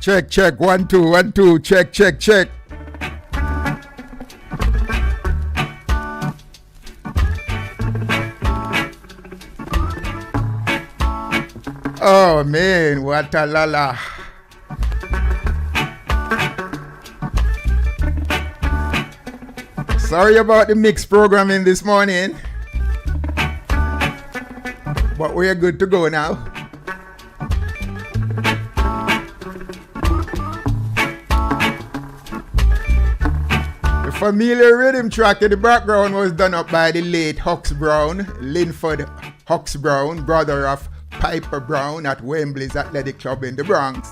Check, check, 1 2 1 2. Check, check, check. Oh man, what a lala. Sorry about the mixed programming this morning, but we're good to go now. The familiar rhythm track in the background was done up by the late Hux Brown, Linford Hux Brown, brother of Piper Brown at Wembley's Athletic Club in the Bronx.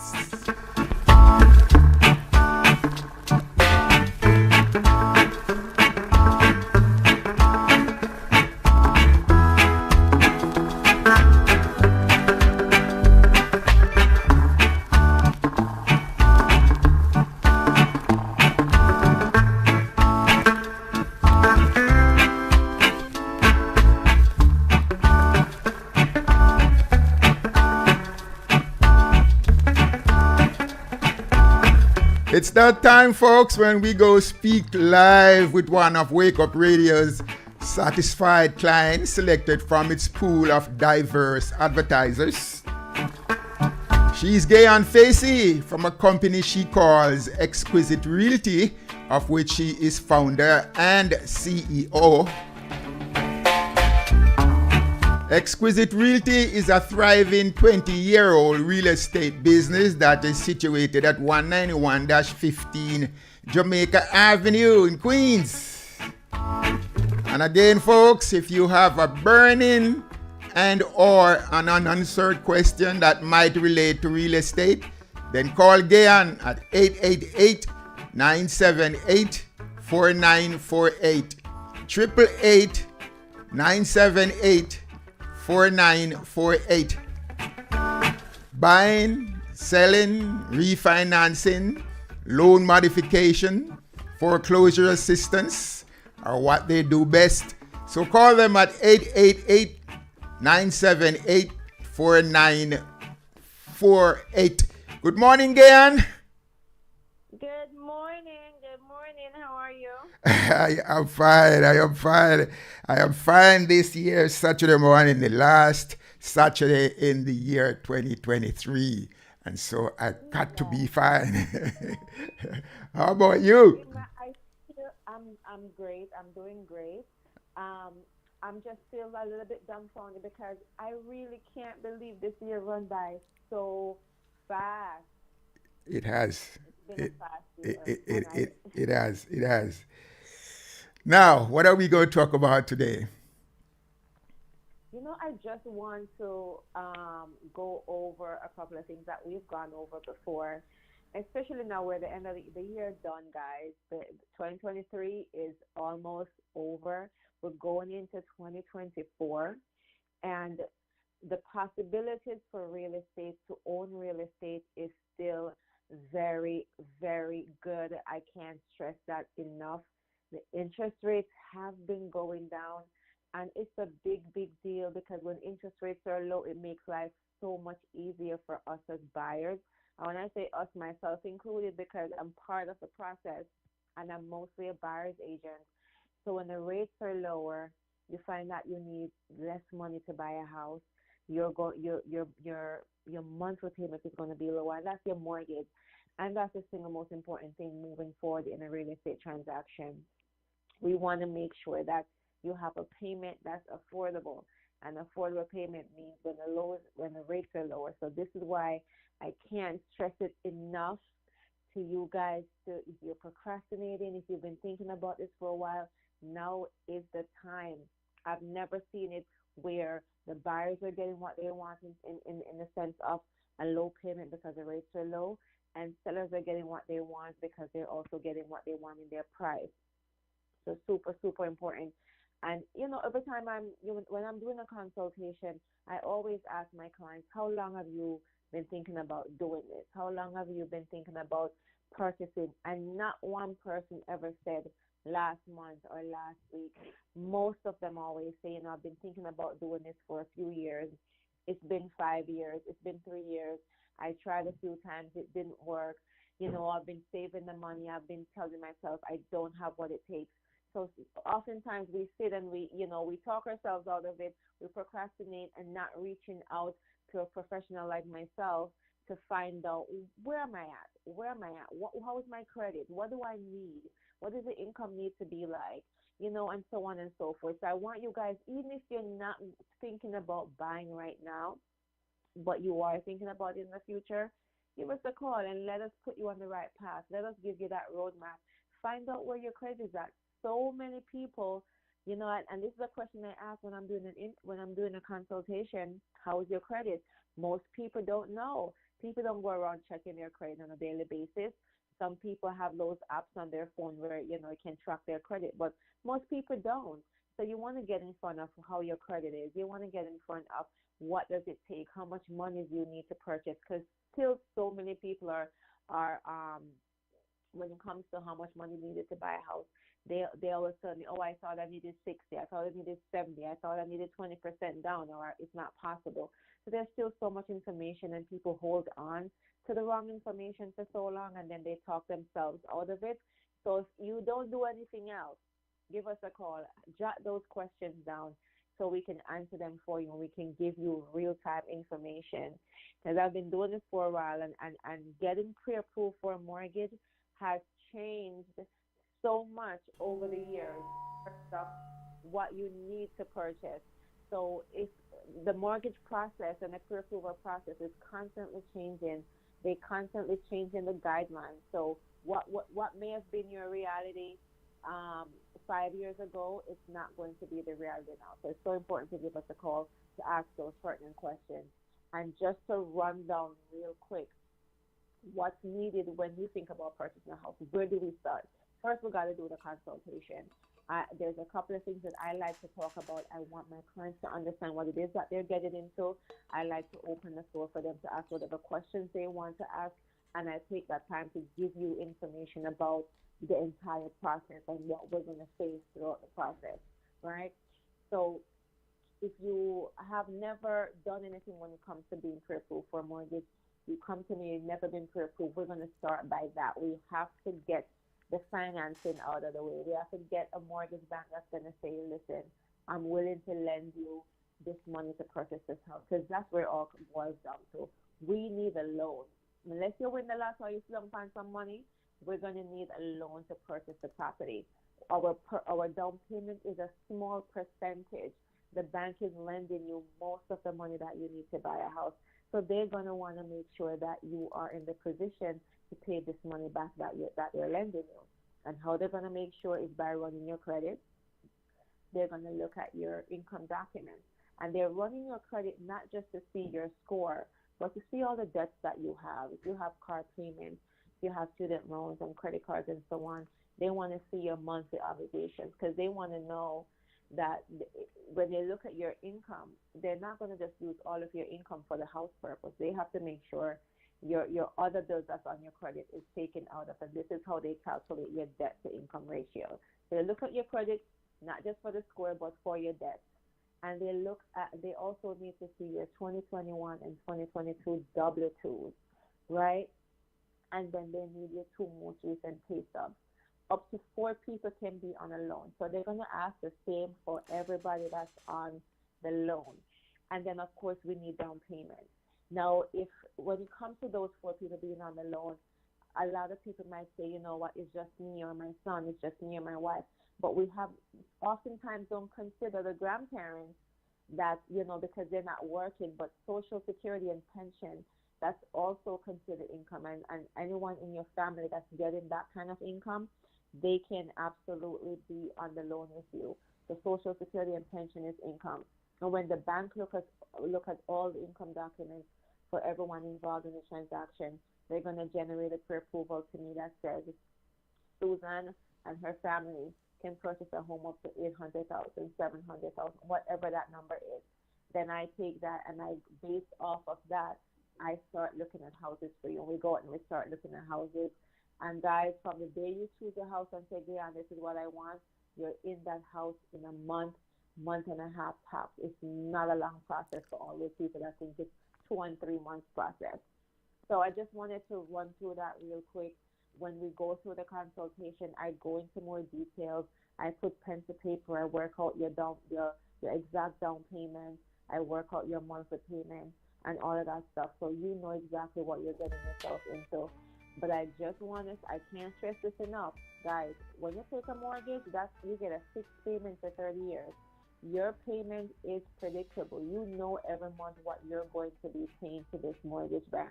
It's that time, folks, when we go speak live with one of Wake Up Radio's satisfied clients selected from its pool of diverse advertisers. She's Gayan Facey from a company she calls Exquisite Realty, of which she is founder and CEO. Exquisite Realty is a thriving 20-year-old real estate business that is situated at 191-15 Jamaica Avenue in Queens. And again, folks, if you have a burning and or an unanswered question that might relate to real estate, then call Gayan at 888-978-4948. 888-978-4948. Buying, selling, refinancing, loan modification, foreclosure assistance are what they do best. So call them at 888-978-4948. Good morning, Gayan. Good morning. How are you? I am fine this year, Saturday morning, the last Saturday in the year 2023. And so I got to be fine. How about you? I'm great. I'm doing great. I'm just still a little bit dumbfounded because I really can't believe this year run by so fast. It has. It's been a fast It, year, it, and it, it, it has. It has. Now, what are we going to talk about today? I just want to go over a couple of things that we've gone over before, especially now we're the end of the year done, guys. The 2023 is almost over. We're going into 2024, and the possibilities for real estate to own real estate is still very, very good. I can't stress that enough. The interest rates have been going down, and it's a big, big deal because when interest rates are low, it makes life so much easier for us as buyers. And when I say us, myself included, because I'm part of the process and I'm mostly a buyer's agent. So when the rates are lower, you find that you need less money to buy a house. Your monthly payment is going to be lower, and that's your mortgage. And that's the single most important thing moving forward in a real estate transaction. We want to make sure that you have a payment that's affordable. And affordable payment means when the rates are lower. So this is why I can't stress it enough to you guys. If you're procrastinating, if you've been thinking about this for a while, now is the time. I've never seen it where the buyers are getting what they want in the sense of a low payment because the rates are low, and sellers are getting what they want because they're also getting what they want in their price. So super, super important. And every time when I'm doing a consultation, I always ask my clients, how long have you been thinking about doing this? How long have you been thinking about purchasing? And not one person ever said last month or last week. Most of them always say, I've been thinking about doing this for a few years. It's been 5 years. It's been 3 years. I tried a few times, it didn't work. I've been saving the money. I've been telling myself I don't have what it takes. So oftentimes we sit and we talk ourselves out of it. We procrastinate and not reaching out to a professional like myself to find out where am I at? Where am I at? How is my credit? What do I need? What does the income need to be like? And so on and so forth. So I want you guys, even if you're not thinking about buying right now, but you are thinking about it in the future, give us a call and let us put you on the right path. Let us give you that roadmap. Find out where your credit is at. So many people, and this is a question I ask when I'm doing a consultation. How is your credit? Most people don't know. People don't go around checking their credit on a daily basis. Some people have those apps on their phone where it can track their credit, but most people don't. So you want to get in front of how your credit is. You want to get in front of what does it take, how much money do you need to purchase? Because still, so many people are when it comes to how much money needed to buy a house, they always tell me, oh, I thought I needed 60, I thought I needed 70, I thought I needed 20% down, or it's not possible. So there's still so much information, and people hold on to the wrong information for so long, and then they talk themselves out of it. So if you don't do anything else, give us a call, jot those questions down so we can answer them for you, and we can give you real-time information. Because I've been doing this for a while, and getting pre-approved for a mortgage has changed so much over the years, what you need to purchase. So if the mortgage process and the pre-approval process is constantly changing, they constantly changing the guidelines. So what may have been your reality 5 years ago, it's not going to be the reality now. So it's so important to give us a call to ask those pertinent questions. And just to run down real quick, what's needed when you think about purchasing a house? Where do we start? First, we got to do the consultation. There's a couple of things that I like to talk about. I want my clients to understand what it is that they're getting into. I like to open the door for them to ask whatever questions they want to ask, and I take that time to give you information about the entire process and what we're going to face throughout the process, right? So if you have never done anything when it comes to being pre-approved for a mortgage, you come to me, you've never been pre-approved, we're going to start by that. We have to get the financing out of the way. We have to get a mortgage bank that's going to say, listen, I'm willing to lend you this money to purchase this house, because that's where it all boils down to. We need a loan. Unless you win the lottery or you still find some money, we're going to need a loan to purchase the property. Our down payment is a small percentage. The bank is lending you most of the money that you need to buy a house. So they're going to want to make sure that you are in the position to pay this money back that they're lending you. And how they're going to make sure is by running your credit. They're going to look at your income documents. And they're running your credit not just to see your score, but to see all the debts that you have. If you have car payments, if you have student loans and credit cards and so on, they want to see your monthly obligations, because they want to know that when they look at your income, they're not going to just use all of your income for the house purpose. They have to make sure your other bills that's on your credit is taken out of it. This is how they calculate your debt to income ratio. They look at your credit not just for the score, but for your debt. And they also need to see your 2021 and 2022 W-2s, right? And then they need your 2 most recent pay stubs. Up to 4 people can be on a loan. So they're going to ask the same for everybody that's on the loan. And then, of course, we need down payment. Now, when it comes to those 4 people being on the loan, a lot of people might say, you know what, it's just me or my son, it's just me or my wife. But we have oftentimes don't consider the grandparents that, because they're not working, but Social Security and pension, that's also considered income. And anyone in your family that's getting that kind of income, they can absolutely be on the loan with you. The Social Security and pension is income. And when the bank look at all the income documents for everyone involved in the transaction, they're going to generate a pre-approval to me that says Susan and her family can purchase a home up to $800,000, $700,000, whatever that number is. Then I take that and based off of that, I start looking at houses for you. And we go out and we start looking at houses. And guys, from the day you choose a house and say, yeah, this is what I want, you're in that house in a month and a half tops. It's not a long process for all those people that think it's 2 and 3 months process. So I just wanted to run through that real quick. When we go through the consultation, I go into more details. I put pen to paper. I work out your exact down payment. I work out your monthly payment and all of that stuff, so you know exactly what you're getting yourself into. But I just want to, I can't stress this enough, guys. When you take a mortgage, that's you get a fixed payment for 30 years. Your payment is predictable. You know every month what you're going to be paying to this mortgage bank.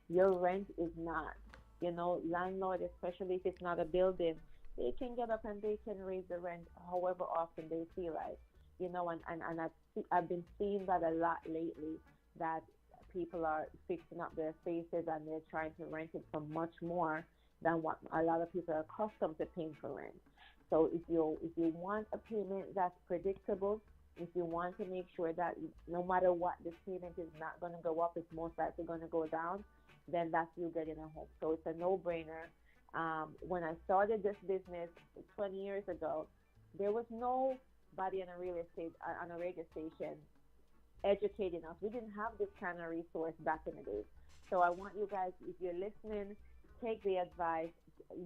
Your rent is not. You know, landlord, especially if it's not a building, they can get up and they can raise the rent however often they feel like. You know, and I've been seeing that a lot lately, that people are fixing up their spaces and they're trying to rent it for much more than what a lot of people are accustomed to paying for rent. So if you want a payment that's predictable, if you want to make sure that no matter what, this payment is not going to go up, it's most likely going to go down, then that's you getting a home. So it's a no-brainer. When I started this business 20 years ago, there was nobody on a real estate on a radio station educating us. We didn't have this kind of resource back in the day. So I want you guys, if you're listening, take the advice,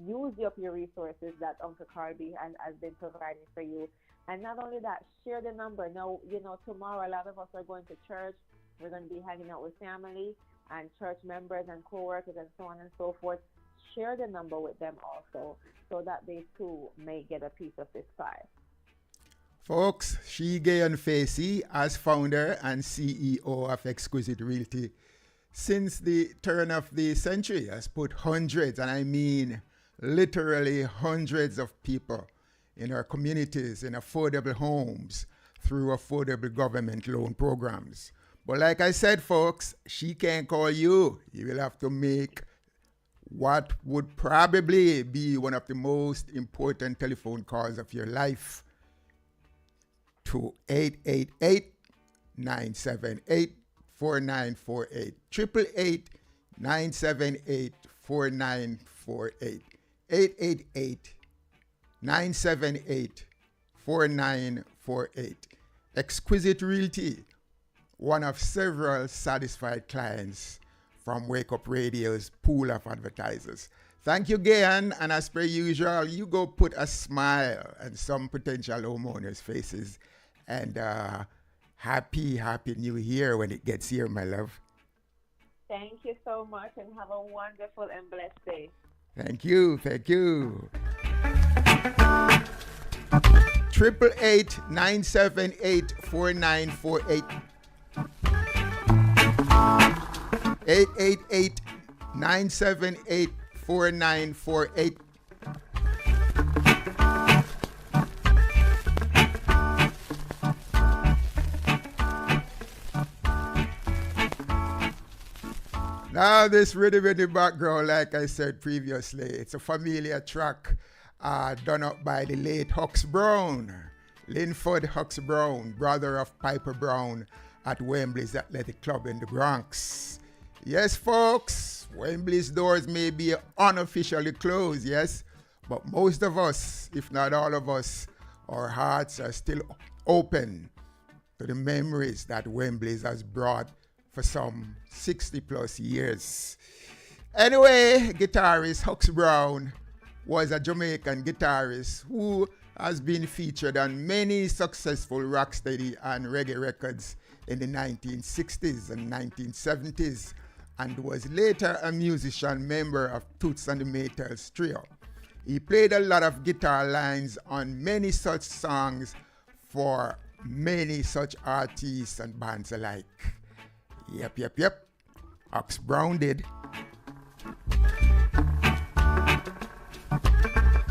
use up your resources that Uncle Carby has been providing for you. And not only that, share the number. Now, you know, tomorrow a lot of us are going to church. We're going to be hanging out with family and church members and co-workers and so on and so forth. Share the number with them also, so that they too may get a piece of this pie. Folks, Gayan Facey, as founder and CEO of Exquisite Realty, since the turn of the century, has put hundreds, and I mean literally hundreds of people in our communities in affordable homes through affordable government loan programs. But like I said, folks, she can't call you. You will have to make what would probably be one of the most important telephone calls of your life to 888-978-4948. 888-978-4948. 888-978-4948. Exquisite Realty, one of several satisfied clients from Wake Up Radio's pool of advertisers. Thank you, Gayan, and as per usual, you go put a smile on some potential homeowners' faces, and happy New Year when it gets here, my love. Thank you so much, and have a wonderful and blessed day. Thank you. 888-978-4948. 888-978-4948. Now this rhythm in the background, like I said previously, it's a familiar track done up by the late Hux Brown, Linford Hux Brown, brother of Piper Brown at Wembley's Athletic Club in the Bronx. Yes, folks, Wembley's doors may be unofficially closed, yes, but most of us, if not all of us, our hearts are still open to the memories that Wembley's has brought for some 60 plus years. Anyway, guitarist Hux Brown was a Jamaican guitarist who has been featured on many successful rocksteady and reggae records in the 1960s and 1970s, and was later a musician member of Toots and the Maytals trio. He played a lot of guitar lines on many such songs for many such artists and bands alike. Yep. Hux Brown did.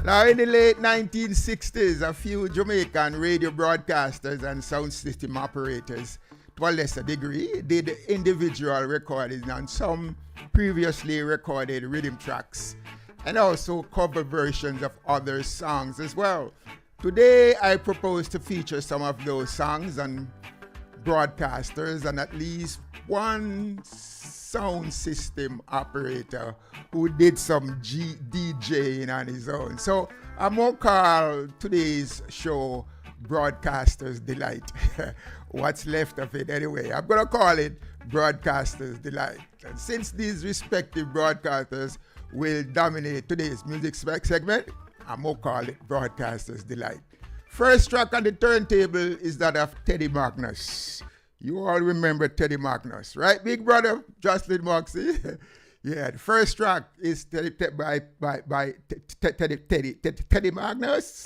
Now, in the late 1960s, a few Jamaican radio broadcasters and sound system operators, to a lesser degree, did individual recordings on some previously recorded rhythm tracks, and also cover versions of other songs as well. Today, I propose to feature some of those songs on broadcasters and at least one sound system operator who did some DJing on his own. So I'm going to call today's show Broadcaster's Delight. What's left of it anyway. I'm going to call it Broadcaster's Delight. And since these respective broadcasters will dominate today's music segment, I'm going to call it Broadcaster's Delight. First track on the turntable is that of Teddy Magnus. You all remember Teddy Magnus, right, big brother? Jocelyn Moxie? Yeah, the first track is Teddy Magnus.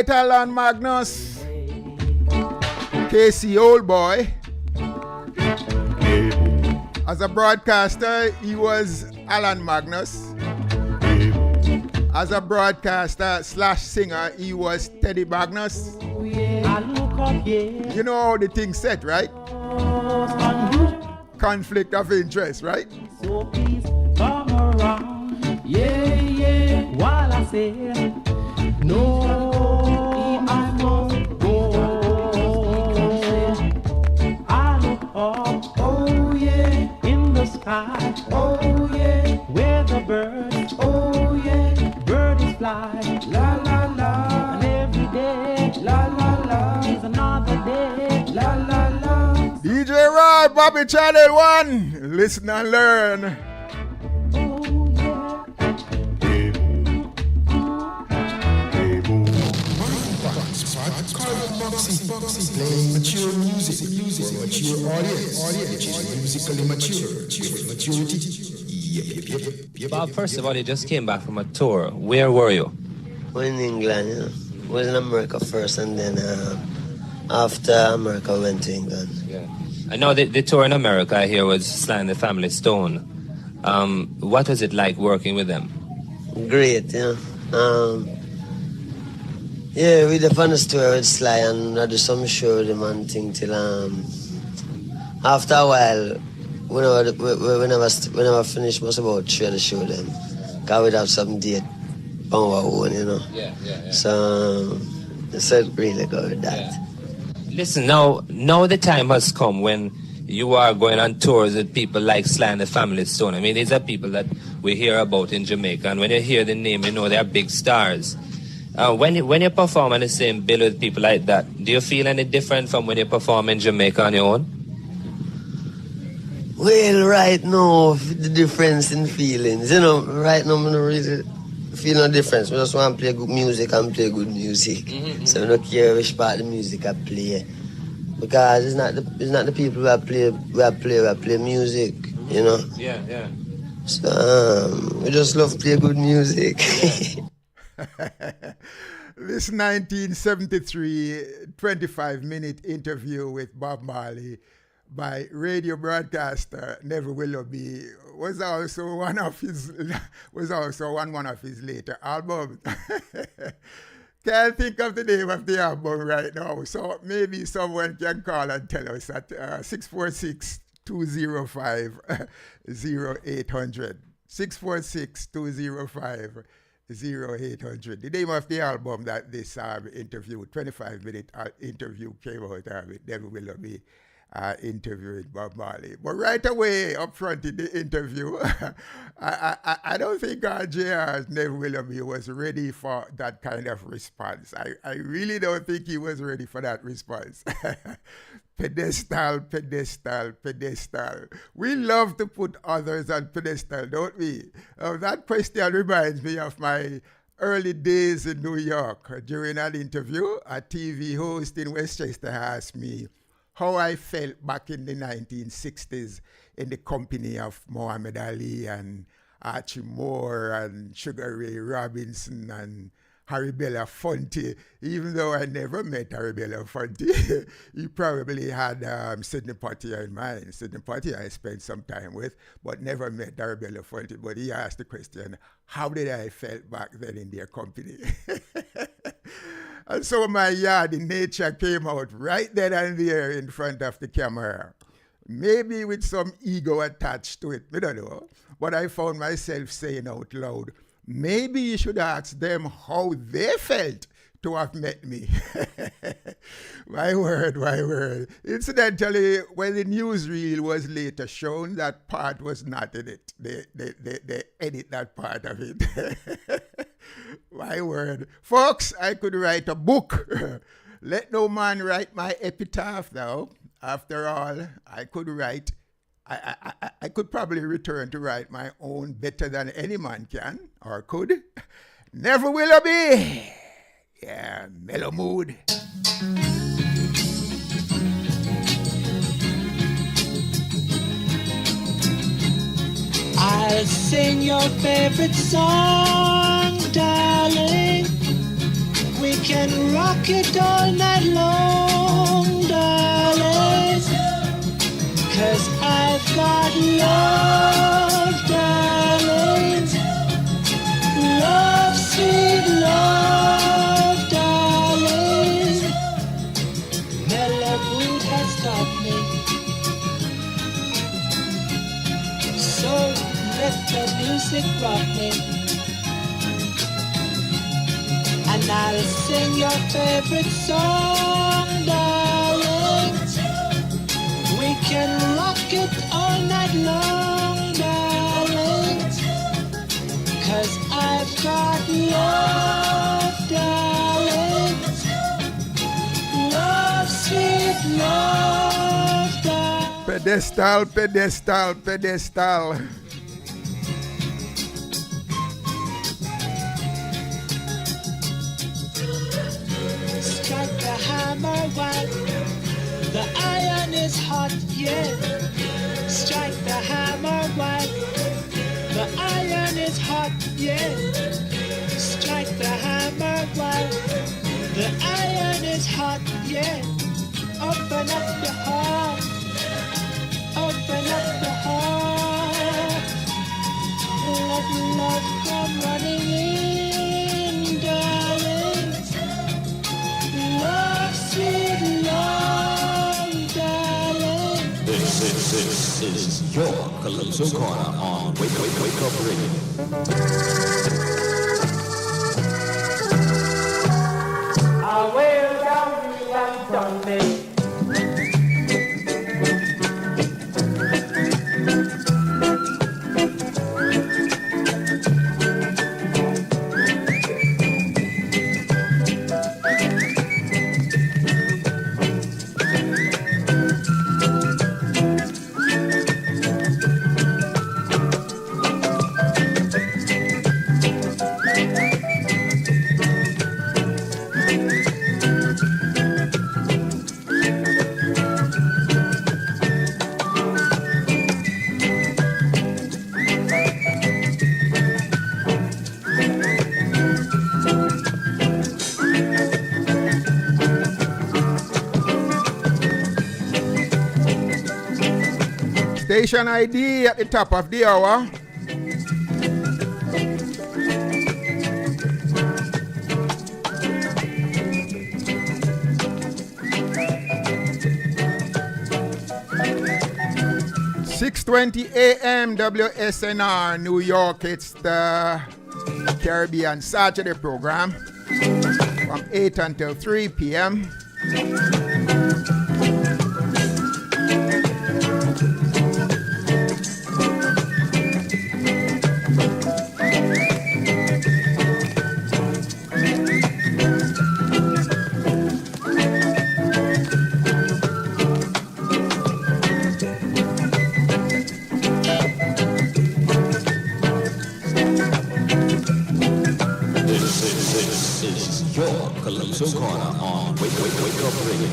Alan Magnus, Casey Oldboy. As a broadcaster, he was Alan Magnus. As a broadcaster / singer, he was Teddy Magnus. You know how the thing set, right? Conflict of interest, right? So please come around, yeah, while I say no. Oh yeah, where the birds, oh yeah, birdies fly, la la la, and every day, la la la, is another day, la la la. DJ Roy, Bobby Channel 1, listen and learn. Moxie playing mature music for mature audience, which is musically mature, maturity. Bob, first of all, you just came back from a tour. Where were you? Well, in England, you know. I was in America first, and then after America, I went to England. Yeah. I know the tour in America, I hear, was Sly and the Family Stone. What was it like working with them? Great, you know. Yeah, we did fun tour with Sly, and I do some show with him and thing till after a while we never finish most about 3 of the show them. Cause we'd have some date on our own, you know. Yeah. So it really good with that. Yeah. Listen, now the time has come when you are going on tours with people like Sly and the Family Stone. I mean, these are people that we hear about in Jamaica, and when you hear the name, you know they are big stars. When you perform on the same bill with people like that, do you feel any different from when you perform in Jamaica on your own? Well, right now, the difference in feelings, you know, right now I don't really feel no difference. I just want to play good music and play good music. Mm-hmm. So I don't care which part of the music I play. Because it's not the people who play music, you know. Yeah. So we just love to play good music. This 1973 25-minute interview with Bob Marley by radio broadcaster Neville Willoughby was also one of his later albums. Can't think of the name of the album right now, so maybe someone can call and tell us at 646-205-0800. 646-205-0800. The name of the album that this interview, 25-minute interview came out with Neville Willoughby interviewing Bob Marley. But right away, up front in the interview, I don't think JR's Neville Willoughby was ready for that kind of response. I really don't think he was ready for that response. Pedestal. We love to put others on pedestal, don't we? That question reminds me of my early days in New York. During an interview, a TV host in Westchester asked me how I felt back in the 1960s in the company of Muhammad Ali and Archie Moore and Sugar Ray Robinson and Harry Belafonte. Even though I never met Harry Belafonte, he probably had Sidney Poitier in mind. Sidney Poitier I spent some time with, but never met Harry Belafonte. But he asked the question, how did I felt back then in their company? And so my yard in nature came out right then and there in front of the camera. Maybe with some ego attached to it, I don't know. But I found myself saying out loud, maybe you should ask them how they felt to have met me. My word. Incidentally, when the newsreel was later shown, that part was not in it. They edit that part of it. My word. Folks, I could write a book. Let no man write my epitaph now. After all, I could write, I could probably return to write my own better than any man can, or could. Never Willoughby. Yeah, mellow mood. I'll sing your favorite song, darling. We can rock it all night long, darling. 'Cause I've got love, darling. Love, sweet love, darling. Mellow mood has got me. So let the music rock me. And I'll sing your favorite song, darling. We can rock it all night long, darling. 'Cause I've got love, darling. Love, sweet love, darling. Pedestal. Strike the hammer while the iron is hot, yeah. Strike the hammer while the iron is hot, yeah. Strike the hammer while the iron is hot, yeah. Open up your heart. Open up your heart. Let love come running in, darling. Love, sweet love, darling. This is is your Calypso Corner on Wake Up Radio. I will down you and Sunday. Station ID at the top of the hour. .6:20 a.m. WSNR New York. It's the Caribbean Saturday program from 8 until 3 p.m. Calypso Corner on Wake Up Radio.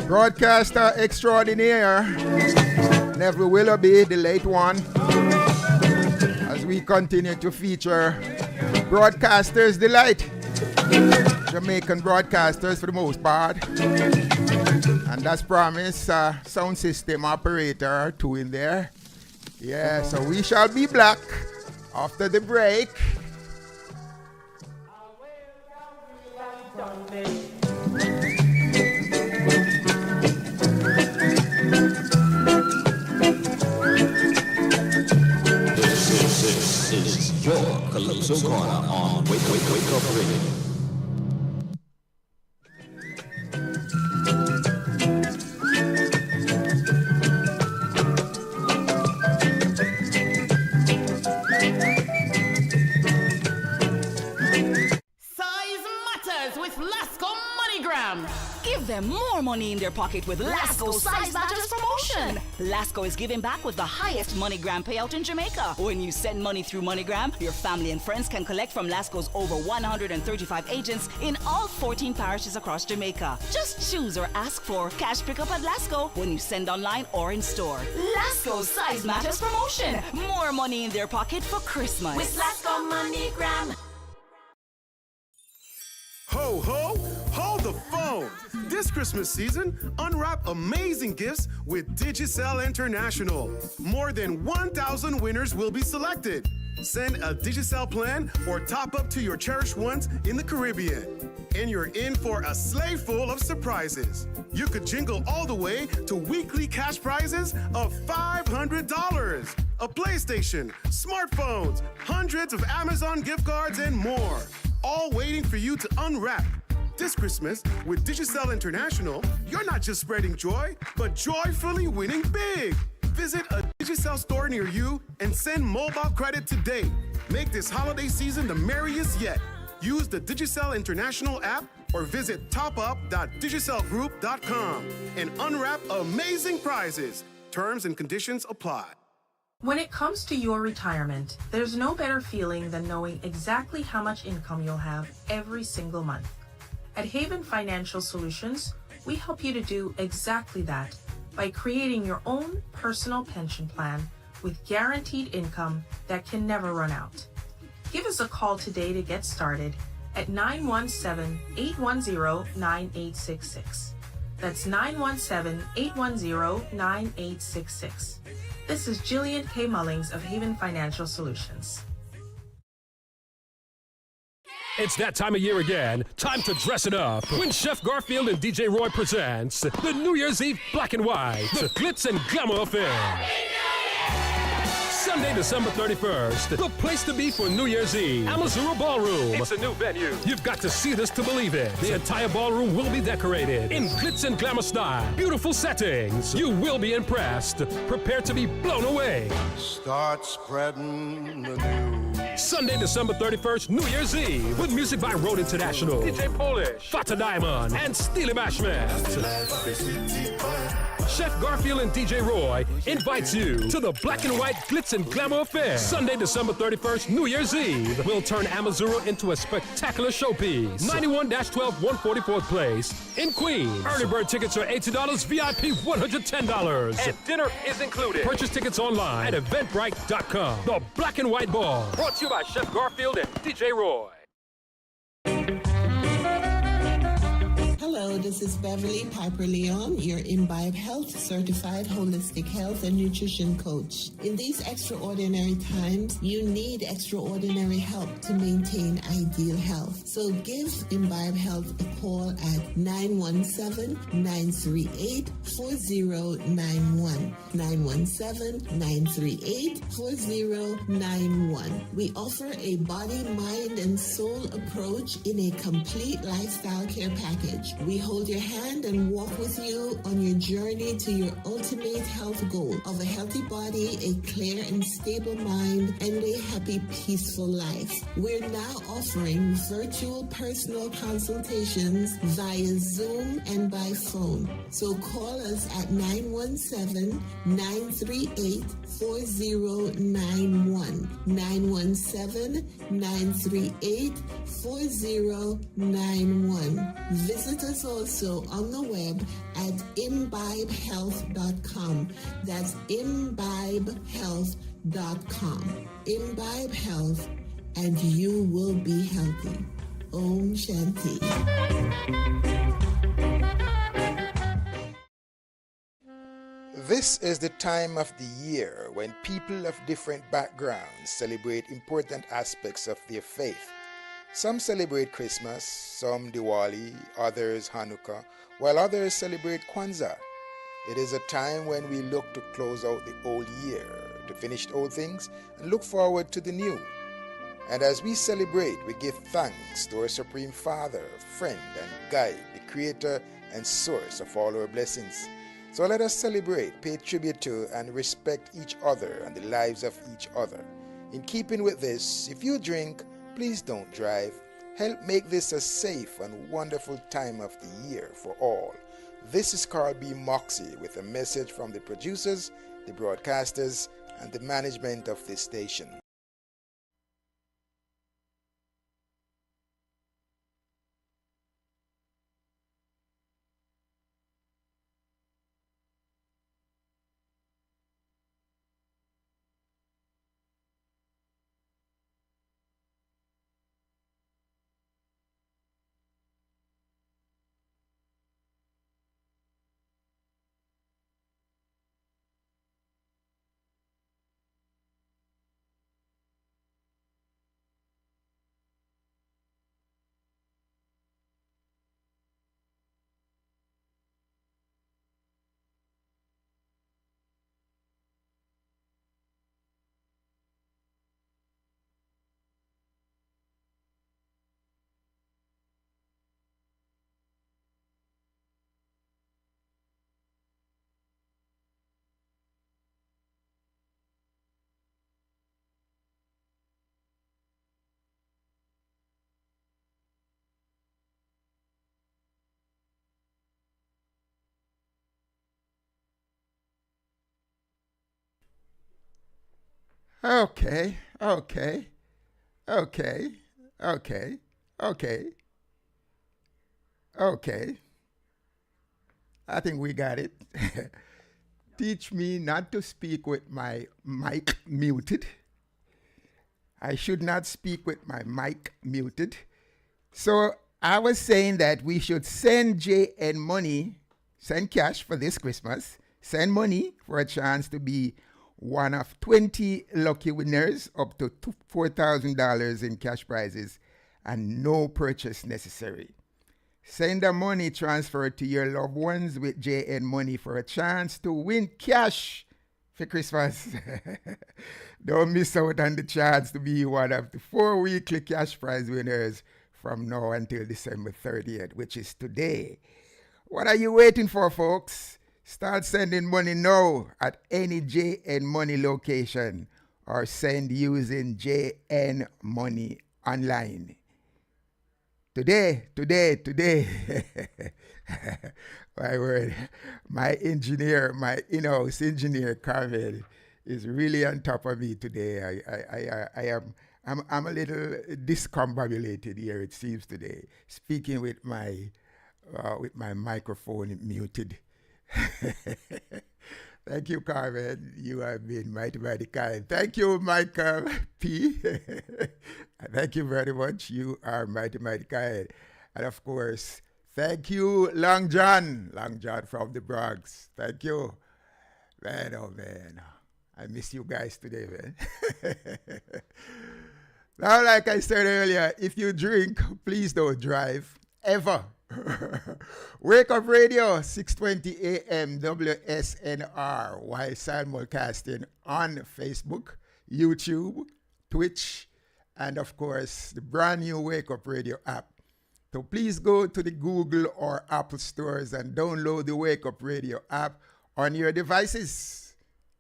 Broadcaster extraordinaire, Neville Willoughby, the late one, as we continue to feature Broadcasters Delight, Jamaican broadcasters for the most part, and that's promise, sound system operator too in there. Yeah, so we shall be back after the break. This is your Calypso Corner on Wake Up Radio. Give them more money in their pocket with Lasco Size Matters promotion. Lasco is giving back with the highest MoneyGram payout in Jamaica. When you send money through MoneyGram, your family and friends can collect from Lasco's over 135 agents in all 14 parishes across Jamaica. Just choose or ask for cash pickup at Lasco when you send online or in store. Lasco Size Matters promotion. More money in their pocket for Christmas. With Lasco MoneyGram. Ho, ho, hold the phone. This Christmas season, unwrap amazing gifts with Digicel International. More than 1,000 winners will be selected. Send a Digicel plan or top up to your cherished ones in the Caribbean. And you're in for a sleigh full of surprises. You could jingle all the way to weekly cash prizes of $500, a PlayStation, smartphones, hundreds of Amazon gift cards, and more. All waiting for you to unwrap. This Christmas, with Digicel International, you're not just spreading joy, but joyfully winning big. Visit a Digicel store near you and send mobile credit today. Make this holiday season the merriest yet. Use the Digicel International app or visit topup.digicelgroup.com and unwrap amazing prizes. Terms and conditions apply. When it comes to your retirement, there's no better feeling than knowing exactly how much income you'll have every single month. At Haven Financial Solutions, we help you to do exactly that by creating your own personal pension plan with guaranteed income that can never run out. Give us a call today to get started at 917-810-9866. That's 917-810-9866. This is Jillian K. Mullings of Haven Financial Solutions. It's that time of year again. Time to dress it up. When Chef Garfield and DJ Roy presents the New Year's Eve Black and White, the Glitz and Glamour Affair. Sunday, December 31st, the place to be for New Year's Eve, Amazura Ballroom. It's a new venue. You've got to see this to believe it. The entire ballroom will be decorated in glitz and glamour style. Beautiful settings. You will be impressed. Prepare to be blown away. Start spreading the news. Sunday, December 31st, New Year's Eve, with music by Road International, DJ Polish, Fata Diamond, and Steely Bashment. Chef Garfield and DJ Roy invites you to the Black and White Glitz and Glamour Affair. Sunday, December 31st, New Year's Eve. We'll turn Amazura into a spectacular showpiece. 91-12 144th Place in Queens. Early bird tickets are $80, VIP $110. And dinner is included. Purchase tickets online at Eventbrite.com. The Black and White Ball. Brought to you by Chef Garfield and DJ Roy. Hello, this is Beverly Piper Leon, your Imbibe Health Certified Holistic Health and Nutrition Coach. In these extraordinary times, you need extraordinary help to maintain ideal health. So give Imbibe Health a call at 917-938-4091. 917-938-4091. We offer a body, mind, and soul approach in a complete lifestyle care package. We hold your hand and walk with you on your journey to your ultimate health goal of a healthy body, a clear and stable mind, and a happy, peaceful life. We're now offering virtual personal consultations via Zoom and by phone. So call us at 917-938-4091. 917-938-4091. Visit us also on the web at imbibehealth.com. That's imbibehealth.com. Imbibe Health, and you will be healthy. Om Shanti. This is the time of the year when people of different backgrounds celebrate important aspects of their faith. Some celebrate Christmas, some Diwali, others Hanukkah, while others celebrate Kwanzaa. It is a time when we look to close out the old year, to finish old things, and look forward to the new. And as we celebrate, we give thanks to our Supreme Father, friend, and guide, the Creator and source of all our blessings. So let us celebrate, pay tribute to, and respect each other and the lives of each other. In keeping with this, if you drink, please don't drive. Help make this a safe and wonderful time of the year for all. This is Carl B. Moxie with a message from the producers, the broadcasters, and the management of this station. Okay. I think we got it. Teach me not to speak with my mic muted. I should not speak with my mic muted. So I was saying that we should send JN money, send cash for this Christmas, send money for a chance to be one of 20 lucky winners up to $4,000 in cash prizes and no purchase necessary. Send the money transferred to your loved ones with JN money for a chance to win cash for Christmas. Don't miss out on the chance to be one of the 4 weekly cash prize winners from now until December 30th, which is today. What are you waiting for, folks? Start sending money now at any JN Money location or send using JN Money online. Today. My word, my engineer, my in-house engineer, Carmel, is really on top of me today. I'm a little discombobulated here, it seems today, speaking with my microphone muted. Thank you, Carmen. You have been mighty kind. Thank you, Michael P. Thank you very much. You are mighty kind. And of course, thank you, Long John from the Bronx. Thank you. Man, oh man. I miss you guys today, man. Now, like I said earlier, if you drink, please don't drive. Ever. Wake Up Radio, 6:20 a.m. WSNR, while simulcasting on Facebook, YouTube, Twitch, and of course, the brand new Wake Up Radio app. So please go to the Google or Apple stores and download the Wake Up Radio app on your devices.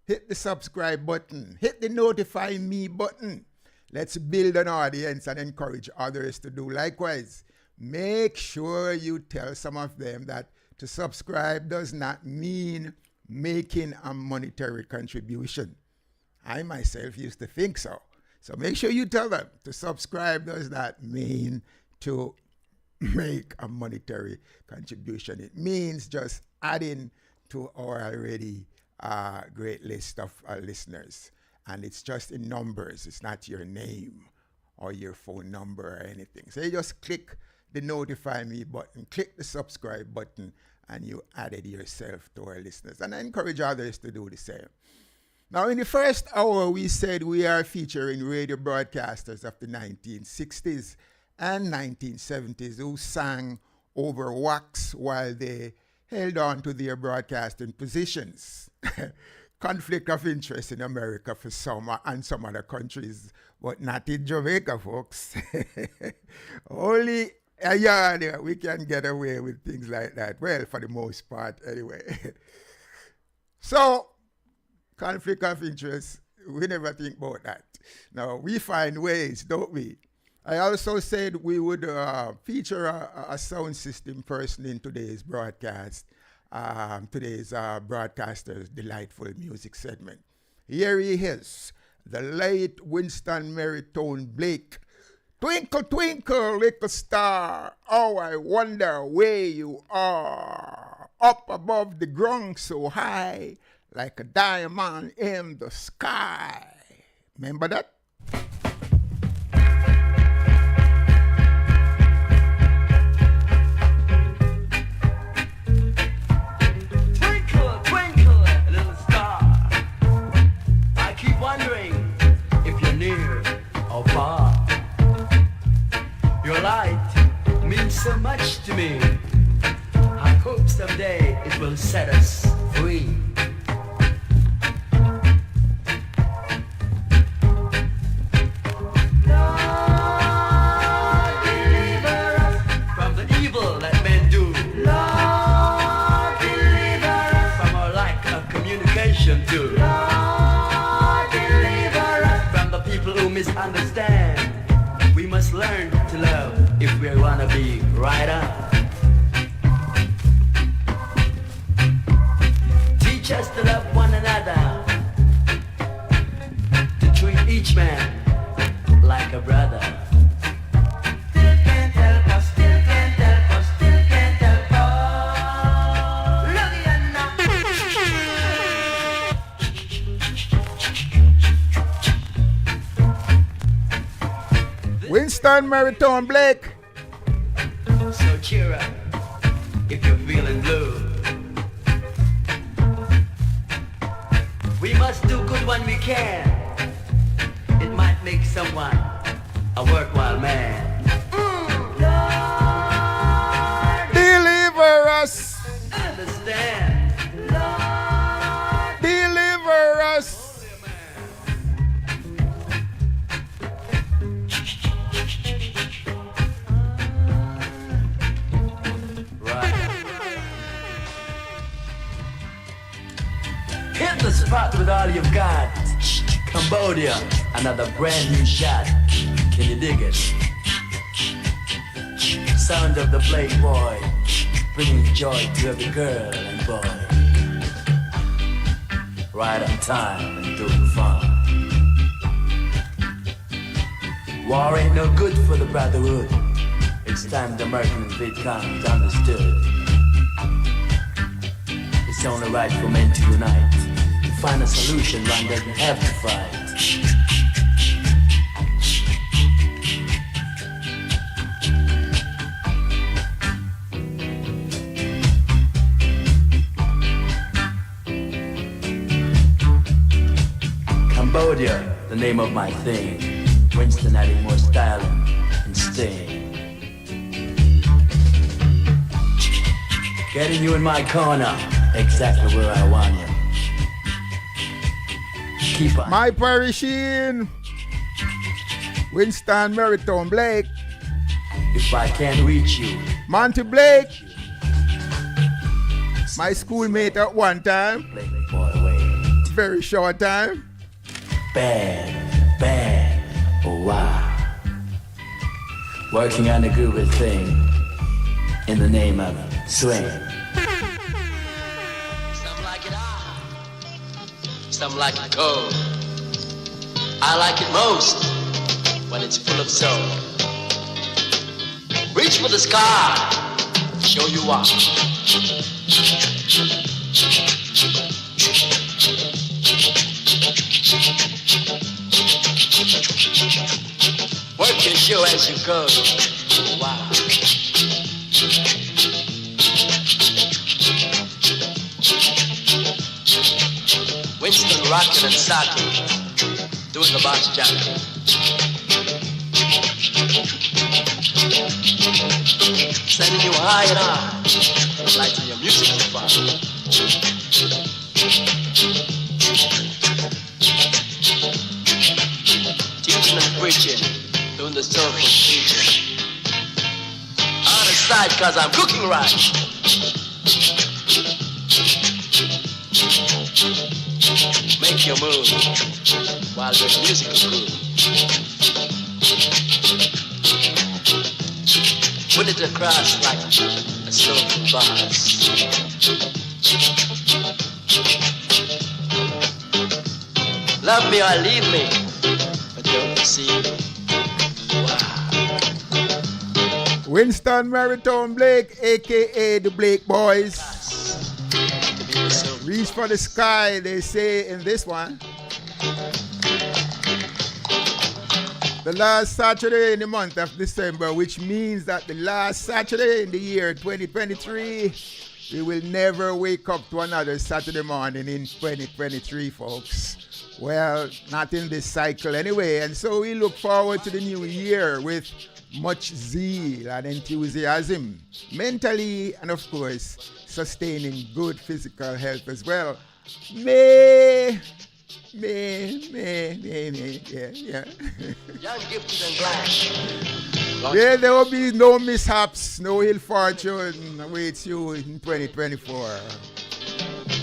Hit the subscribe button. Hit the notify me button. Let's build an audience and encourage others to do likewise. Make sure you tell some of them that to subscribe does not mean making a monetary contribution. I myself used to think so. So make sure you tell them to subscribe does not mean to make a monetary contribution. It means just adding to our already great list of listeners. And it's just in numbers. It's not your name or your phone number or anything. So you just click the notify me button, click the subscribe button, and you added yourself to our listeners. And I encourage others to do the same. Now, in the first hour, we said we are featuring radio broadcasters of the 1960s and 1970s who sang over wax while they held on to their broadcasting positions. Conflict of interest in America for some and some other countries, but not in Jamaica, folks. Only we can get away with things like that. Well, for the most part, anyway. So, conflict of interest, we never think about that. Now, we find ways, don't we? I also said we would feature a sound system person in today's broadcast. Today's broadcaster's delightful music segment. Here he is, the late Winston Merritone Blake. Twinkle, twinkle, little star, how I wonder where you are. Up above the ground so high, like a diamond in the sky. Remember that? Wondering if you're near or far. Your light means so much to me. I hope someday it will set us free. Lord, deliver us from the evil that men do. Lord, deliver us from our lack of communication too. Who misunderstand. We must learn to love if we wanna be right up. Teach us to love one another, to treat Winston Meriton Blake. So cheer up if you're feeling blue. We must do good when we can. It might make someone a worthwhile man. Lord, deliver us. Understand. Lord, deliver us. Hit the spot with all you've got. Cambodia, another brand new shot. Can you dig it? Sound of the playboy, bringing joy to every girl and boy. Right on time and doing fine. War ain't no good for the brotherhood. It's time the American and Vietcong is understood. It's only right for men to unite. Find a solution, one doesn't have to fight. Cambodia, the name of my thing. Winston adding more styling and sting. Getting you in my corner, exactly where I want you. My parishine, Winston Meriton Blake. If I can't reach you, Monty Blake, my schoolmate at one time, very short time. Bad, oh wow. Working on a groovy thing in the name of swing. Some like it cold. I like it most when it's full of soul. Reach for the sky, show you why. Work your show as you go. Wow. Winston rockin' and sockin', doing the box jacket. Sending you high and high, lighting your music on fire. Teaching and preaching, doing the soulful teaching. Out of sight, cause I'm cooking right. Make your move while your music is cool. Put it across like a soulful bars. Love me or leave me, but don't deceive me. Wow. Winston Meriton Blake, aka the Blake Boys. Reach for the sky, they say in this one. The last Saturday in the month of December, which means that the last Saturday in the year 2023, we will never wake up to another Saturday morning in 2023, folks. Well, not in this cycle anyway. And so we look forward to the new year with much zeal and enthusiasm, mentally and of course, sustaining good physical health as well. Yeah. Yeah, there will be no mishaps, no ill fortune awaits you in 2024.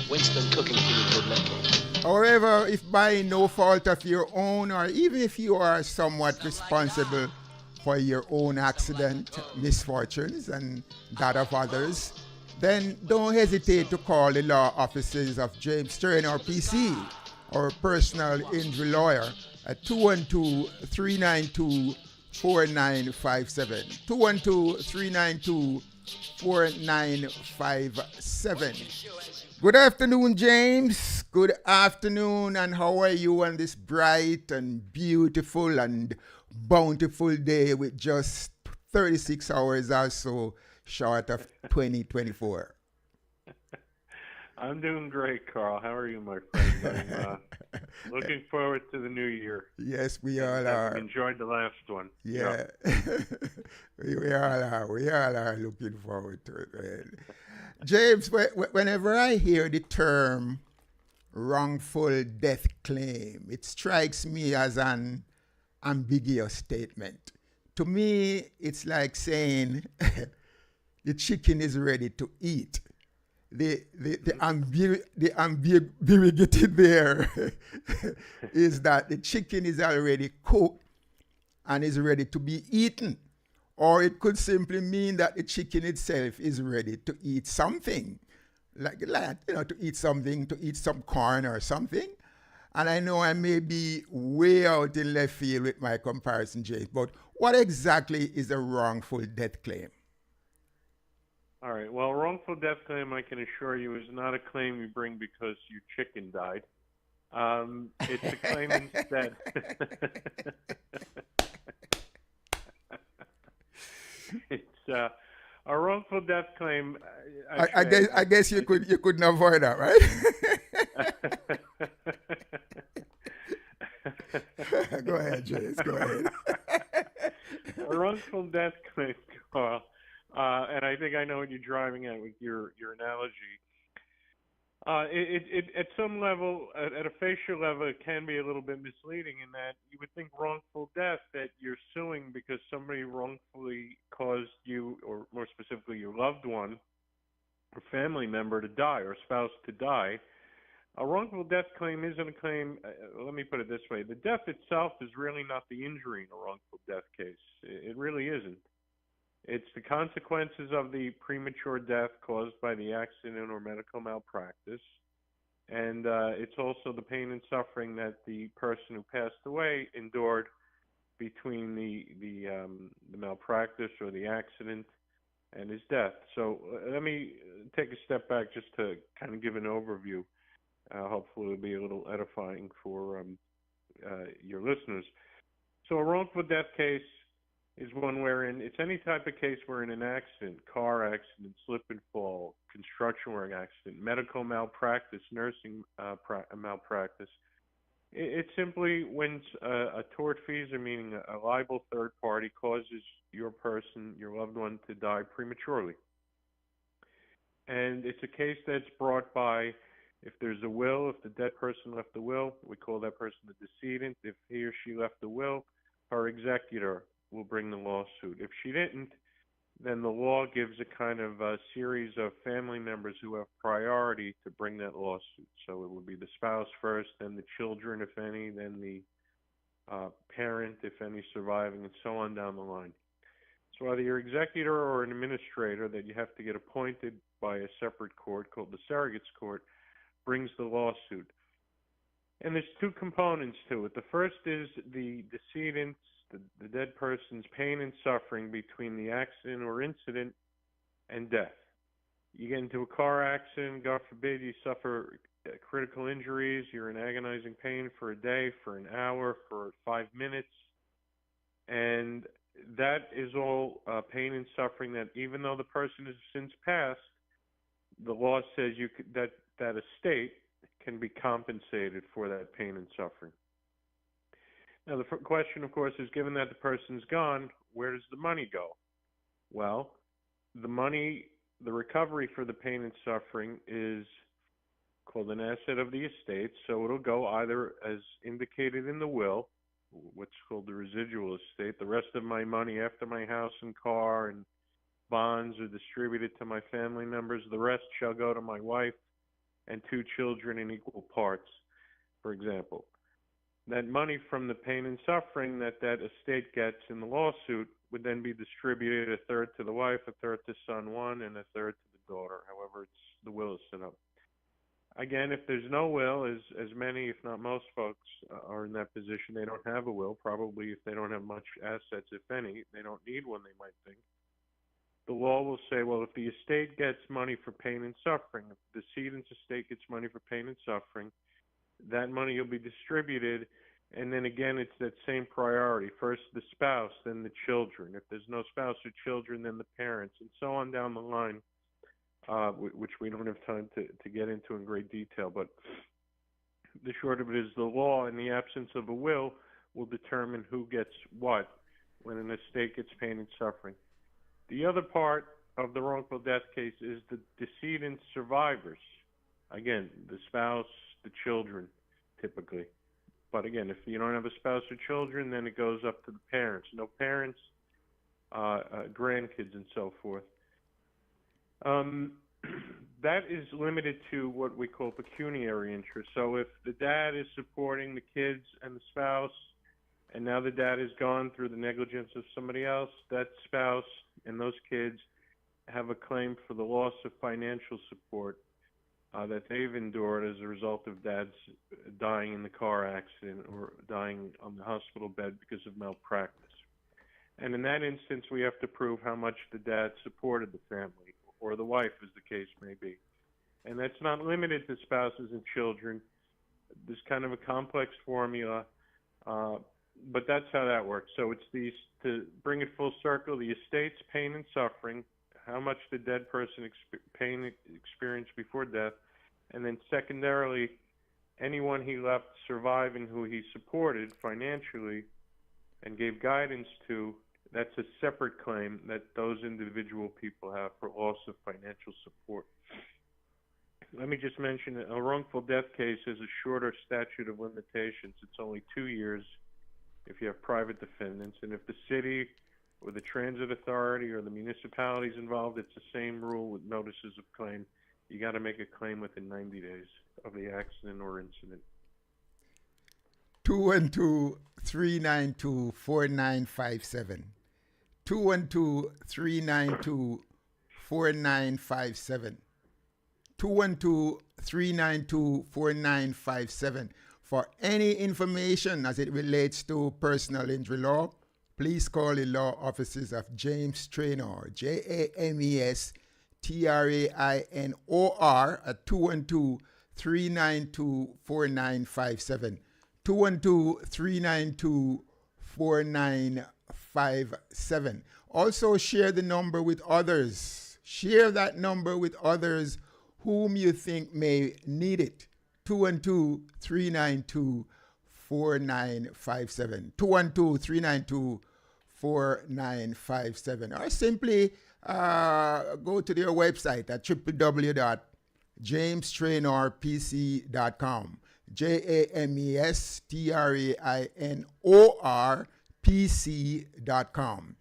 Winston cooking for you, good luck. However, if by no fault of your own, or even if you are somewhat responsible for your own accident, misfortunes, and that of others, then don't hesitate to call the law offices of James Turner PC, or personal injury lawyer, at 212-392-4957. 212-392-4957. Good afternoon, James. Good afternoon, and how are you on this bright and beautiful and bountiful day with just 36 hours or so short of 2024. I'm doing great, Carl. How are you, my friend? I'm looking forward to the new year. Yes, we all are. Enjoyed the last one. Yeah. we all are. We all are looking forward to it, man. James, whenever I hear the term wrongful death claim, it strikes me as an ambiguous statement. To me, it's like saying the chicken is ready to eat. The ambiguity there is that the chicken is already cooked and is ready to be eaten. Or it could simply mean that the chicken itself is ready to eat something, like to eat something, to eat some corn or something. And I know I may be way out in left field with my comparison, Jake, but what exactly is a wrongful death claim? All right. Well, wrongful death claim, I can assure you, is not a claim you bring because your chicken died. It's a claim instead. It's a wrongful death claim. I guess you couldn't avoid that, right? Go ahead, James. Go ahead. A wrongful death claim, Carl. And I think I know what you're driving at with your analogy. It at some level, at a facial level, it can be a little bit misleading in that you would think wrongful death, that you're suing because somebody wrongfully caused you, or more specifically your loved one, or family member to die, or spouse to die. A wrongful death claim isn't a claim. Let me put it this way. The death itself is really not the injury in a wrongful death case. It really isn't. It's the consequences of the premature death caused by the accident or medical malpractice. And it's also the pain and suffering that the person who passed away endured between the malpractice or the accident and his death. So let me take a step back just to kind of give an overview. Hopefully it'll be a little edifying for your listeners. So a wrongful death case is one wherein it's any type of case where in an accident, car accident, slip and fall, construction work accident, medical malpractice, nursing malpractice. It's simply when a tortfeasor, meaning a liable third party, causes your person, your loved one, to die prematurely. And it's a case that's brought by, if there's a will, if the dead person left a will, we call that person the decedent. If he or she left a will, her executor will bring the lawsuit. If she didn't, then the law gives a kind of a series of family members who have priority to bring that lawsuit. So it would be the spouse first, then the children, if any, then the parent, if any, surviving, and so on down the line. So either your executor or an administrator that you have to get appointed by a separate court called the surrogates court brings the lawsuit. And there's two components to it. The first is the decedent's, the dead person's pain and suffering between the accident or incident and death. You get into a car accident, God forbid, you suffer critical injuries, you're in agonizing pain for a day, for an hour, for 5 minutes, and that is all pain and suffering that even though the person has since passed, the law says that estate can be compensated for that pain and suffering. Now, the question, of course, is given that the person's gone, where does the money go? Well, the money, the recovery for the pain and suffering is called an asset of the estate, so it'll go either as indicated in the will, what's called the residual estate. The rest of my money after my house and car and bonds are distributed to my family members. The rest shall go to my wife and 2 children in equal parts, for example. That money from the pain and suffering that estate gets in the lawsuit would then be distributed, a third to the wife, a third to son 1, and a third to the daughter, however the will is set up. Again, if there's no will, as many, if not most folks are in that position, they don't have a will. Probably if they don't have much assets, if any, they don't need one, they might think. The law will say, well, if the estate gets money for pain and suffering, if the decedent's estate gets money for pain and suffering, that money will be distributed And then again, it's that same priority. First the spouse, then the children. If there's no spouse or children, then the parents, and so on down the line, which we don't have time to get into in great detail. But the short of it is the law, in the absence of a will determine who gets what when an estate gets pain and suffering. The other part of the wrongful death case is the decedent survivors. Again, the spouse, the children, typically. But again, if you don't have a spouse or children, then it goes up to the parents. No parents, grandkids, and so forth. That is limited to what we call pecuniary interest. So if the dad is supporting the kids and the spouse, and now the dad is gone through the negligence of somebody else, that spouse and those kids have a claim for the loss of financial support that they've endured as a result of dad's dying in the car accident or dying on the hospital bed because of malpractice. And in that instance, we have to prove how much the dad supported the family, or the wife, as the case may be. And that's not limited to spouses and children. There's kind of a complex formula, but that's how that works. So it's these, to bring it full circle, the estate's pain and suffering, how much the dead person pain experienced before death, and then secondarily, anyone he left surviving who he supported financially and gave guidance to, that's a separate claim that those individual people have for loss of financial support. Let me just mention that a wrongful death case is a shorter statute of limitations. It's only 2 years if you have private defendants, and if the city or the transit authority or the municipalities involved, it's the same rule with notices of claim. You got to make a claim within 90 days of the accident or incident. 212-392-4957. 212-392-4957. 212-392-4957. For any information as it relates to personal injury law, please call the law offices of James Trainor, James Trainor, at 212-392-4957. 212-392-4957. Also share the number with others. Share that number with others whom you think may need it. 212-392-4957. 212-392-4957. Or simply go to their website at www.jamestrainorpc.com. JAMESTRAINORPC.com.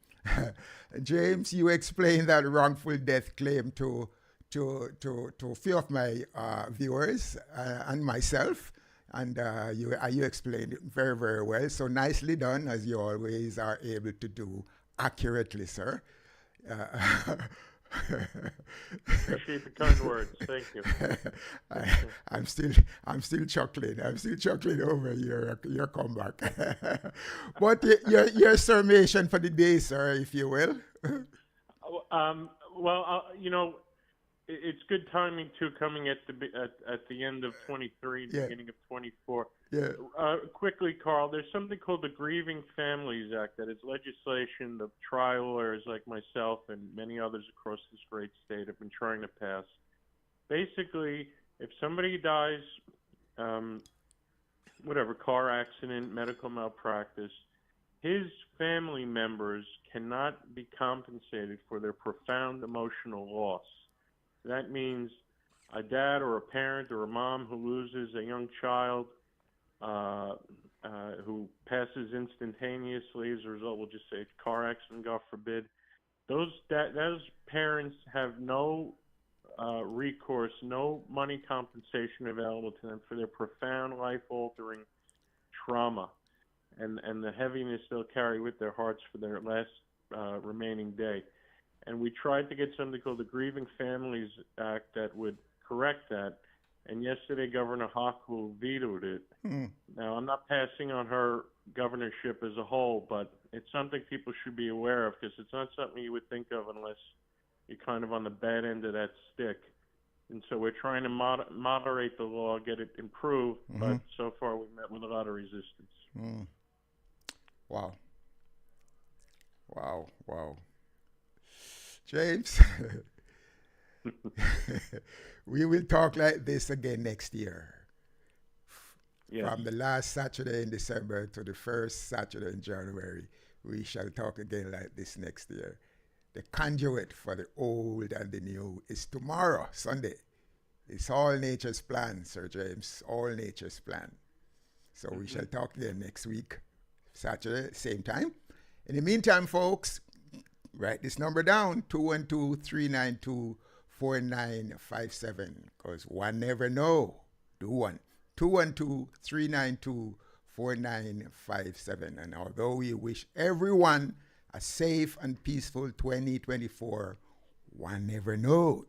James, you explained that wrongful death claim to a few of my viewers and myself, and you explained it very, very well. So nicely done, as you always are able to do accurately, sir. Appreciate the kind words. Thank you. I'm still chuckling. I'm still chuckling over your comeback. But your summation for the day, sir, if you will. It's good timing too, coming at the end of 23, beginning of 24. Yeah. Quickly, Carl, there's something called the Grieving Families Act that is legislation the trial lawyers like myself and many others across this great state have been trying to pass. Basically, if somebody dies, car accident, medical malpractice, his family members cannot be compensated for their profound emotional loss. That means a dad or a parent or a mom who loses a young child who passes instantaneously as a result, we'll just say a car accident, God forbid. Those parents have no recourse, no money compensation available to them for their profound life-altering trauma and the heaviness they'll carry with their hearts for their last remaining day. And we tried to get something called the Grieving Families Act that would correct that. And yesterday, Governor Hochul vetoed it. Now, I'm not passing on her governorship as a whole, but it's something people should be aware of because it's not something you would think of unless you're kind of on the bad end of that stick. And so we're trying to moderate the law, get it improved, but so far we've met with a lot of resistance. Wow. James, we will talk like this again next year. Yes. From the last Saturday in December to the first Saturday in January, we shall talk again like this next year. The conduit for the old and the new is tomorrow, Sunday. It's all nature's plan, Sir James, all nature's plan. So we shall talk again next week, Saturday, same time. In the meantime, folks, write this number down, 212-392-4957, because one never know. Do one. 212-392-4957. And although we wish everyone a safe and peaceful 2024, one never knows.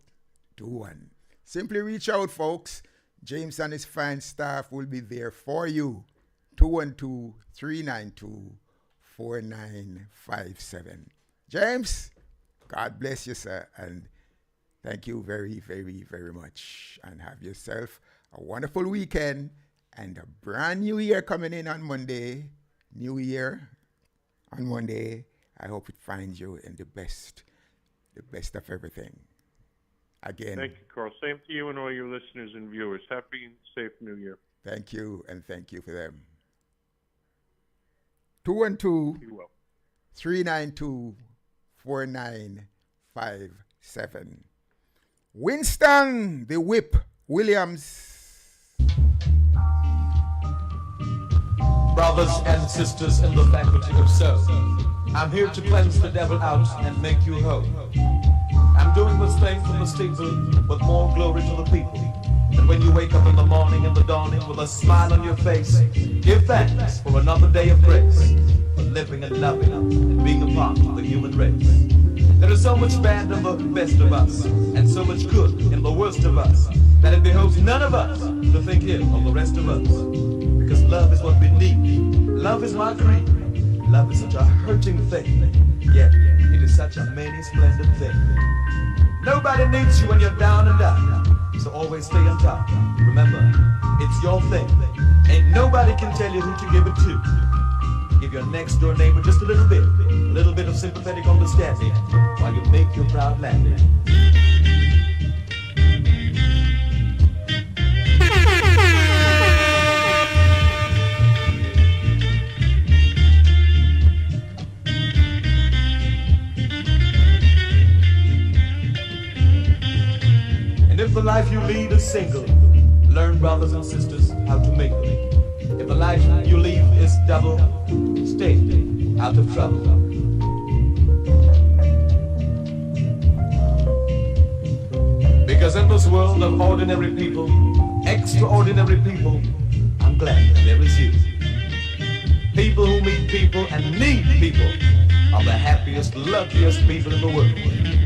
Do one. Simply reach out, folks. James and his fine staff will be there for you. 212-392-4957. James, God bless you, sir. And thank you very, very, very much. And have yourself a wonderful weekend and a brand new year coming in on Monday. New year on Monday. I hope it finds you in the best of everything. Again. Thank you, Carl. Same to you and all your listeners and viewers. Happy and safe New Year. Thank you, and thank you for them. 212-392-4957. Winston, the Whip Williams. Brothers and sisters in the faculty of soul, I'm here to cleanse the devil out and make you whole. I'm doing this thing from the steeple with more glory to the people. And when you wake up in the morning in the dawning with a smile on your face, give thanks for another day of grace, for living and loving and being a part of the human race. There is so much bad in the best of us, and so much good in the worst of us, that it behoves none of us to think ill of the rest of us. Because love is what we need. Love is my creed. Love is such a hurting thing, yet it is such a many splendid thing. Nobody needs you when you're down and out, so always stay on top. Remember, it's your thing. Ain't nobody can tell you who to give it to. Give your next door neighbor just a little bit of sympathetic understanding while you make your proud landing. And if the life you lead is single, learn, brothers and sisters, how to mingle. If the life you lead is double, stay out of trouble. Because in this world of ordinary people, extraordinary people, I'm glad there is you. People who meet people and need people are the happiest, luckiest people in the world.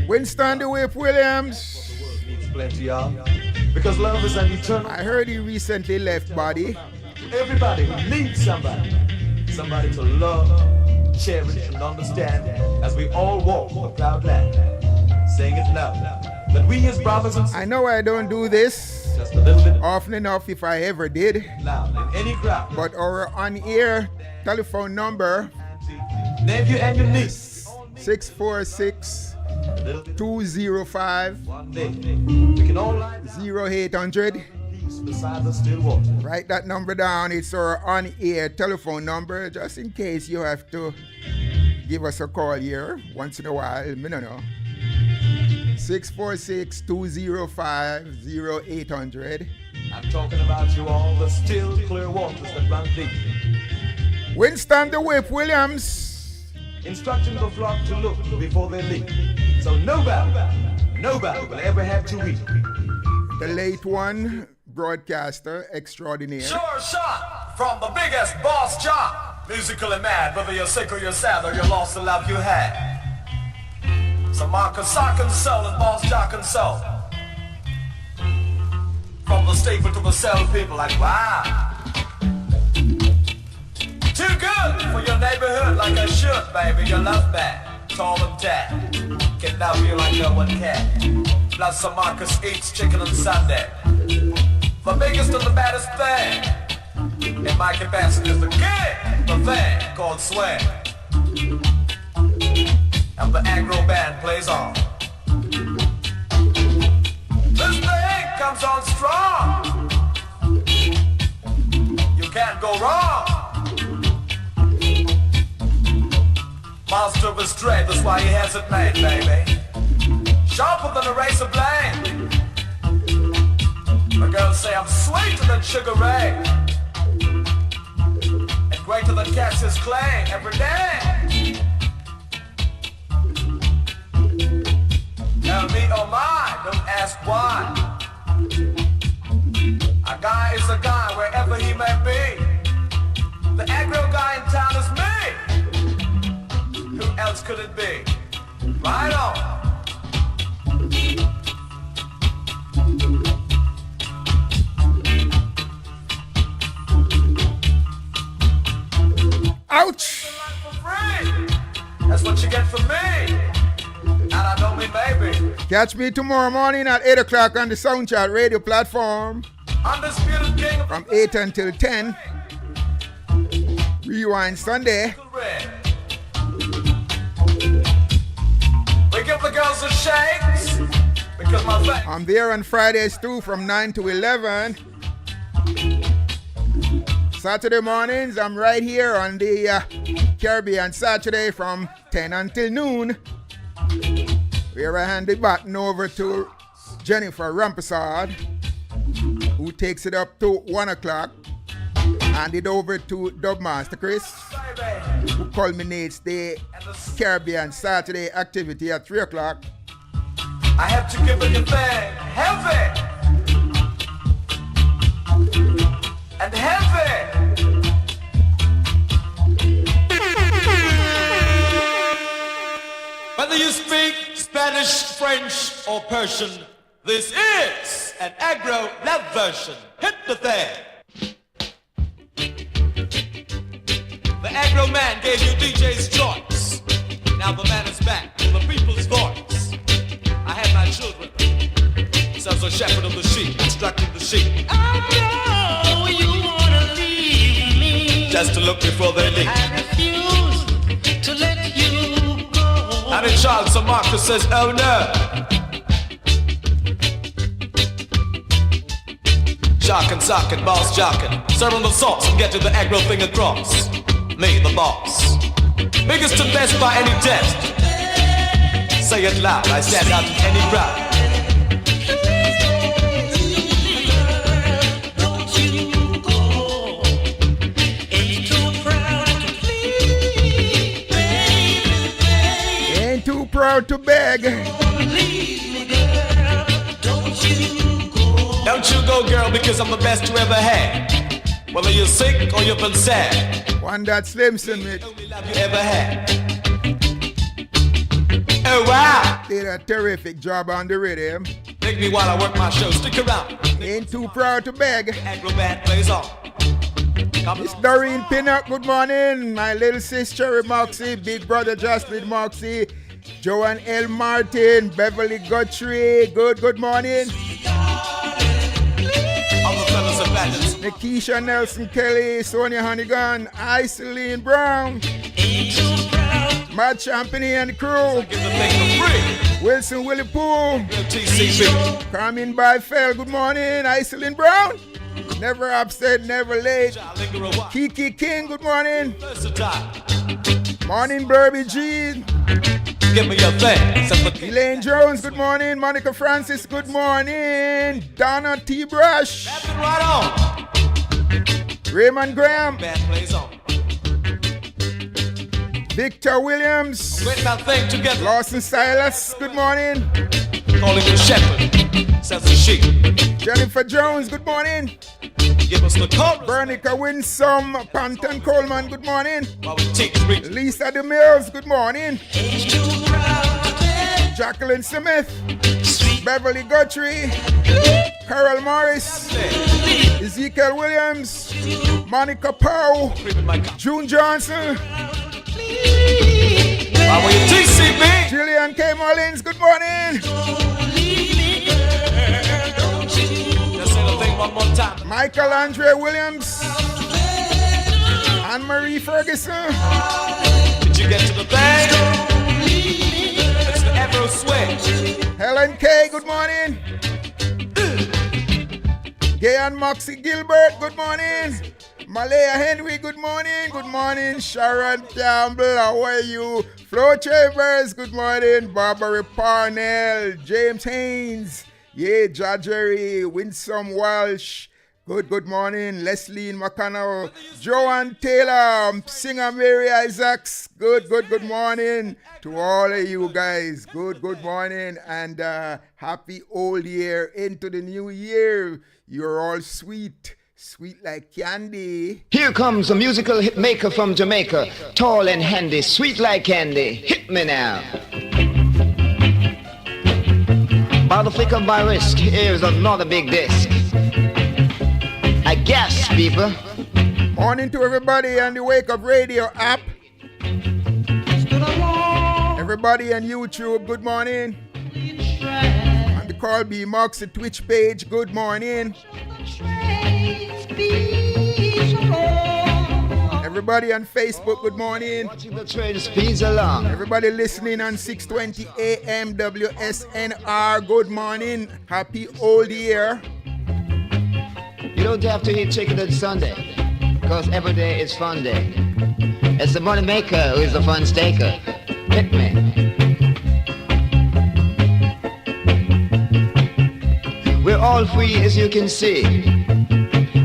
Winston the Whip Williams. Plenty of, because love is an eternal. I heard he recently left body. Everybody who needs somebody to love, cherish, and understand as we all walk the proud land, saying it loud, that we as brothers and sisters. I know I don't do this just a little bit often enough, if I ever did, loud in any crowd. But our on-air telephone number, name you and your niece, 646-205 0800. Write that number down. It's our on-air telephone number, just in case you have to give us a call here once in a while. I don't know. 646-205 0800. I'm talking about you all, the still clear waters that run deep. Winston the Whip Williams. Instructing the flock to look before they leap. So nobody will ever have to weep. The late one, broadcaster extraordinaire. Sure shot from the biggest boss jock. Musically mad, whether you're sick or you're sad or you lost the love you had. So Marcus Sock and Soul and Boss Jock and Soul. From the staple to the cell, people like, wow. Too good for your neighborhood like I should, baby. Your love bad, tall and tad. Can love you like no one can. Plus some Marcus eats chicken on Sunday. The biggest and the baddest thing in my capacity is the king, the thing called swing. And the aggro band plays on. This thing comes on strong. You can't go wrong. Monster of his trade, that's why he has it made, baby. Sharper than a razor blade. The girls say I'm sweeter than Sugar Ray. And greater than Cassius Clay every day. Tell me, oh my, don't ask why. A guy is a guy wherever he may be. The aggro guy in town is me. Who else could it be? Right on. Ouch! That's what you get from me. And I don't mean maybe. Catch me tomorrow morning at 8 o'clock on the Soundchat radio platform. Undisputed king from 8 until 10. Rewind Sunday. We give the girls a shakes because my face. I'm there on Fridays too from 9 to 11. Saturday mornings, I'm right here on the Caribbean Saturday from 10 until noon. Where I hand the baton over to Jennifer Rampasad, who takes it up to 1 o'clock. Hand it over to Dubmaster Chris, who culminates the Caribbean Saturday activity at 3 o'clock. I have to give it a thing heavy and heavy. Whether you speak Spanish, French, or Persian, this is an aggro love version. Hit the thing. The aggro man gave you DJ's choice. Now the man is back with the people's voice. I had my children. Sounds a shepherd of the sheep, instructing the sheep. I know you wanna leave me. Just to look before they leave. I refuse to let you go. And in Charles St. Marcus says, oh no. Jockin', sockin', boss jockin'. Serving the sauce and getting the aggro thing across. Me, the boss. Biggest and best by any test. Say it loud, I stand out in any crowd. Ain't too proud to beg. Don't you go, girl, because I'm the best you ever had. Whether you're sick or you've been sad. One that Slimson with. You ever had. Oh wow! Did a terrific job on the rhythm. Take me while I work my show. Stick around. Ain't too proud to beg. Aggro band plays on. Miss Doreen Pinnock, good morning. My little sister Moxie, big brother Jocelyn Moxie, Joanne L. Martin, Beverly Guthrie, good morning. Nikisha Nelson Kelly, Sonia Honeygun, Iceline Brown, Matt Champagny and the crew, Wilson Willie Poole, Carmen Byfeld, good morning, Iceline Brown, never upset, never late, Kiki King, good morning, morning Burby G, give me your thing. Elaine Jones, good morning. Monica Francis, good morning. Donna T. Brush. Right on. Raymond Graham. Band plays on. Victor Williams. Wait that thing together. Lawson Silas, good morning. Calling the shepherd, says the sheep. Jennifer Jones, good morning. Give us the chorus. Bernica Winsome, Panton Coleman, good morning. Lisa DeMills, good morning. Jacqueline Smith, Beverly Guthrie, Carol Morris, Ezekiel Williams, Monica Powell, June Johnson, Gillian K. Mullins, good morning. Michael Andre Williams, Anne-Marie Ferguson. Did you get to the bank? It's the Afro Switch. Helen K, good morning. Gay and Moxie Gilbert, good morning. Malaya Henry, good morning. Good morning, Sharon Campbell, how are you? Flo Chambers, good morning. Barbara Parnell, James Haynes, yeah, Jajeri, Winsome Walsh, good morning. Leslie McConnell, Joanne Taylor, singer Mary Isaacs, good morning to all of you guys. Good morning, and happy old year into the new year. You're all sweet like candy. Here comes a musical hit maker from Jamaica, tall and handy, sweet like candy. Hit me now. By the flick of my wrist, here's another big disc. I guess, people. Morning to everybody on the Wake Up Radio app. Everybody on YouTube, good morning. On the Carl B. Mox, the Twitch page, good morning. Everybody on Facebook, good morning. Everybody listening on 620 AM WSNR, good morning. Happy old year. You don't have to eat chicken on Sunday, because every day is fun day. It's the money maker who is the fun staker. Hit me. We're all free, as you can see,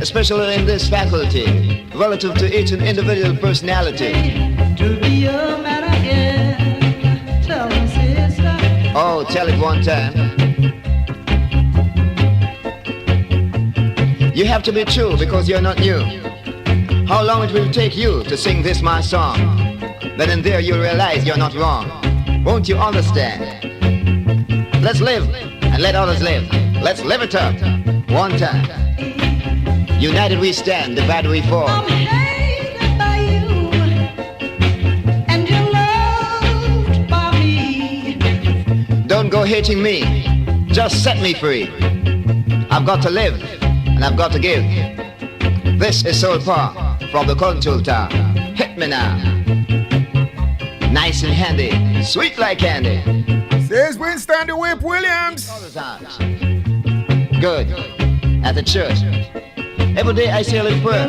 especially in this faculty, relative to each individual personality. To be a man again, tell me, sister. Oh, tell it one time. You have to be true because you're not new. How long it will take you to sing this my song? Then and there you'll realize you're not wrong. Won't you understand? Let's live and let others live. Let's live it up one time. United we stand, divided we fall. I'm hated by you, and you're loved by me. Don't go hating me, just set me free. I've got to live, and I've got to give. This is Soul Power from the Control Tower. Hit me now. Nice and handy, sweet like candy. Says Winston the Whip Williams. Good. At the church. Every day I say a little prayer.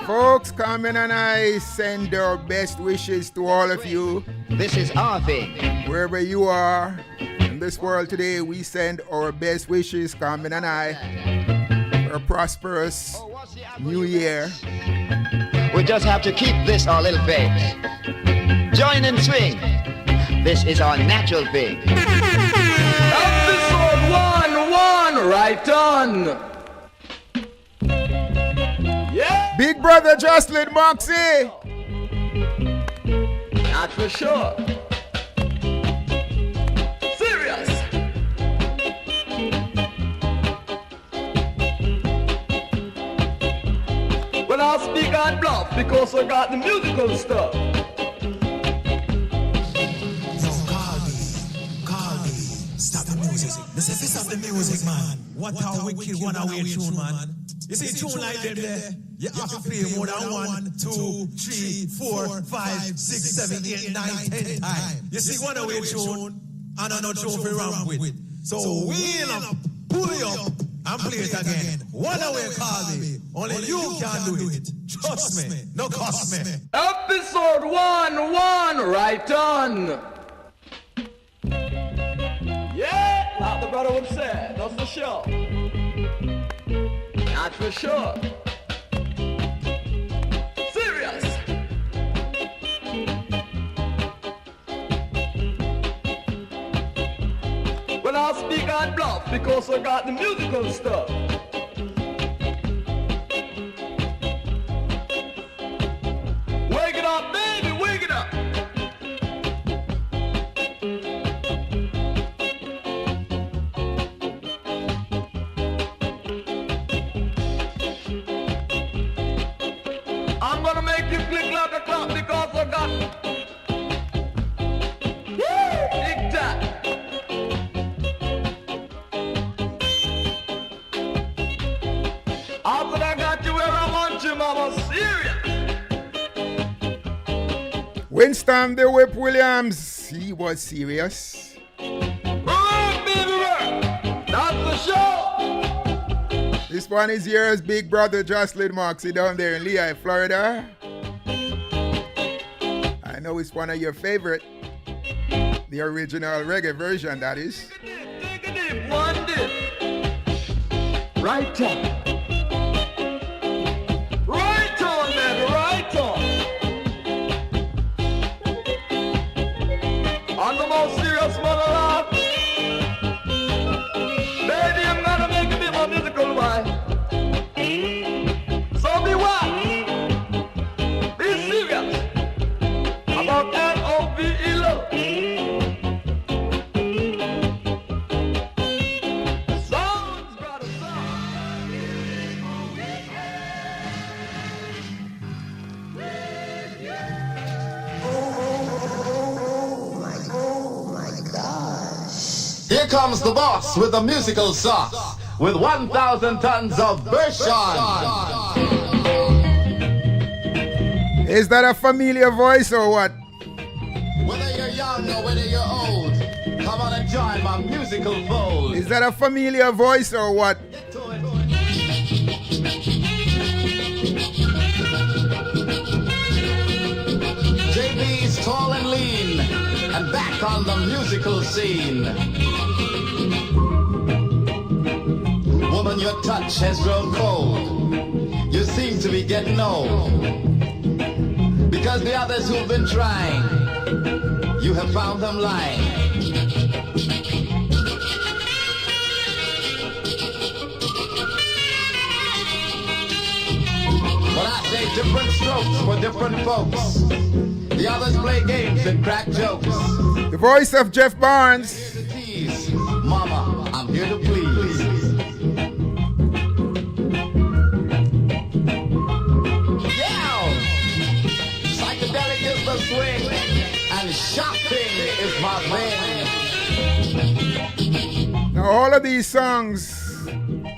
Folks, Carmen and I send our best wishes to all of you. This is our thing. Wherever you are in this world today, we send our best wishes, Carmen and I, for a prosperous new year. We just have to keep this our little faith. Join and swing. This is our natural thing. Episode 1, right on. Yeah. Big brother Jocelyn Moxie. Not for sure. Serious. When I speak on bluff because I got the musical stuff. This is the music, man. What a wicked one-away tune, man. You see, tune like them there, you have to play more than 1, 2, 3, 4, 5, 6, 7, 8, 9, 10 times. You see, one-away tune, and another tune for ramp with. So wheel up, pull you up, and play it again. One-away, Carly. Only you can do it. Trust me, no cost me. Episode 1, right on. Yeah, like the brother would say, that's for sure. Not for sure. Serious. Well, I'll speak on bluff because I got the musical stuff. Wake it up, baby, wake it up. Winston the Whip Williams, he was serious. That's the show. This one is yours, big brother Jocelyn Moxie down there in Lehigh, Florida. I know it's one of your favorite. The original reggae version, that is. Take a dip, one dip. Right on. Right on, man, right on. On the most serious matter, love. Baby, I'm gonna make a bit more musical, why? So be what? Be serious about L-O-V-E love. Here comes the boss with the musical sauce, with 1,000 tons of version. Is that a familiar voice or what? Whether you're young or whether you're old, come on and join my musical fold. Is that a familiar voice or what? JB's tall and lean, and back on the musical scene. Woman, your touch has grown cold. You seem to be getting old. Because the others who've been trying, you have found them lying. But I say different strokes for different folks. The others play games and crack jokes. The voice of Jeff Barnes. Mama, I'm here to please. Yeah! Psychedelic is the swing, and shopping is my thing. Now all of these songs,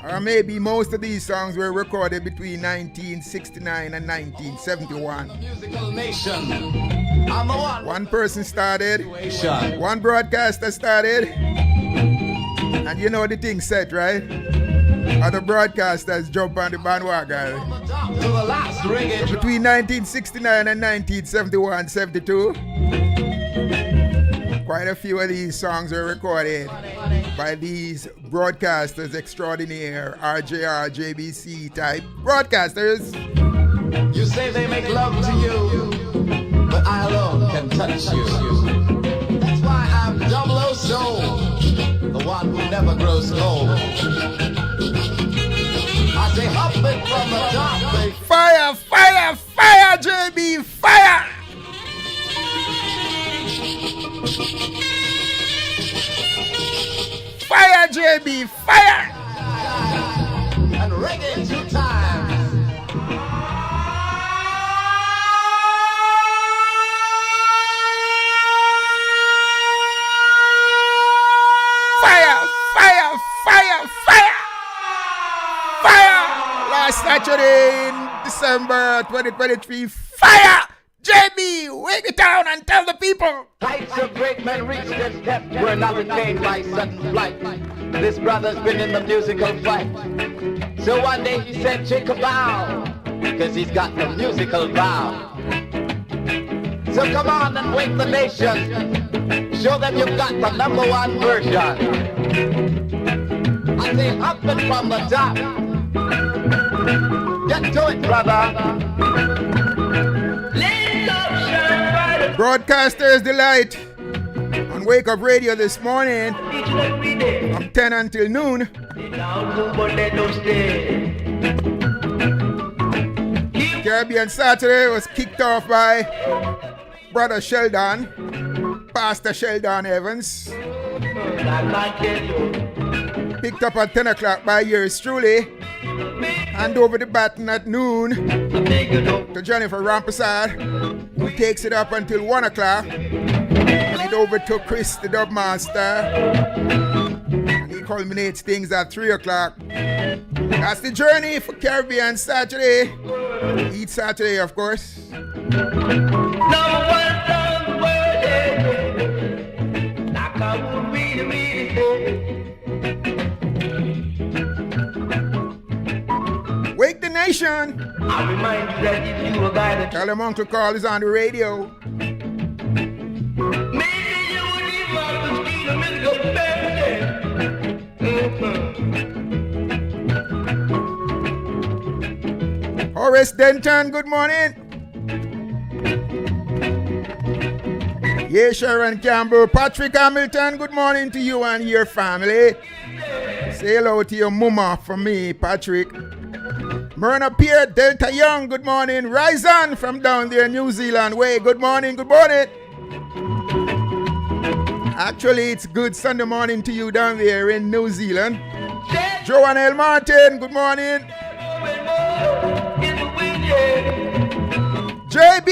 or maybe most of these songs, were recorded between 1969 and 1971. Musical nation. I'm the one. One person started, one broadcaster started, and you know the thing set, right? Other broadcasters jump on the bandwagon. To the last reggae. So between 1969 and 1971, 72, quite a few of these songs were recorded by these broadcasters extraordinaire, RJR, JBC type broadcasters. You say they make love to you, but I alone can touch you. That's why I'm 00 Soul, the one who never grows cold. I say hop it from the top, baby. Fire, fire, fire, JB, fire! Fire, JB, fire! And reggae 2 times. Fire, fire, fire, fire! Fire! Last Saturday in December 2023, fire! JB, wake it down and tell the people. Heights of great men reached and kept were not attained by sudden flight. This brother's been in the musical fight. So one day he said, take a bow, cause he's got the musical vow. So come on and wake the nation. Show them you've got the #1 version. I say up and from the top. Get to it, brother. Broadcasters Delight on Wake Up Radio this morning from 10 until noon. Caribbean Saturday was kicked off by Brother Sheldon, Pastor Sheldon Evans. Picked up at 10 o'clock by yours truly. Hand over the baton at noon to Jennifer Rampasad, who takes it up until 1 o'clock. And it overtook Chris the Dub Master. And he culminates things at 3 o'clock. That's the journey for Caribbean Saturday. Each Saturday, of course. #1 I remind you that if you a guy that Tell them Uncle Carl is on the radio. maybe you would leave my mosquito musical birthday. Horace Denton, good morning. Yeah, Sharon Campbell. Patrick Hamilton, good morning to you and your family. Say hello to your mama from me, Patrick. Myrna Pierre, Delta Young, good morning. Rise on from down there, New Zealand way. Good morning, good morning. Actually, it's good Sunday morning to you down there in New Zealand. Joanne L. Martin, good morning. JB,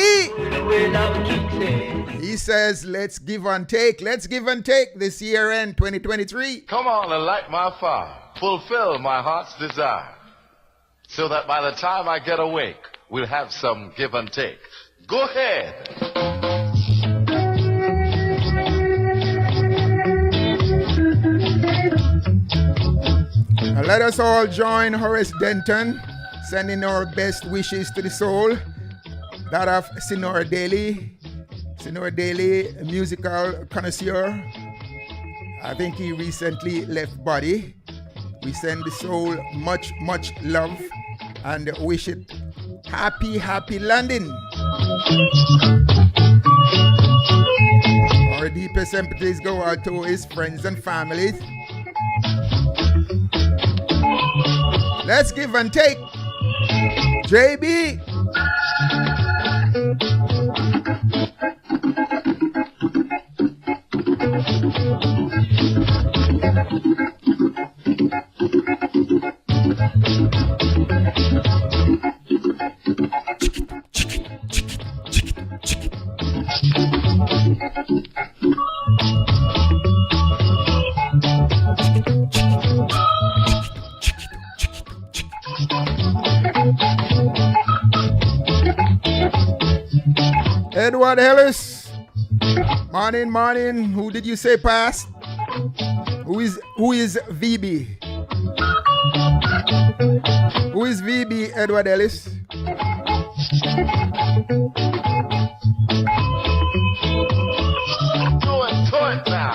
he says, let's give and take. Let's give and take this year end 2023. Come on and light my fire. Fulfill my heart's desire. So that by the time I get awake, we'll have some give and take. Go ahead. Let us all join Horace Denton, sending our best wishes to the soul. That of Sinora Daly. Sinora Daly, a musical connoisseur. I think he recently left body. We send the soul much, much love and wish it happy, happy landing. Our deepest sympathies go out to his friends and families. Let's give and take. JB. Edward Ellis. Morning, morning. Who did you say passed? Who is VB? Who is VB, Edward Ellis? Do it now.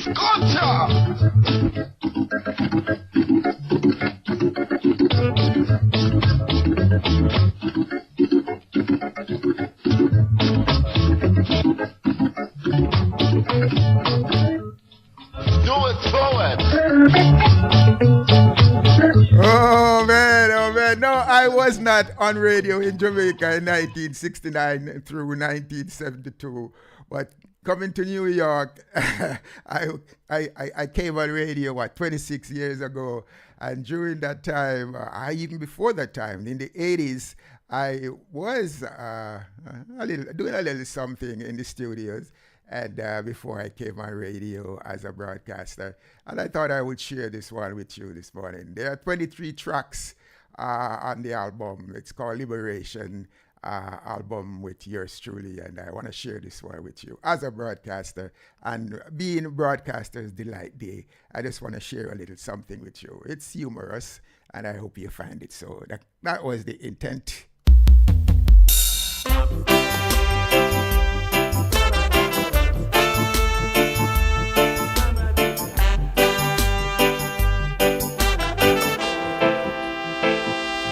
Good job. Oh man, no, I was not on radio in Jamaica in 1969 through 1972, but coming to New York, I came on radio, 26 years ago, and during that time, even before that time, in the 80s, I was doing a little something in the studios, and before I came on radio as a broadcaster, and I thought I would share this one with you this morning. There are 23 tracks on the album. It's called Liberation album with yours truly, and I want to share this one with you as a broadcaster. And being Broadcaster's Delight Day, I just want to share a little something with you. It's humorous, and I hope you find it so. That was the intent.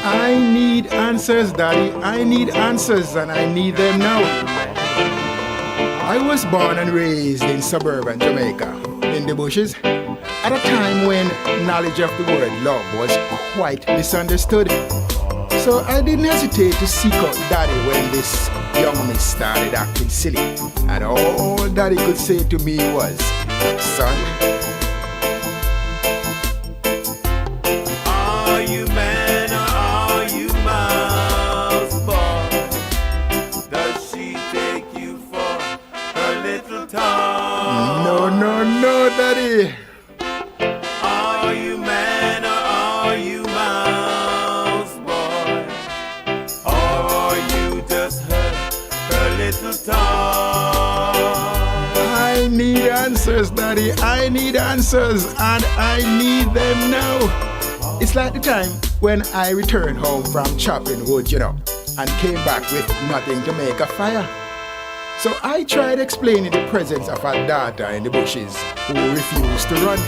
I need answers, Daddy. I need answers, and I need them now. I was born and raised in suburban Jamaica, in the bushes, at a time when knowledge of the word love was quite misunderstood. So I didn't hesitate to seek out Daddy when this young miss started acting silly. And all Daddy could say to me was, son, are you man or are you mouse, boy? Does she take you for her little toy? No, Daddy. Are you man or are you mouse, boy? Or you just her little toy? I need answers, Daddy. Daddy, I need answers, and I need them now. It's like the time when I returned home from chopping wood, and came back with nothing to make a fire. So I tried explaining the presence of a daughter in the bushes who refused to run.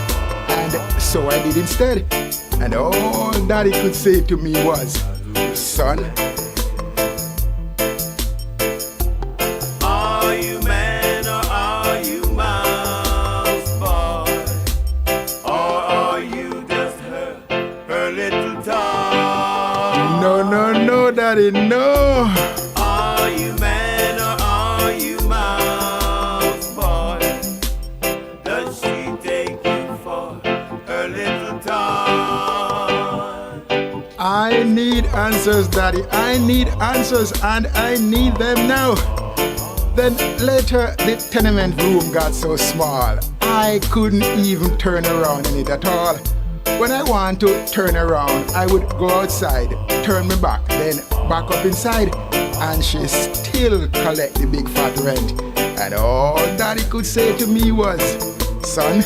And so I did instead. And all Daddy could say to me was, son, are you man or are you mouse boy? Or are you just her little toy? no, no, no, Daddy, no. Are you man or are you mouse boy? Does she take you for her little toy? I need answers, Daddy. I need answers, and I need them now. Then later, the tenement room got so small, I couldn't even turn around in it at all. When I want to turn around, I would go outside, turn me back, then back up inside, and she still collect the big fat rent. And all Daddy could say to me was, son,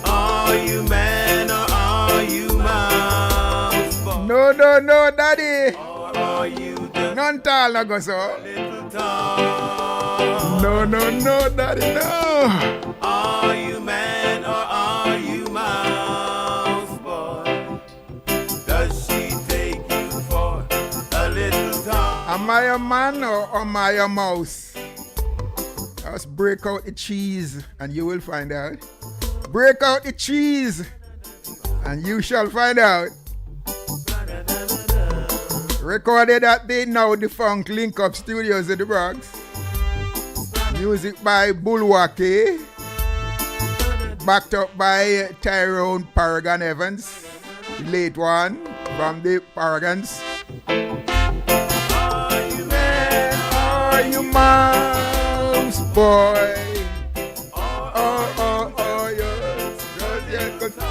are you man or are you mouse boy? no, no, no, Daddy. Or are you just None tall, no go so. little toy? No, no, no, Daddy, no. Are you man or are you mouse boy? Does she take you for a little toy? Am I a man or am I a mouse? Just break out the cheese and you will find out. Break out the cheese and you shall find out. Recorded at the now defunct Link Up Studios in the Bronx. Music by Bulwaki. Backed up by Tyrone Paragon Evans, the late one from the Paragons. Are you man Are you mouse boy? Just yet good no,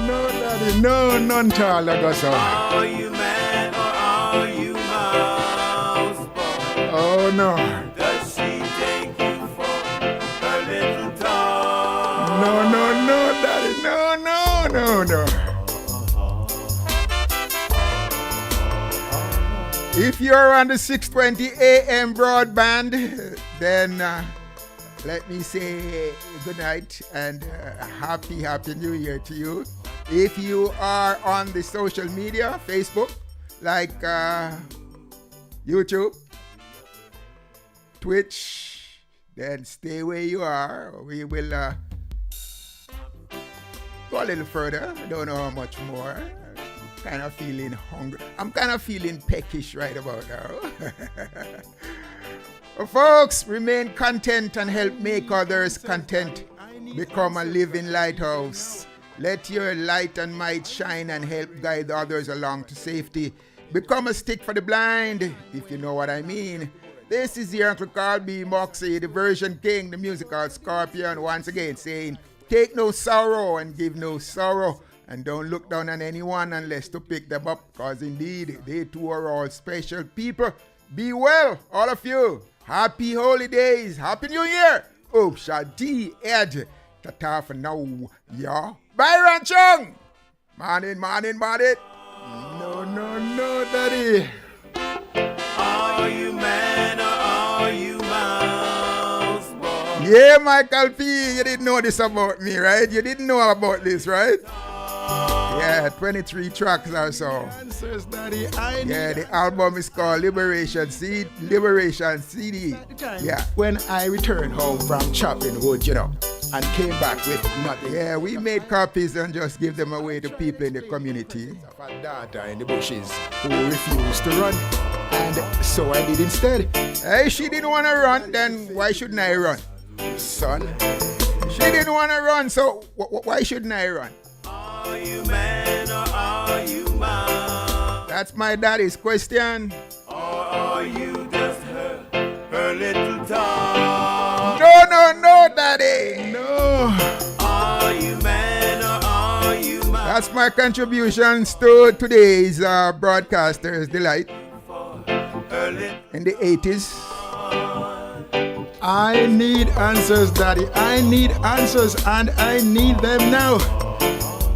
no, Daddy, no, none tall, I got so. Are you man or are you mouse boy? Oh no. Does she take you for her little toy? No, no, no, Daddy, no, no, no, no. If you're on the 620 AM broadband, then let me say good night and happy New Year to you. If you are on the social media, Facebook, like YouTube, Twitch, then stay where you are. We will go a little further. I don't know how much more. Kind of feeling hungry. I'm kind of feeling peckish right about now. Well, folks, remain content and help make others content. Become a living lighthouse. Let your light and might shine and help guide others along to safety. Become a stick for the blind, if you know what I mean. This is your Uncle Carl B. Moxie, the version king, the musical Scorpion, once again saying, take no sorrow and give no sorrow. And don't look down on anyone unless to pick them up, because indeed, they too are all special people. Be well, all of you. Happy holidays. Happy New Year. Oh, Shadi Ed. Ta-ta for now, yeah. Byron Chung. Morning. No, Daddy. Are you man or are you mouse boy? Yeah, Michael P. You didn't know this about me, right? You didn't know about this, right? Yeah, 23 tracks or so. Answers, Daddy, yeah, the album is called Liberation CD. Yeah. When I returned home from chopping wood, and came back with nothing. Yeah, we made copies and just give them away to people in the community. Of a daughter in the bushes who refused to run. And so I did instead. Hey, she didn't want to run, then why shouldn't I run? Son. She didn't want to run, so why shouldn't I run? Are you man or are you mouse? That's my daddy's question. Or are you just her little toy? No, Daddy. No. Are you man or are you mouse? That's my contributions to today's Broadcaster's Delight in the 80s. I need answers, Daddy. I need answers, and I need them now.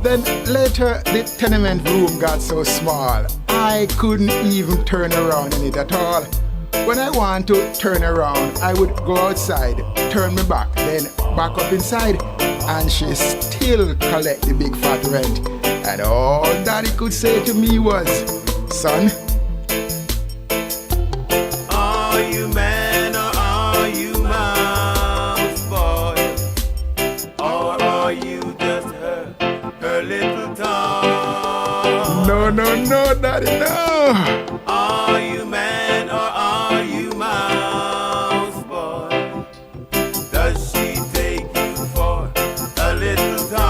Then later, the tenement room got so small, I couldn't even turn around in it at all. When I want to turn around, I would go outside, turn me back, then back up inside, and she still collect the big fat rent. And all Daddy could say to me was, son, are you man or are you mouse boy? Or are you just her little tongue? no, Daddy, no. Are you man or are you mouse boy? Does she take you for a little toy?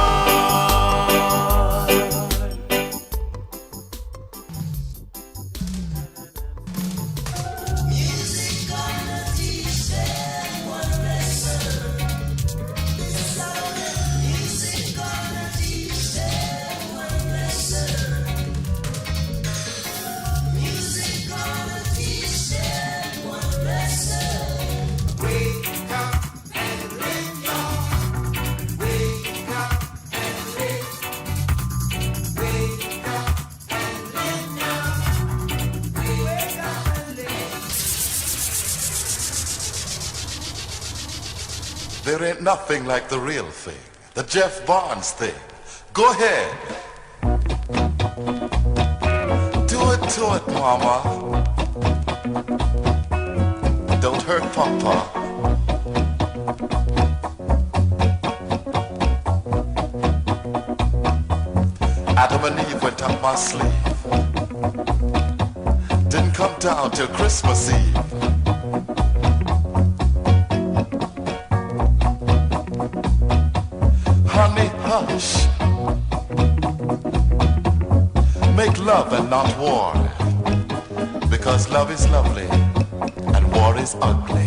Music gonna teach them one lesson. Music gonna teach them one lesson. Music gonna teach them one lesson. Wake up and live, y'all. Wake up and live. Wake up and live now. Wake up and live. There ain't nothing like the real thing, the Jeff Barnes thing. Go ahead. Do it, mama. Don't hurt papa. Adam and Eve went up my sleeve. Didn't come down till Christmas Eve. Honey, hush. Make love and not war. Because love is lovely and war is ugly.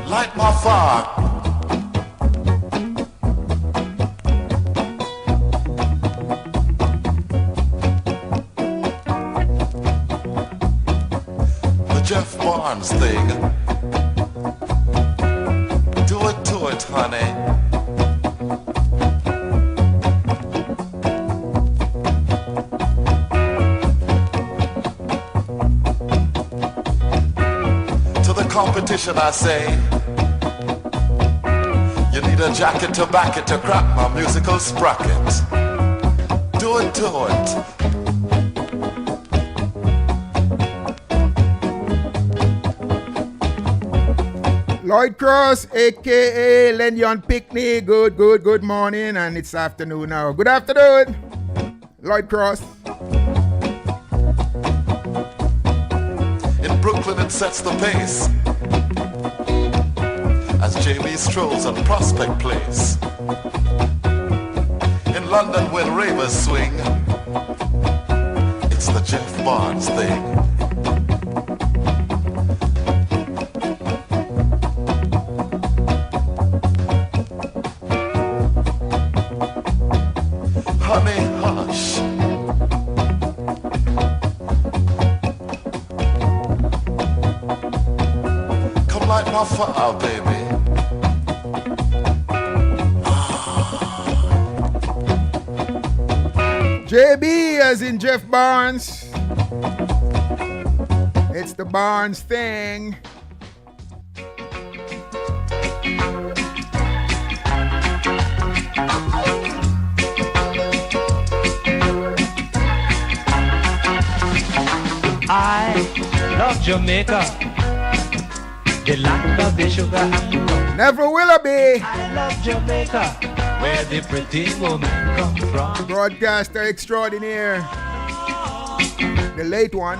Light my fire. The Jeff Barnes thing. Do it, honey. To the competition I say, you need a jacket to back it to crack my musical sprocket. Do it. Lloyd Cross, aka Lenyon Pickney. Good morning, and it's afternoon now. Good afternoon, Lloyd Cross. In Brooklyn it sets the pace as Jamie strolls on Prospect Place. In London when ravers swing, it's the Jeff Barnes thing. Honey, hush. Come light my fire, baby. JB as in Jeff Barnes. It's the Barnes thing. I love Jamaica, the land of the sugar and rum. Never Willoughby. I love Jamaica, where the pretty woman come from. Broadcaster extraordinaire, the late one.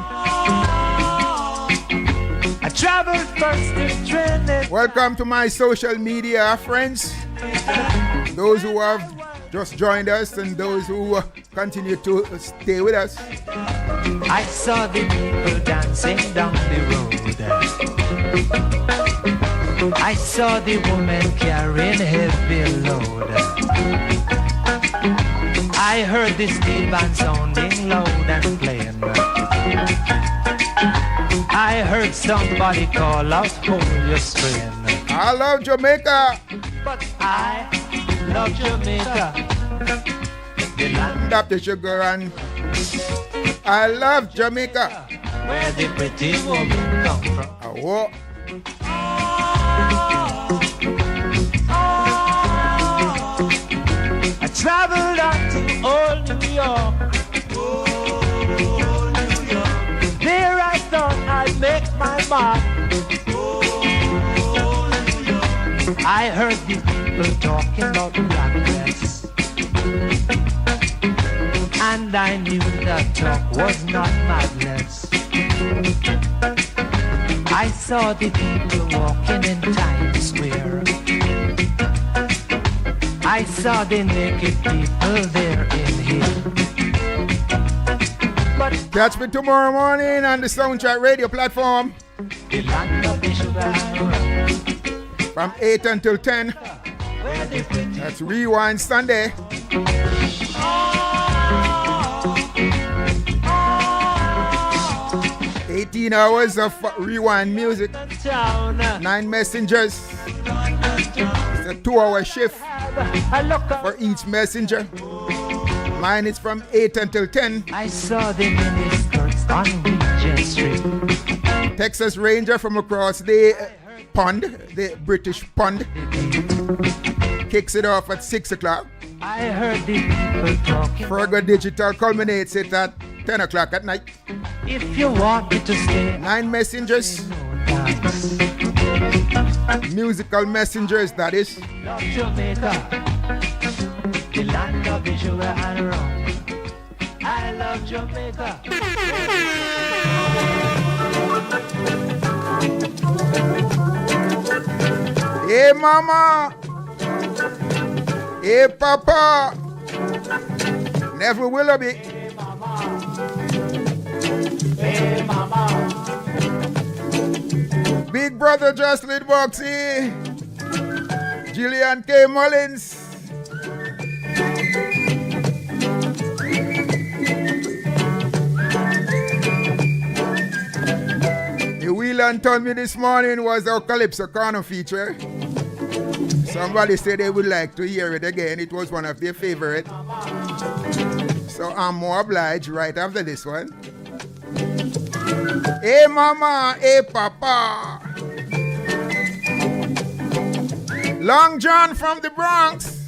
I traveled first to Trinidad. Welcome to my social media friends, those who have just joined us and those who continue to stay with us. I saw the people dancing down the road. I saw the woman carrying heavy load. I heard the steel band sounding loud and playing. heard somebody call out, hold your string. I love Jamaica. But I love Jamaica. Dr. Sugar and I love Jamaica. Where the pretty woman come from. Oh. I traveled out to old New York. There I thought I'd make my mark. I heard the people talking about blackness, and I knew that talk was not madness. I saw the people walking in Times Square. I saw the naked people there in here. Catch me tomorrow morning on the Soundtrack Radio platform. The land of the sugar and rum. From 8 until 10. That's Rewind Sunday. 18 hours of rewind music. 9 messengers. It's a 2-hour shift for each messenger. Mine is from 8 until 10. I saw the miniskirts on Regent Street. Texas Ranger from across the pond, the British pond, kicks it off at 6 o'clock. I heard the people talking. Fergo Digital culminates it at 10 o'clock at night. If you want me to stay, 9 messengers. Musical messengers, that is. Love Jamaica, the land of the sugar and rum. I love Jamaica. Hey mama, hey papa, Neville Willoughby. Hey mama, Big brother Jocelyn Boxy, Gillian K. Mullins. The Whelan told me this morning was our Calypso Corner feature. Somebody said they would like to hear it again. It was one of their favorites. So I'm more obliged right after this one. Hey mama, hey papa. Long John from the Bronx.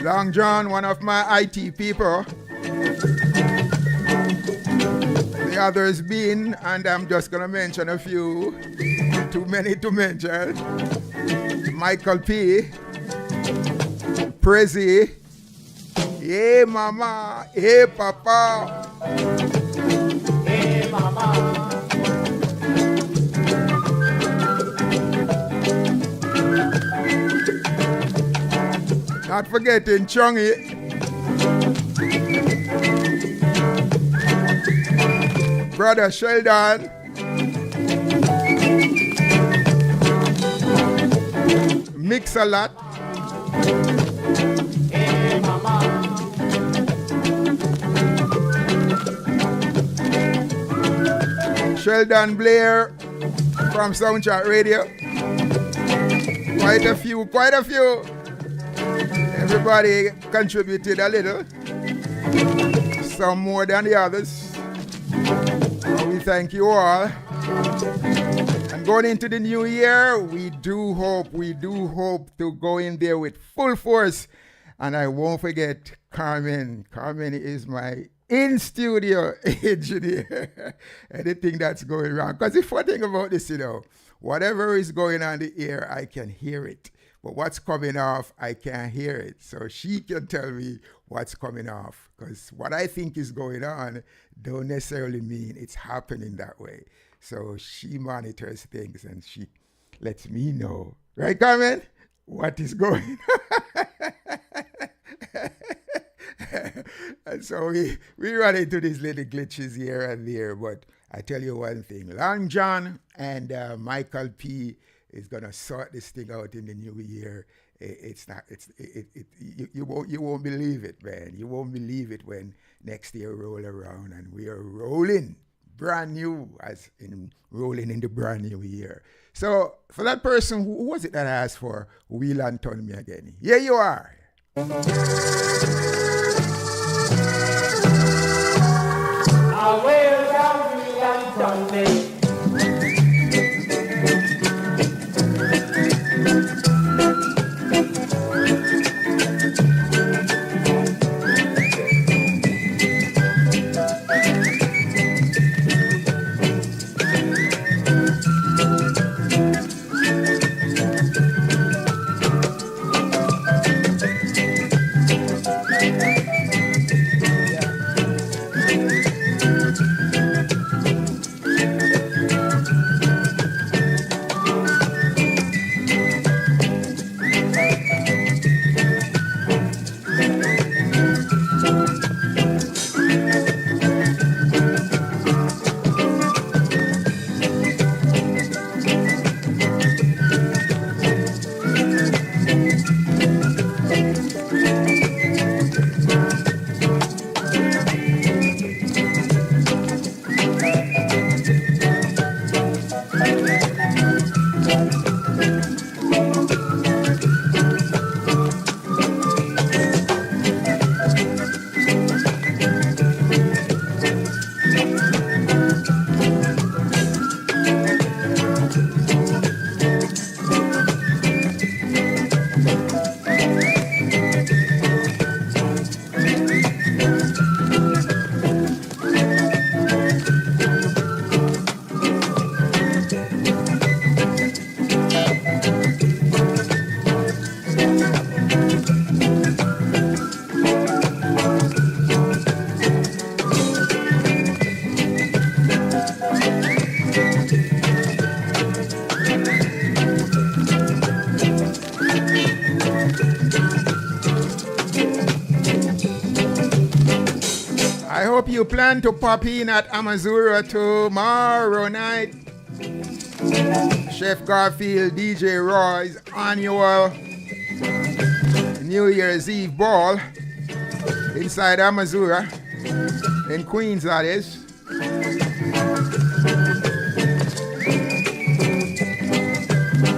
Long John, one of my IT people. The others being, and I'm just going to mention a few, too many to mention. Michael P. Prezi. Hey mama, hey papa. hey mama. Not forgetting Chungy. Brother Sheldon. Mix-a-Lot. Hey mama. Sheldon Blair from Soundtrack Radio. Quite a few. Everybody contributed a little. Some more than the others. We thank you all. And going into the new year, we do hope to go in there with full force. And I won't forget Carmen. Carmen is my in-studio engineer. Anything that's going wrong. Because the funny thing about this, whatever is going on in the air, I can hear it. But what's coming off, I can't hear it. So she can tell me what's coming off. Because what I think is going on don't necessarily mean it's happening that way. So she monitors things and she lets me know. Right, Carmen? What is going on? And so we run into these little glitches here and there. But I tell you one thing. Long John and Michael P. is going to sort this thing out in the new year. it's not. You won't believe it, man. You won't believe it when next year roll around and we are rolling brand new, as in rolling in the brand new year. So for that person, who was it that asked for Wheel and Turn Me Again? Here you are. I will down Wheel and Turn Me. You plan to pop in at Amazura tomorrow night. Chef Garfield, DJ Roy's annual New Year's Eve ball inside Amazura in Queens, that is.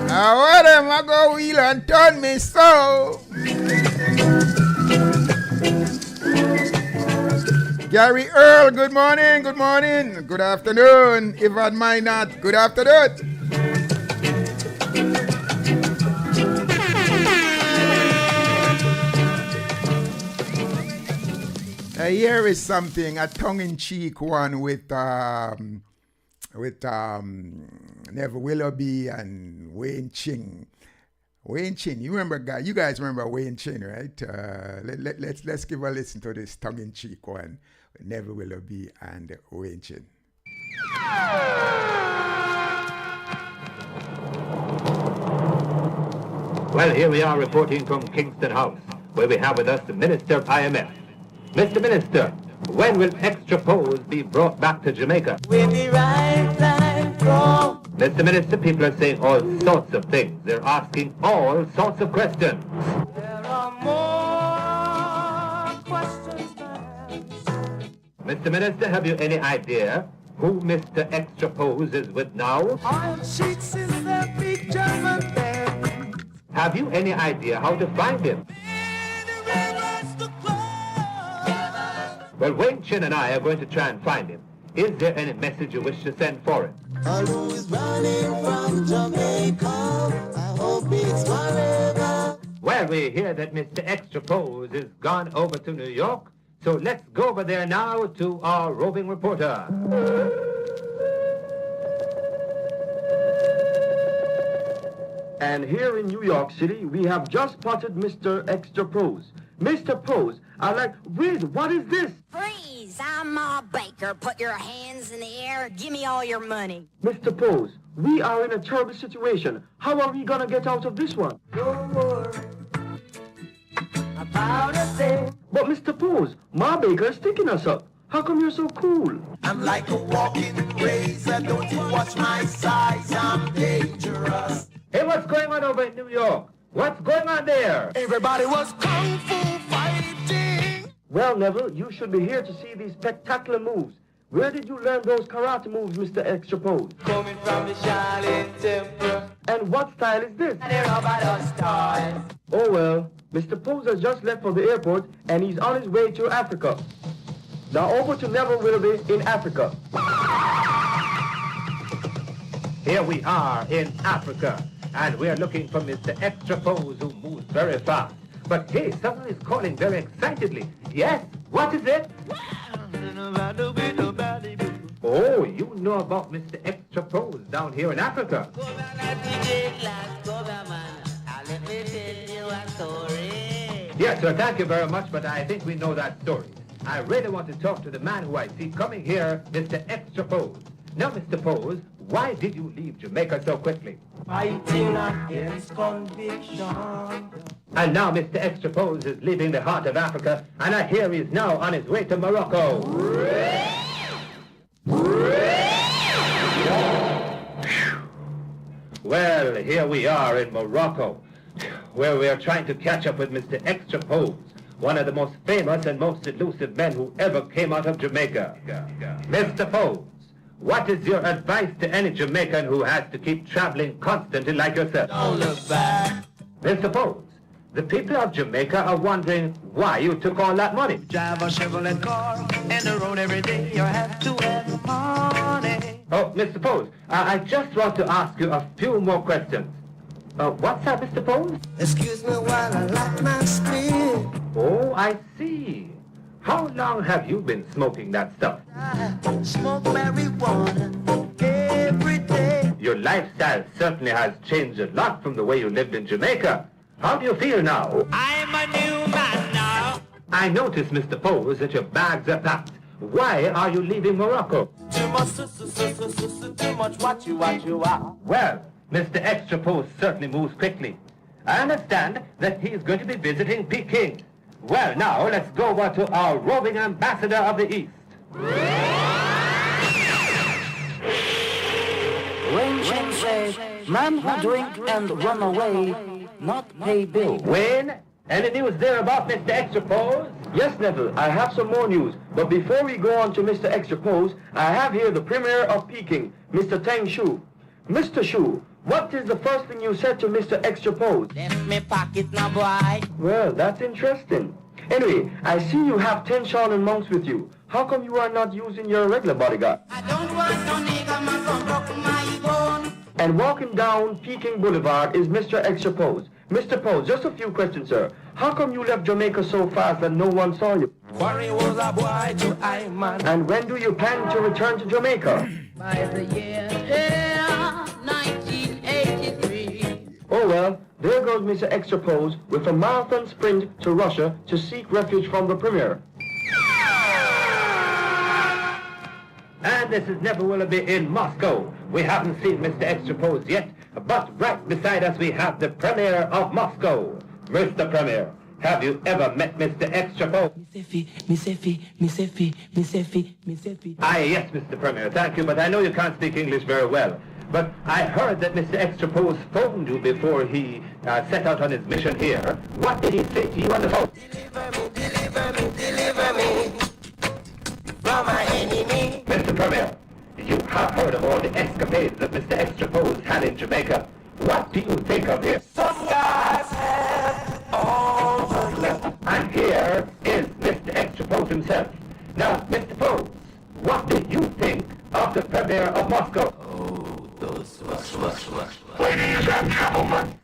Now what am I go Wheel and Turn Me so? Gary Earl, good morning, good morning, good afternoon. Ivan Minot, good afternoon. Here is something, a tongue-in-cheek one with Neville Willoughby and Wayne Ching. Wayne Chin, you guys remember Wayne Chin, right? Let's give a listen to this tongue-in-cheek one. Neville Willoughby and Wayne Chin. Well, here we are reporting from Kingston House, where we have with us the Minister of IMF. Mr. Minister, when will Extra Pose be brought back to Jamaica? When the right time comes. Mr. Minister, people are saying all sorts of things. They're asking all sorts of questions. There are more questions than answers. Mr. Minister, have you any idea who Mr. Extra Pose is with now? Iron Sheets is the big German band. Have you any idea how to find him? Well, Wayne Chin and I are going to try and find him. Is there any message you wish to send for him? Who's running from Jamaica? I hope it's forever. Well, we hear that Mr. Extra Pose is gone over to New York, so let's go over there now to our roving reporter. And here in New York City, we have just spotted Mr. Extra Pose. Mr. Pose, wait, what is this? Freeze! I'm Ma Baker. Put your hands in the air. Give me all your money. Mr. Pose, we are in a terrible situation. How are we gonna get out of this one? Don't worry about a thing. But Mr. Pose, Ma Baker is sticking us up. How come you're so cool? I'm like a walking razor. Don't you watch my size? I'm dangerous. Hey, what's going on over in New York? What's going on there? Everybody was kung fu fighting. Well, Neville, you should be here to see these spectacular moves. Where did you learn those karate moves, Mr. Extra Pose? Coming from the Shaolin Temple. And what style is this? They're about us stars. Oh well, Mr. Pose has just left for the airport and he's on his way to Africa. Now over to Neville Willoughby in Africa. Here we are in Africa, and we're looking for Mr. Extra Pose, who moves very fast. But hey, someone is calling very excitedly. Yes, what is it? Oh, you know about Mr. Extra Pose down here in Africa. Yes, sir, thank you very much, but I think we know that story. I really want to talk to the man who I see coming here, Mr. Extra Pose. Now, Mr. Pose, why did you leave Jamaica so quickly? Fighting against conviction. And now Mr. Extra Pose is leaving the heart of Africa, and I hear he's now on his way to Morocco. Well, here we are in Morocco, where we are trying to catch up with Mr. Extra Pose, one of the most famous and most elusive men who ever came out of Jamaica. Mr. Pose, what is your advice to any Jamaican who has to keep traveling constantly like yourself? Don't look back. Mr. Pose, the people of Jamaica are wondering why you took all that money. Drive a Chevrolet car and the road every day. You have to have money. Oh, Mr. Pose, I just want to ask you a few more questions. What's that, Mr. Pose? Excuse me while I light my spirit. Oh, I see. How long have you been smoking that stuff? I smoke marijuana every day. Your lifestyle certainly has changed a lot from the way you lived in Jamaica. How do you feel now? I'm a new man now. I notice, Mr. Pose, that your bags are packed. Why are you leaving Morocco? Too much, too much what you are. Well, Mr. Extra Pose certainly moves quickly. I understand that he's going to be visiting Peking. Well, now, let's go over to our roving ambassador of the East. Wayne says, man who drink and run away, not pay bill. Wayne, any news there about Mr. Extra Pose? Yes, Neville, I have some more news. But before we go on to Mr. Extra Pose, I have here the Premier of Peking, Mr. Tang Shu. Mr. Shu, what is the first thing you said to Mr. Extra Pose? Left me pocket now, boy. Well, that's interesting. Anyway, I see you have 10 Shaolin monks with you. How come you are not using your regular bodyguard? I don't want no nigga man from broke my bone. And walking down Peking Boulevard is Mr. Extra Pose. Mr. Pose, just a few questions, sir. How come you left Jamaica so fast that no one saw you? Quarry was a boy to I man. And when do you plan to return to Jamaica? By the year 1983. Oh well, there goes Mr. Extra Pose with a marathon sprint to Russia to seek refuge from the Premier. And this is Neville Willoughby in Moscow. We haven't seen Mr. Extra Pose yet, but right beside us we have the Premier of Moscow. Mr. Premier, have you ever met Mr. Extra Pose? Ah, yes, Mr. Premier, thank you, but I know you can't speak English very well. But I heard that Mr. Extra Pose phoned you before he set out on his mission here. What did he say to you on the phone? Deliver me from my enemy. Mr. Premier, you have heard of all the escapades that Mr. Extra Pose had in Jamaica. What do you think of this? Some guys have all the left. And here is Mr. Extra Pose himself. Now, Mr. Pose, what did you think of the Premier of Moscow? Ladies and gentlemen,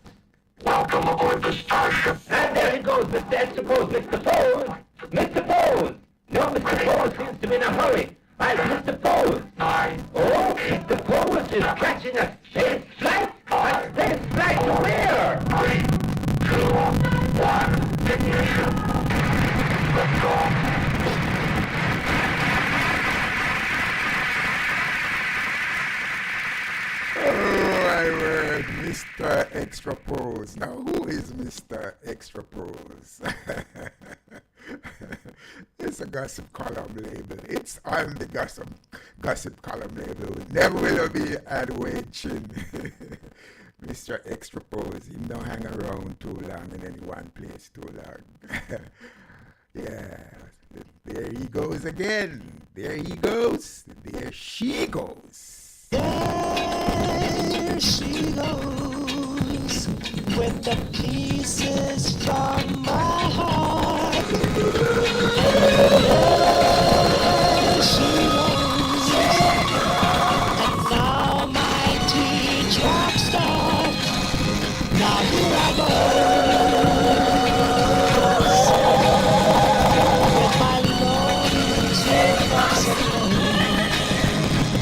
welcome aboard the Starship. And there he goes, Mr. Extra Pose, Mr. Pose! Mr. Pose! No, Mr. Pose seems to be in a hurry. Mr. Pose! Oh, Mr. Pose is catching a space flight? A space flight to where? 3, 2, 1, ignition. Let's go. My word, Mr. Extra Pose. Now, who is Mr. Extra Pose? It's a gossip column label. It's on the gossip column label with Neville Willoughby and Wade Chin. Mr. Extra Pose, him don't hang around too long in any one place too long. Yeah, there he goes again. There he goes. There she goes. There she goes with the pieces from my heart. There she goes, and now my teardrops start. Now here I go.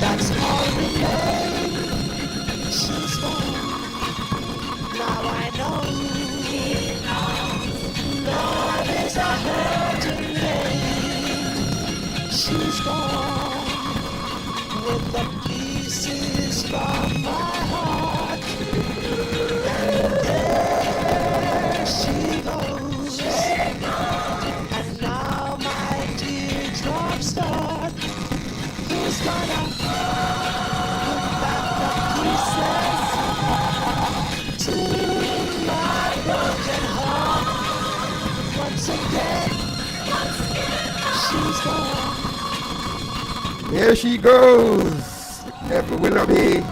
That's all remains. She's gone. Now I know. Love is a hurting pain. She's gone with the pieces from my heart. And there she goes. And now my teardrops start. Who's gonna put back the pieces to my broken heart? Once again, she's gone. There she goes. Never will be.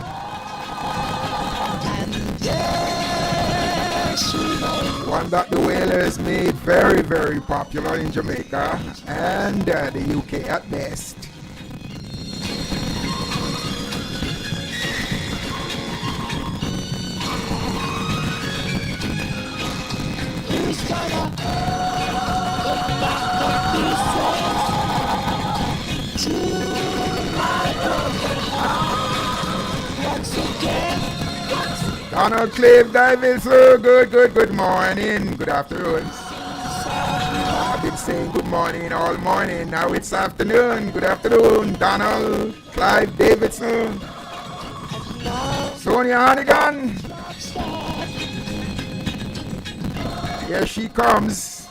And there she goes. One that the Wailers made very, very popular in Jamaica and the UK at best. Who's gonna put back the pieces to my broken heart? Once again. Donald Clive Davis, oh, good morning, good afternoon. I've been saying good morning all morning, now it's afternoon. Good afternoon, Donald Clive Davidson, Sonia Hannigan. Here she comes.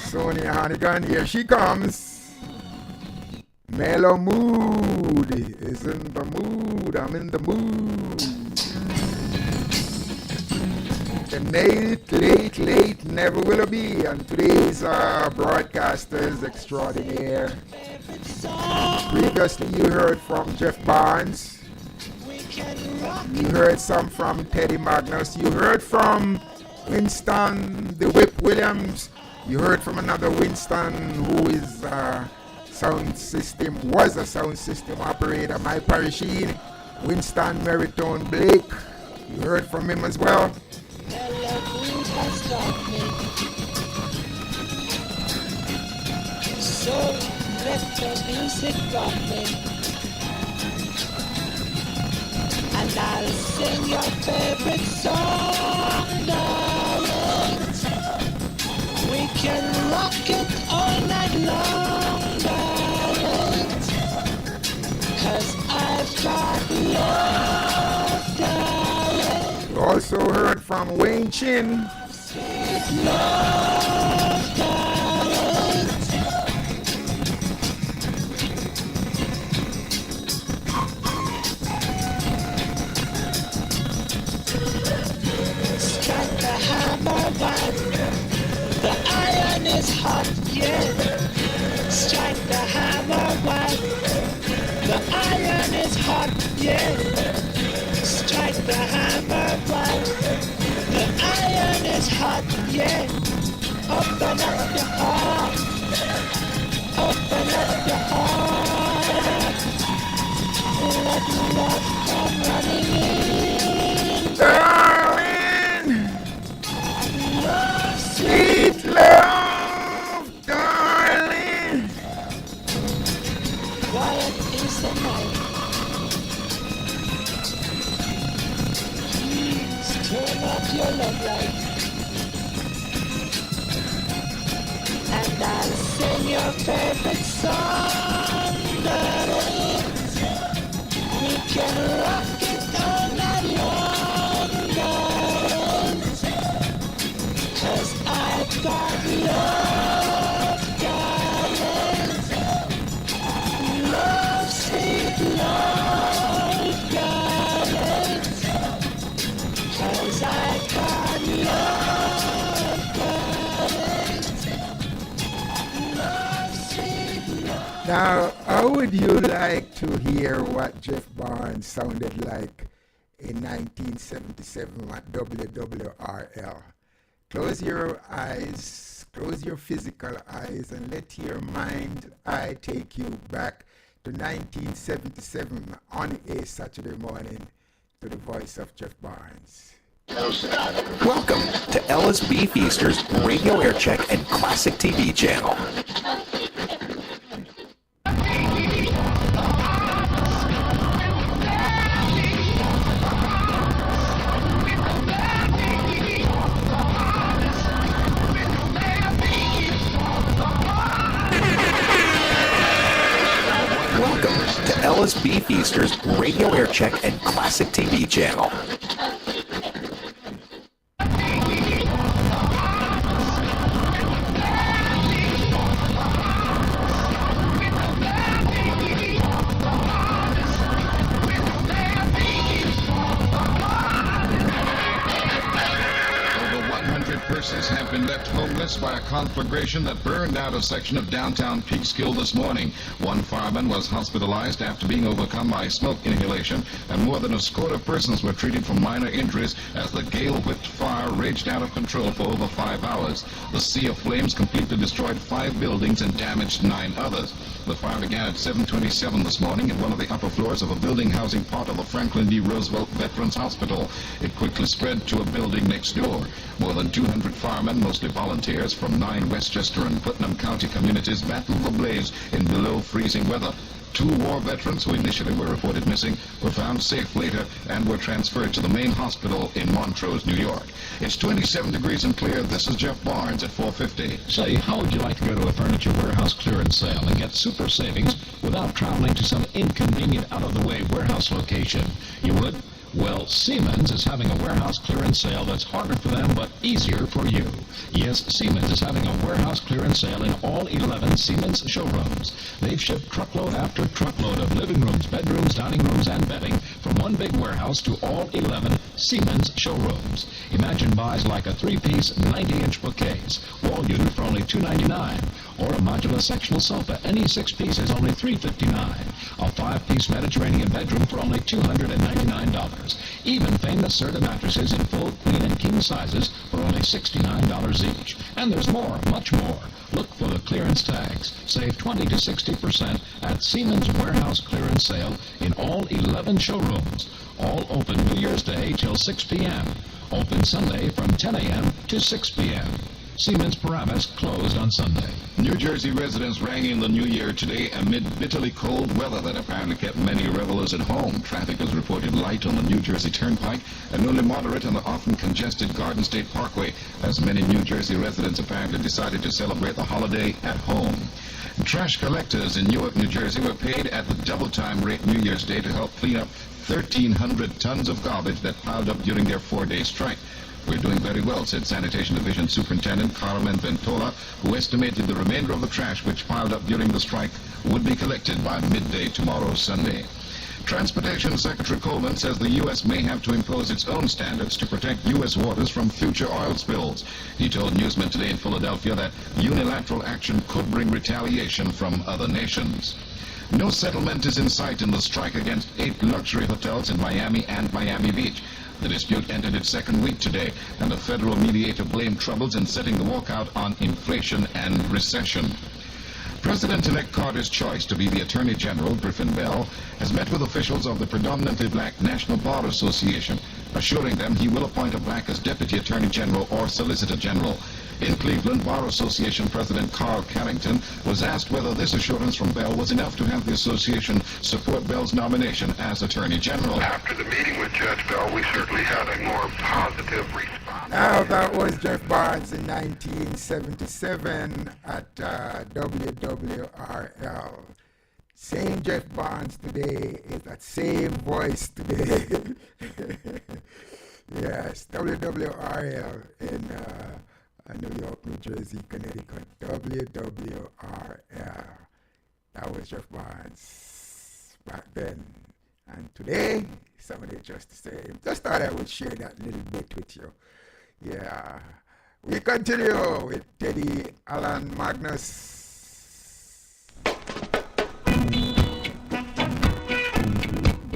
Sonia Hannigan, here she comes. Mellow mood is in the mood, I'm in the mood. The late never will be, and today's broadcasters extraordinaire. Previously you heard from Jeff Barnes, you heard some from Teddy Magnus, you heard from Winston the Whip Williams, you heard from another Winston who is was a sound system operator, my parishine, Winston Meritone Blake, you heard from him as well. So let the music drop in, and I'll sing your favorite song, darling. We can rock it all night long, darling, 'cause I've got love, darling. You also heard from Wayne Chin. Sweet love, darling. Strike the hammer, wife. The iron is hot, yeah. Strike the hammer, wife. The iron is hot, yeah. Strike the hammer, wife. The iron is hot, yeah. Open up your heart. Open up your heart. Let love come running in. Darling, sweet love, darling. Quiet is the night. Please turn off your love light, and I'll sing your favorite song, darling. We can rock it all night long, darling, 'cause I've got love, darling. Love, sweet love, darling. Now, how would you like to hear what Jeff Barnes sounded like in 1977 at WWRL? Close your eyes, close your physical eyes, and let your mind eye take you back to 1977 on a Saturday morning to the voice of Jeff Barnes. Welcome to LSB Feasters Radio Aircheck and Classic TV channel. Welcome to LSB Feasters Radio Aircheck and Classic TV channel. Persons have been left homeless by a conflagration that burned out a section of downtown Peekskill this morning. One fireman was hospitalized after being overcome by smoke inhalation, and more than a score of persons were treated for minor injuries as the gale-whipped fire raged out of control for over 5 hours. The sea of flames completely destroyed 5 buildings and damaged 9 others. The fire began at 7:27 this morning in one of the upper floors of a building housing part of the Franklin D. Roosevelt Veterans Hospital. It quickly spread to a building next door. More than 200 firemen, mostly volunteers from 9 Westchester and Putnam County communities, battled the blaze in below freezing weather. 2 war veterans who initially were reported missing were found safe later and were transferred to the main hospital in Montrose, New York. It's 27 degrees and clear. This is Jeff Barnes at 4:50. Say, how would you like to go to a furniture warehouse clearance sale and get super savings without traveling to some inconvenient, out-of-the-way warehouse location? You would? Well, Siemens is having a warehouse clearance sale that's harder for them but easier for you. Yes, Siemens is having a warehouse clearance sale in all 11 Siemens showrooms. They've shipped truckload after truckload of living rooms, bedrooms, dining rooms, and bedding from one big warehouse to all 11 Siemens showrooms. Imagine buys like a 3-piece 90-inch bookcase, wall unit for only $299, or a modular sectional sofa. Any 6 pieces only $359. A 5-piece Mediterranean bedroom for only $299. Even famous Serta mattresses in full, queen, and king sizes for only $69 each. And there's more, much more. Look for the clearance tags. Save 20 to 60% at Siemens Warehouse Clearance Sale in all 11 showrooms. All open New Year's Day till 6 p.m. Open Sunday from 10 a.m. to 6 p.m. Siemens Paramus closed on Sunday. New Jersey residents rang in the new year today amid bitterly cold weather that apparently kept many revelers at home. Traffic is reported light on the New Jersey Turnpike and only moderate on the often congested Garden State Parkway, as many New Jersey residents apparently decided to celebrate the holiday at home. Trash collectors in Newark, New Jersey were paid at the double-time rate New Year's Day to help clean up 1,300 tons of garbage that piled up during their 4-day strike. We're doing very well, said Sanitation Division Superintendent Carmen Ventola, who estimated the remainder of the trash which piled up during the strike would be collected by midday tomorrow, Sunday. Transportation Secretary Coleman says the U.S. may have to impose its own standards to protect U.S. waters from future oil spills. He told newsmen today in Philadelphia that unilateral action could bring retaliation from other nations. No settlement is in sight in the strike against 8 luxury hotels in Miami and Miami Beach. The dispute entered its 2nd week today, and a federal mediator blamed troubles in setting the walkout on inflation and recession. President-elect Carter's choice to be the Attorney General, Griffin Bell, has met with officials of the predominantly black National Bar Association, assuring them he will appoint a black as Deputy Attorney General or Solicitor General. In Cleveland, Bar Association President Carl Carrington was asked whether this assurance from Bell was enough to have the association support Bell's nomination as Attorney General. After the meeting with Judge Bell, we certainly had a more positive response. Now, that was Jeff Barnes in 1977 at WWRL. Same Jeff Barnes today is that same voice today. Yes, WWRL in New York, New Jersey, Connecticut. WWRL. That was Jeff Barnes back then. And today, some of it just the same. Just thought I would share that little bit with you. Yeah. We continue with Teddy Allen Magnus.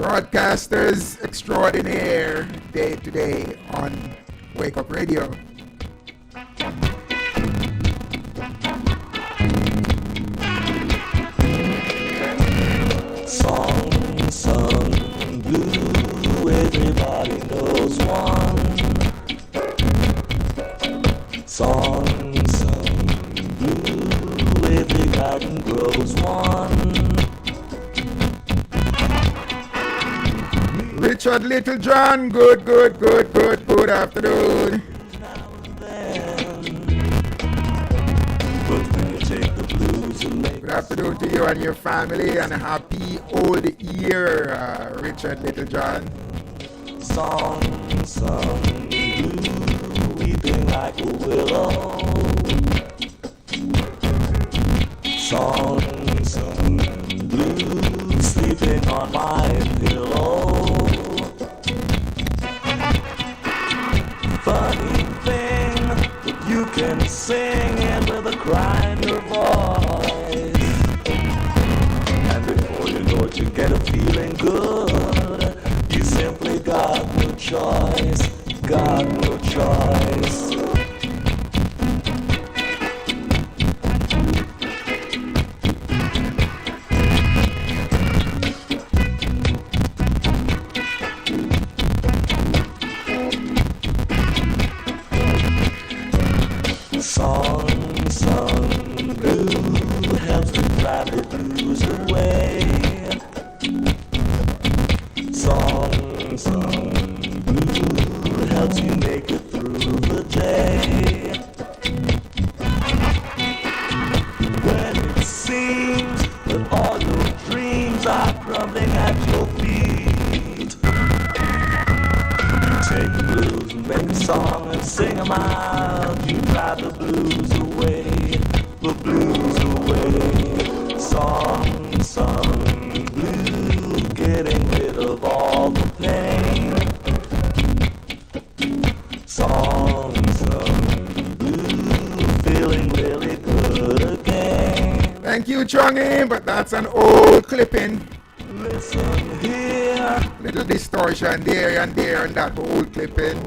broadcasters extraordinaire day to day on Wake Up Radio. Song sung blue, everybody knows one. Song sung blue, every garden grows one. Richard Littlejohn, good afternoon. Good afternoon to you and your family, and a happy old year, Richard Littlejohn. Song sung blue, weeping like a willow. Song sung blue, sleeping on my pillow. Funny thing that you can sing it with a cry in your voice, and before you know it, you get a feeling good. You simply got no choice, got no choice. Song sung blue helps to drive the blues away. Song sung blue helps you make it through the day. When it seems that all your dreams are crumbling at your feet, take the blues and make a song and sing them out. You drive the blues away, the blues away. Song sung blue, getting rid of all the pain. Song sung blue, feeling really good again. Thank you, Chongy, but that's an old clipping. Listen here, little distortion there and that old clipping.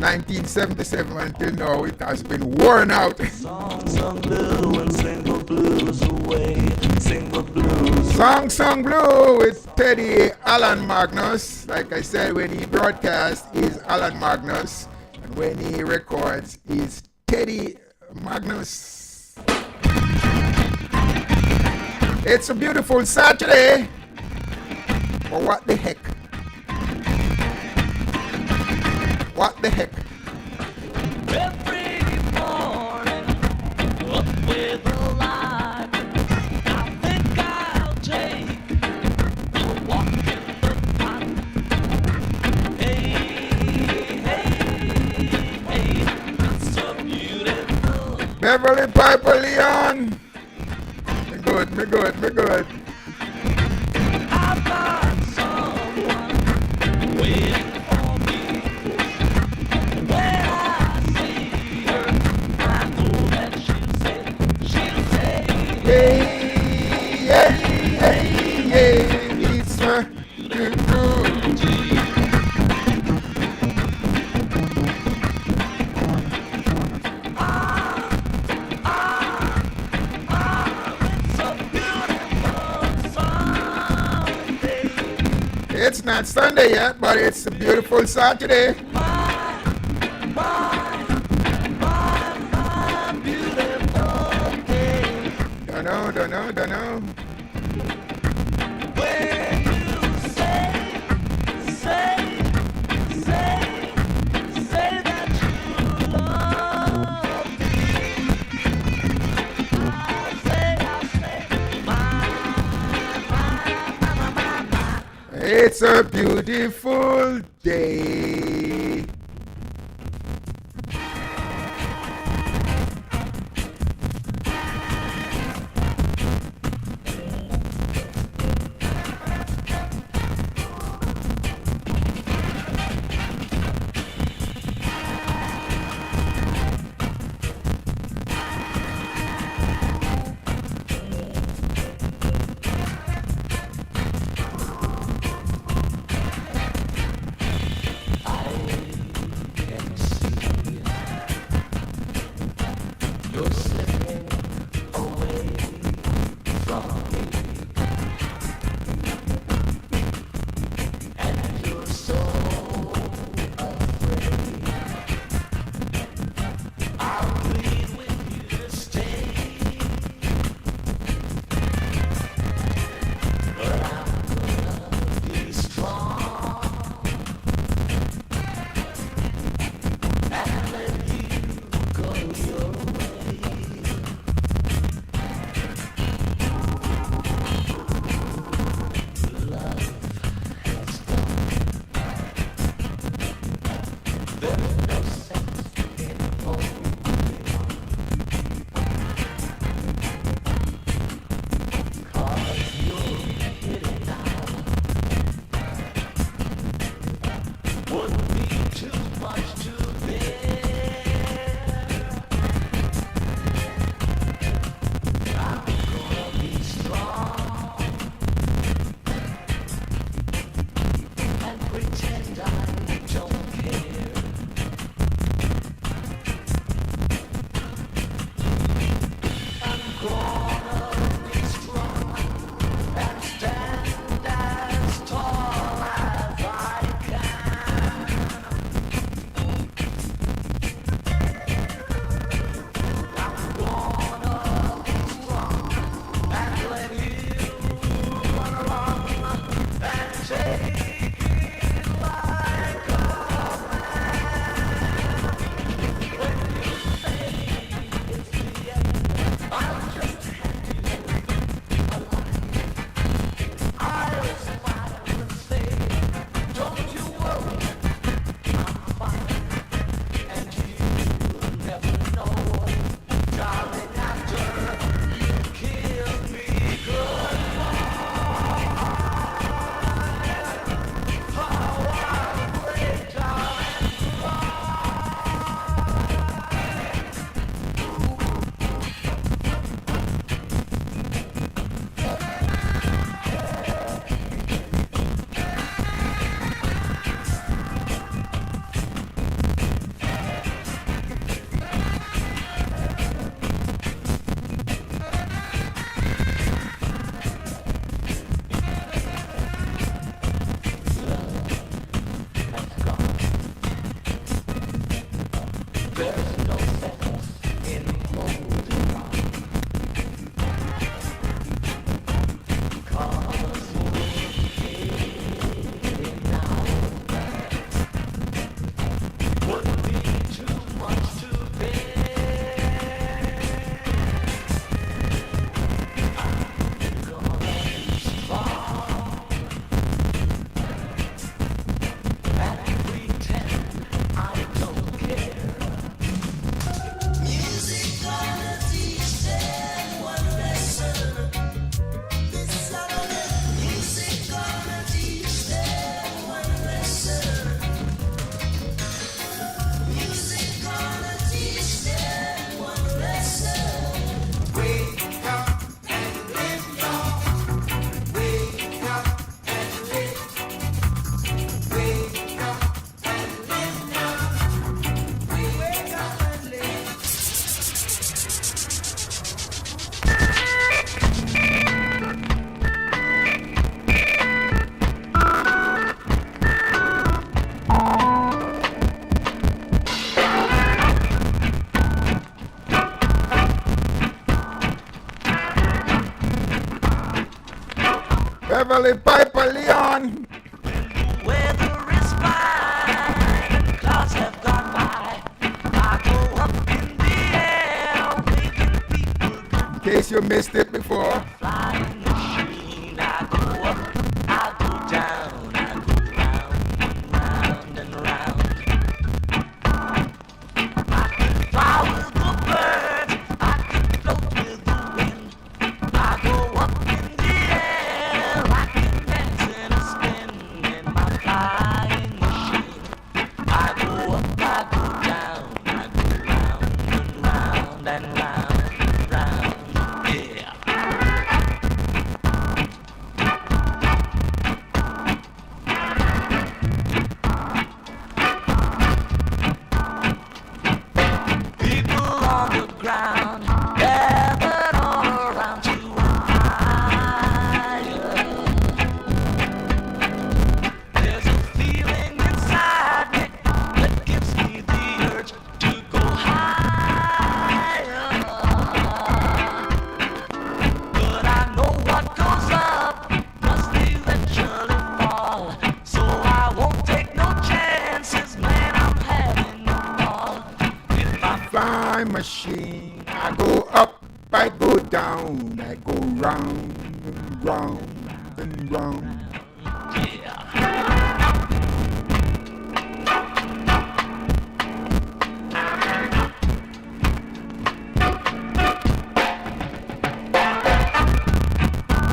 1977 until now, it has been worn out. Song sung blue and sing the blues away, sing the blues. Song sung blue with Teddy Alan Magnus. Like I said, when he broadcasts, is Alan Magnus, and when he records, is Teddy Magnus. It's a beautiful Saturday. But what the heck? What the heck? Every morning, up with a light, I think I'll take a walk in the park. Hey, it's so beautiful. Beverly Piper Leon. Me good. I've got someone waiting for me. When I see her, I know that she'll say, hey, it's a It's not Sunday yet, but it's a beautiful Saturday. Don't know. when you say that you love me, I say, It's a beautiful day. Beverly Piper Leon. Weather is fine and clouds have gone by. I go up in the air, making people In case you missed it before. flying machine. I go up, I go down, I go round and round. I can fly with the birds, I can float with the wind. I go up in the air, I can dance in a spin in my flying machine. I go up, I go down, I go round and round, yeah. People on the ground gathered all around to a fire. There's a feeling inside me that gives me the urge to go higher. But I know what goes up must eventually fall, so I won't take no chances, man. I'm having a ball. Fly machine. I go up, I go down, I go round and round and round.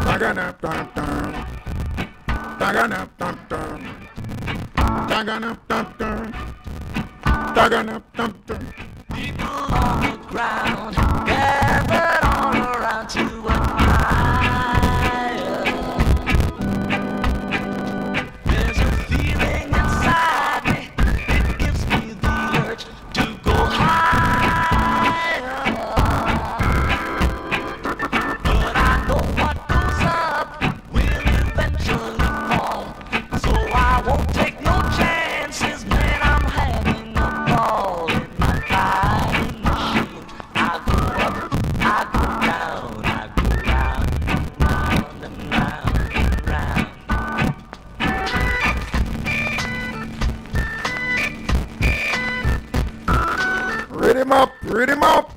Taganap-dum-dum. Taganap-dum-dum. Taganap-dum-dum. Taganap-dum-dum. People on the ground gathered all around to a fire. There's a feeling inside me, it gives me the urge to go higher. But I know what goes up will eventually fall, so I won't take no chances, man. I'm having a ball in my flying machine. I go up, I go down, I go round and round and round. Read him up, read him up.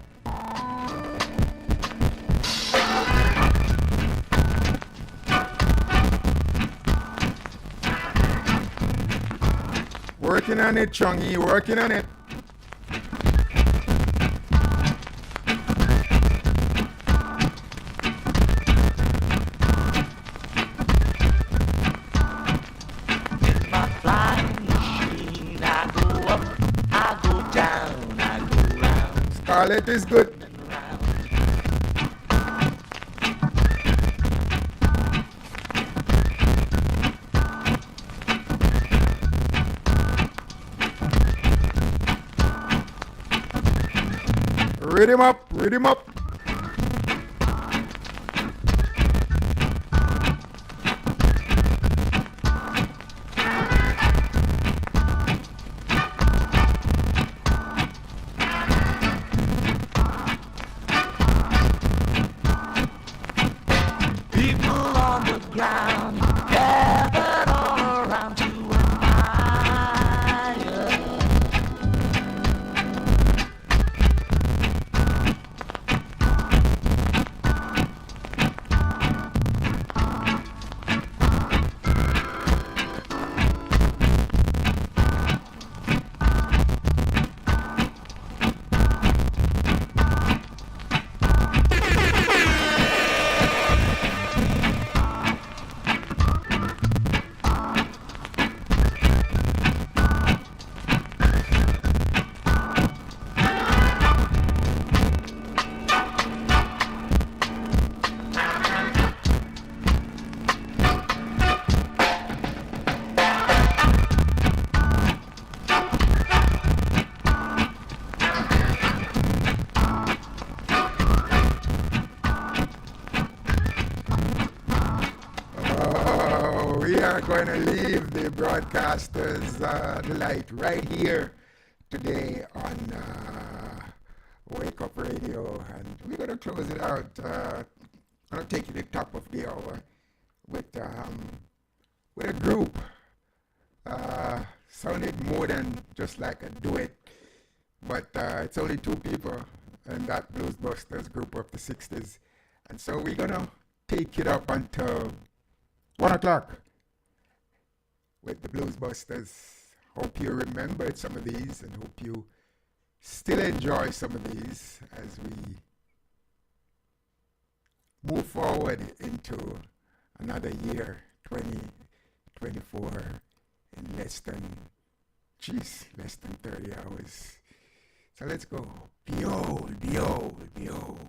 Working on it, Chungy, working on it. My flying machine, I go up, I go down, I go round. Scarlet is good. Read him up, read him up. People on the ground gathered all around to admire. We are going to leave the broadcasters delight right here today on Wake Up Radio, and we're going to close it out. I'm going to take you to the top of the hour with a group. Sounded more than just like a duet, but it's only two people in that Blues Busters group of the 60s. And so we're gonna take it up until 1 o'clock with the Blues Busters. Hope you remembered some of these and hope you still enjoy some of these as we move forward into another year, 2024, in less than 30 hours. So let's go. Behold, behold, behold.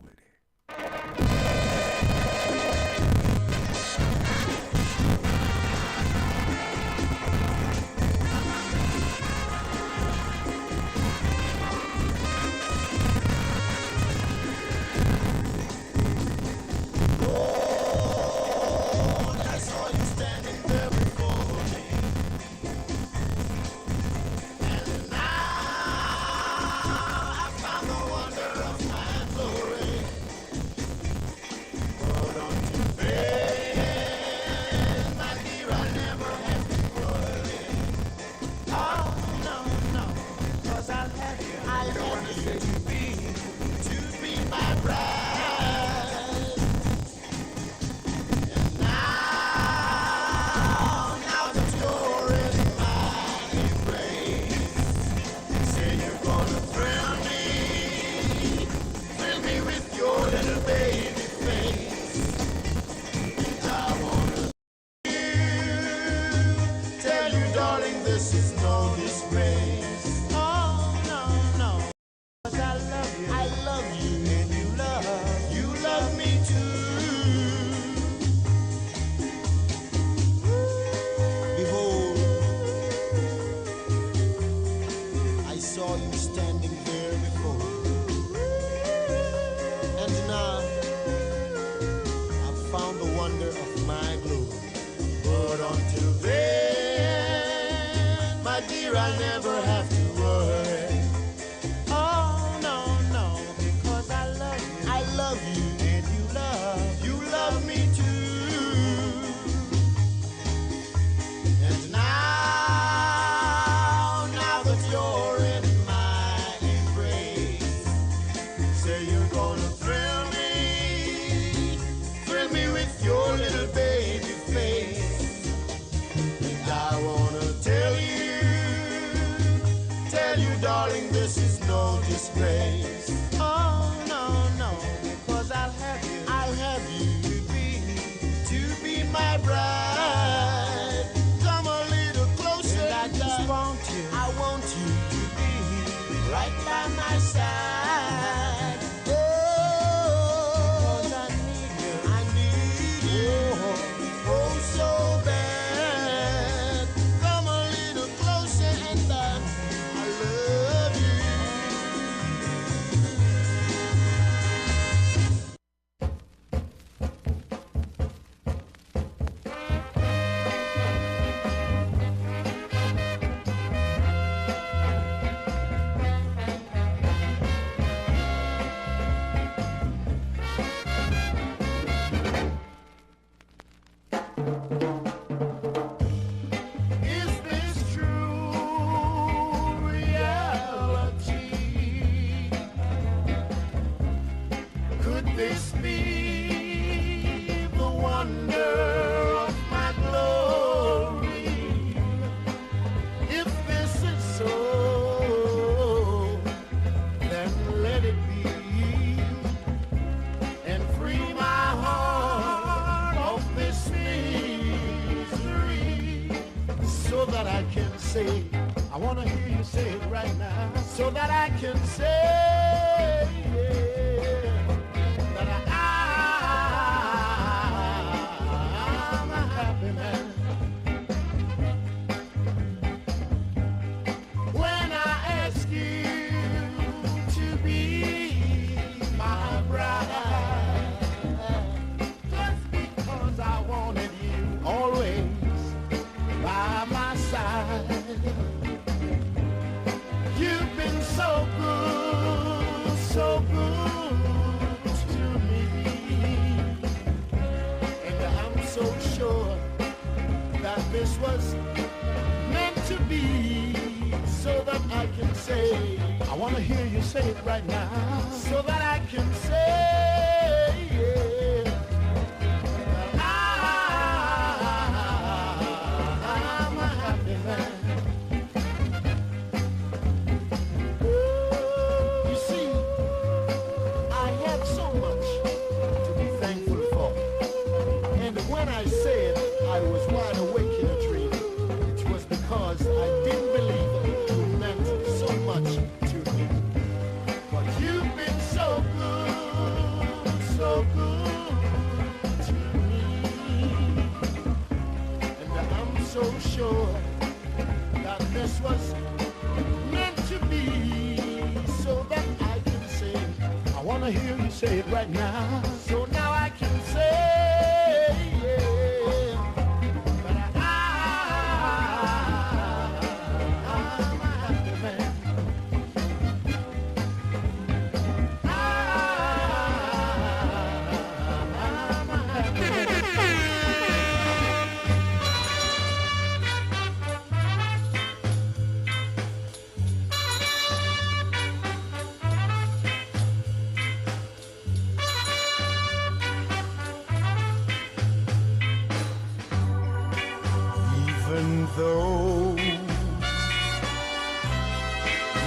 You've been so good. this was meant to be, so that I can say, I want to hear you say it right now, so that I can say, yeah, I'm a happy man. You see, I had so much to be thankful for, and when I said I was wide awake in a dream, it was because I didn't believe you meant so much to me. But you've been so good to me. And I'm so sure that this was meant to be, so that I can say, I want to hear you say it right now. So now I can say, yeah, that I'm a happy man. I'm a happy man. Even though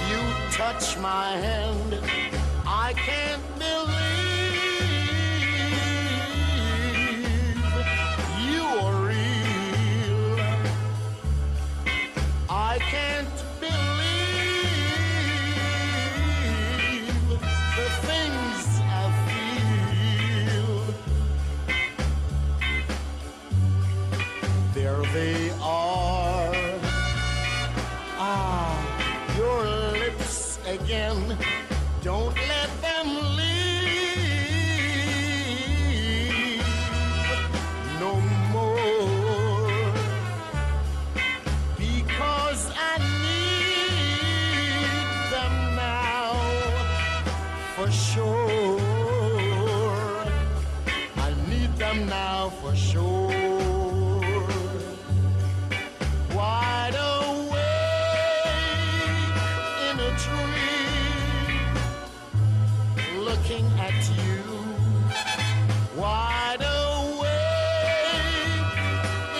you touch my hand, I can't believe you are real. I can't believe the things I feel. There they are, your lips again. Don't let them leave no more, because I need them now for sure. I need them now for sure. Wide awake in a dream, looking at you. Wide awake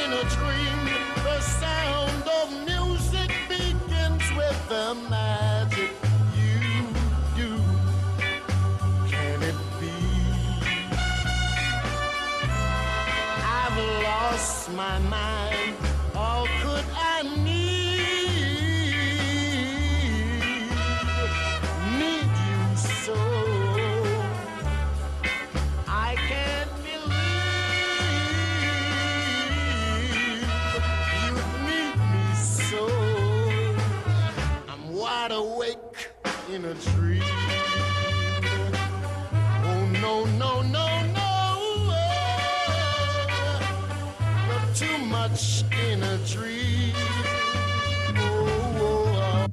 in a dream, the sound of music begins with the magic you do. Can it be? I've lost my mind. All could I need you so. I can't believe you need me so. I'm wide awake in a dream. Oh no, no, no, no. You're too much in a dream. Oh, oh,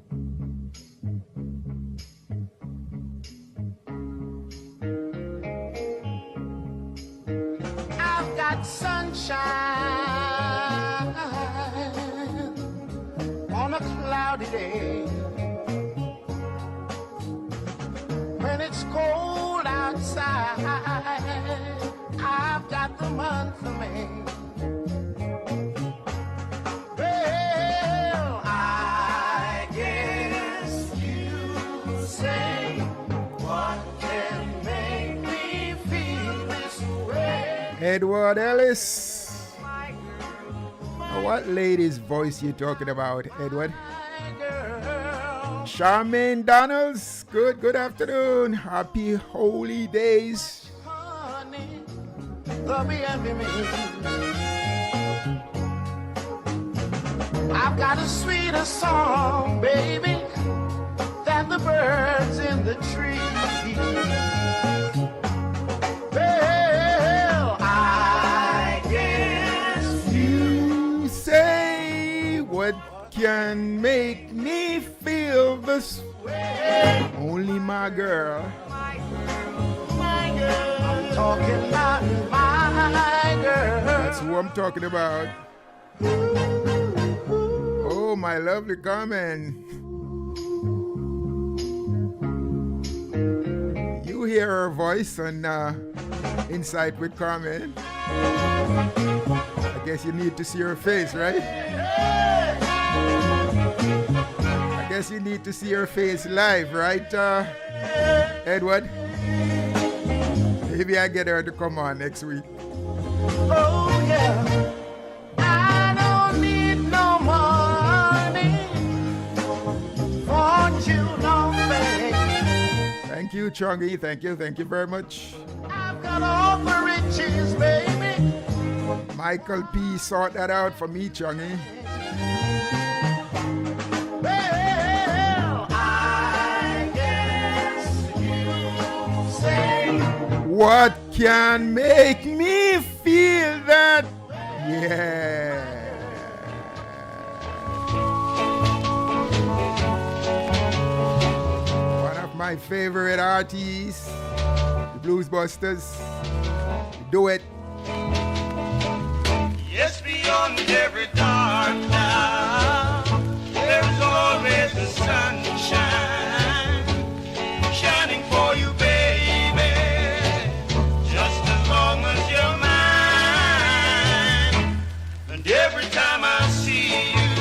I've got sunshine on a cloudy day. When it's cold outside, I've got the month of May. Well, I guess you say, what can make me feel this way? Edward Ellis. What lady's voice you talking about, Edward? Charmaine Donalds. Good afternoon. Happy holy days. I've got a sweeter song, baby, than the birds in the tree. Well, I guess you say, what can make me feel this way? Only my girl. My girl. I'm talking about my girl. That's who I'm talking about. Oh, my lovely Carmen. You hear her voice on Insight with Carmen. I guess you need to see her face, right? I guess you need to see her face live, right, Edward? Maybe I get her to come on next week. Oh, yeah. I don't need no money for children, baby. Thank you, Chongi. Thank you very much. I've got all the riches, baby. Michael P. sort that out for me, Chongi. Well, I guess you say What can make me feel that? Yeah. One of my favorite artists, the Blues Busters. Do it. yes, beyond every dark cloud, there's always the sunshine shining for you, baby. Just as long as you're mine. And every time I see you,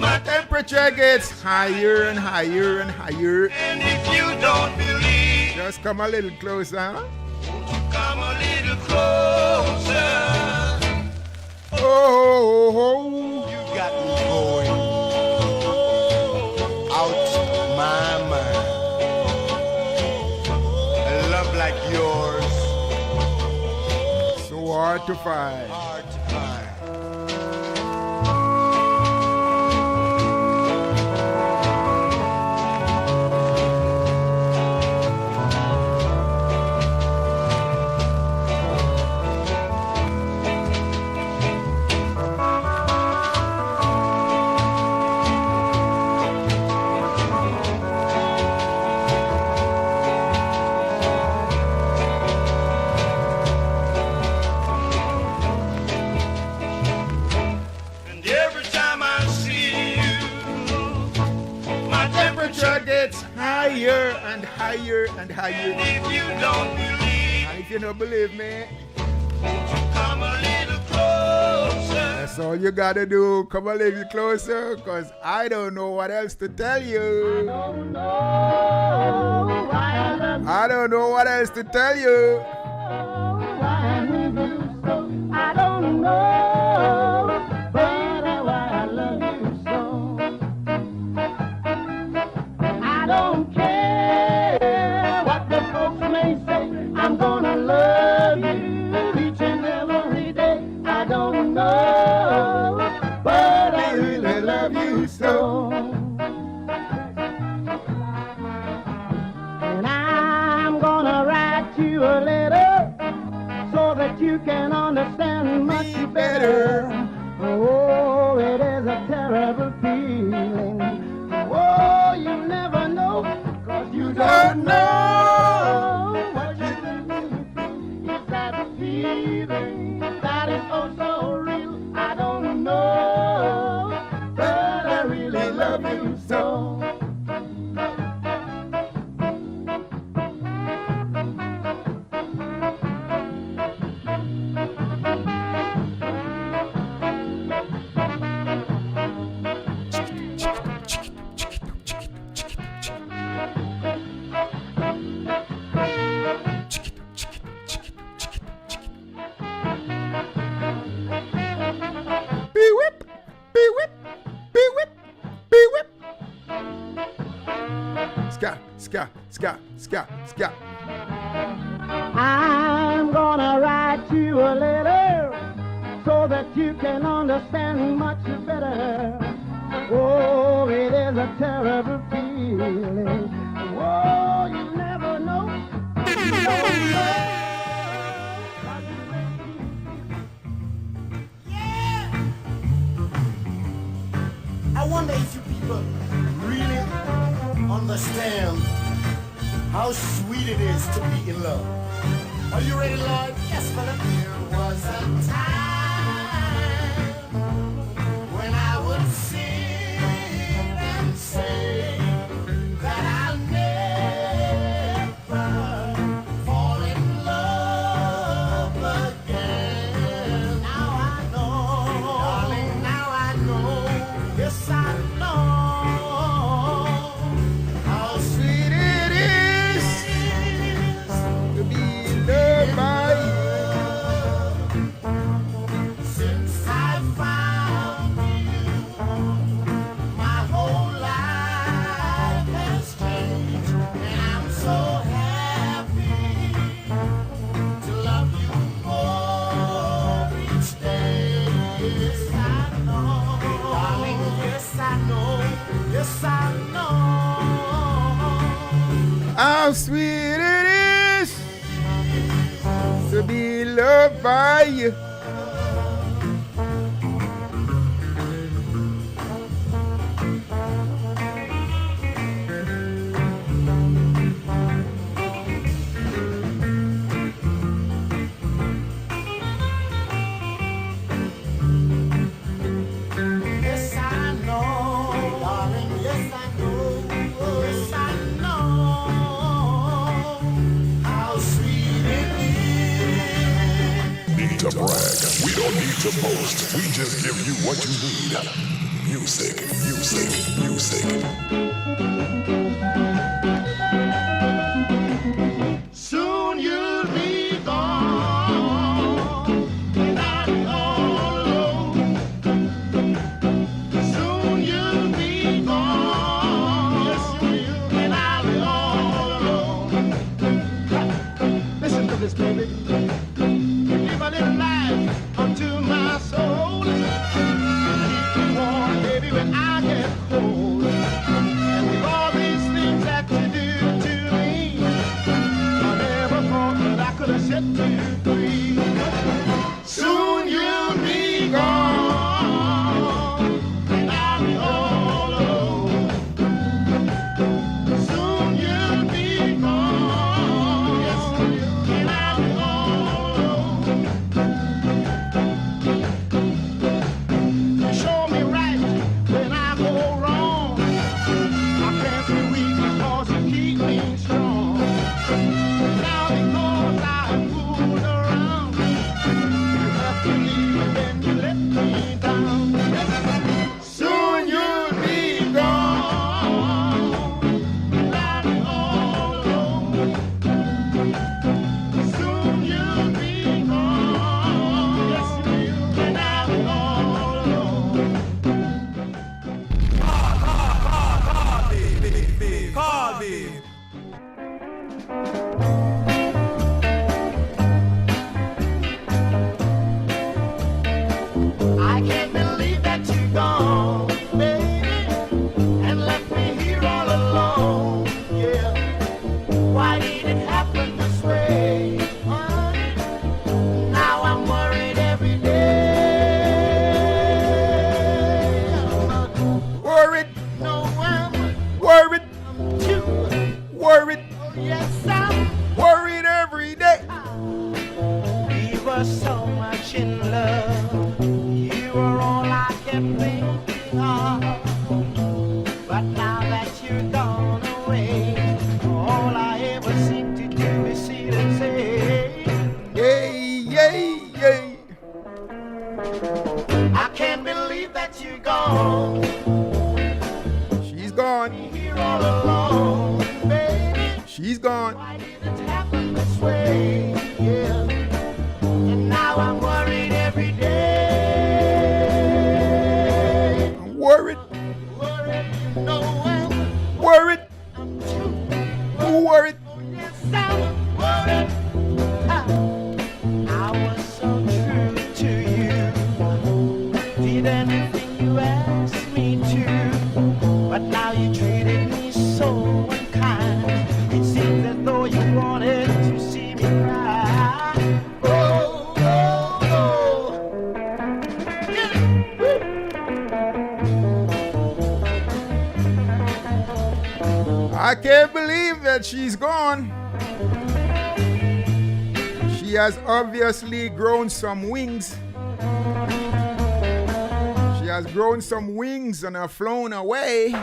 my Temperature gets higher and higher and higher. and if you don't believe, Just come a little closer. come a little closer. Oh, You got me going out my mind. A love like yours, so hard to find. hard to find. And every time I see you, my Temperature gets higher and higher and higher. if you don't believe, And if you don't believe me, come a little closer. that's all you gotta do. Come a little closer, cause I don't know what else to tell you. I don't know what else to tell you. I don't know, baby, why I love you so. I don't care what the folks may say. I'm gonna love you each and every day. I don't know, but I really love you so. And I'm gonna write you a letter so that you can understand much better. Oh, it is a terrible feeling. Oh, you never know, cause you don't know what you really feel. Is that feeling that is oh so real? I don't know, but I really love you so. Be whip, be whip, be whip, be whip. Ska, ska, ska, ska, ska. I'm gonna write you a letter so that you can understand much better. Oh, it is a terrible feeling. Oh, you never know. You don't know. I wonder if you people really understand how sweet it is to be in love. Are you ready, Lord? Yes, brother. There was a time when I would sit and say that I'll never fall in love again. Now I know, darling, now I know, yes I know how sweet it is to be loved by you. Since I found you, my whole life has changed, and I'm so happy to love you more each day. Yes, I know, darling, yes, I know, yes, I know how sweet it is to be loved by you. Yes, I know, darling, yes, I know, yes, I know how sweet it is. Need to brag. We don't need to boast. We just give you what you need. Music, music, music. Soon you'll be gone, and I'll be all alone. Soon you'll be gone, yes you will, and I'll be all alone. Listen to this, baby. Give a little life unto my soul. Keep me warm, baby, when I get cold. And with all these things that you do to me, I never thought that I could have set you free. Soon you'll be gone, and I'll be all alone. Soon you'll be gone, yes you will, and I'll be all alone. You show me right when I go wrong. I can't be weak because you keep me strong. Now because I have fooled around, you have to leave and then you let me down. Soon you'll be gone, and I'll be all alone. Soon you'll be gone, yes you will, and I'll be all alone. Call me. I can't believe that you're gone, baby, and left me here all alone. Yeah, why did it happen this way? Now I'm worried every day. Worried, no, I'm worried, worried. Oh, yes, I'm worried every day. We were so much in love. You were all I kept thinking of. But now that you're gone away, all I ever seem to do is sit and say, yay, yay, yay. I can't believe that you're gone. She's gone. Here all alone, baby. She's gone. Why did it happen this way? Yeah. And now I'm worried every day. I'm worried. Worried, you know I'm worried. I'm too worried. Oh, yes, I'm worried. I was so true to you. Did anything you asked me to. But now you treated me so unkind. It seemed as though you wanted to see me cry. Oh, oh, oh. Yeah. I can't believe that she's gone. She has obviously grown some wings. has grown some wings and have flown away.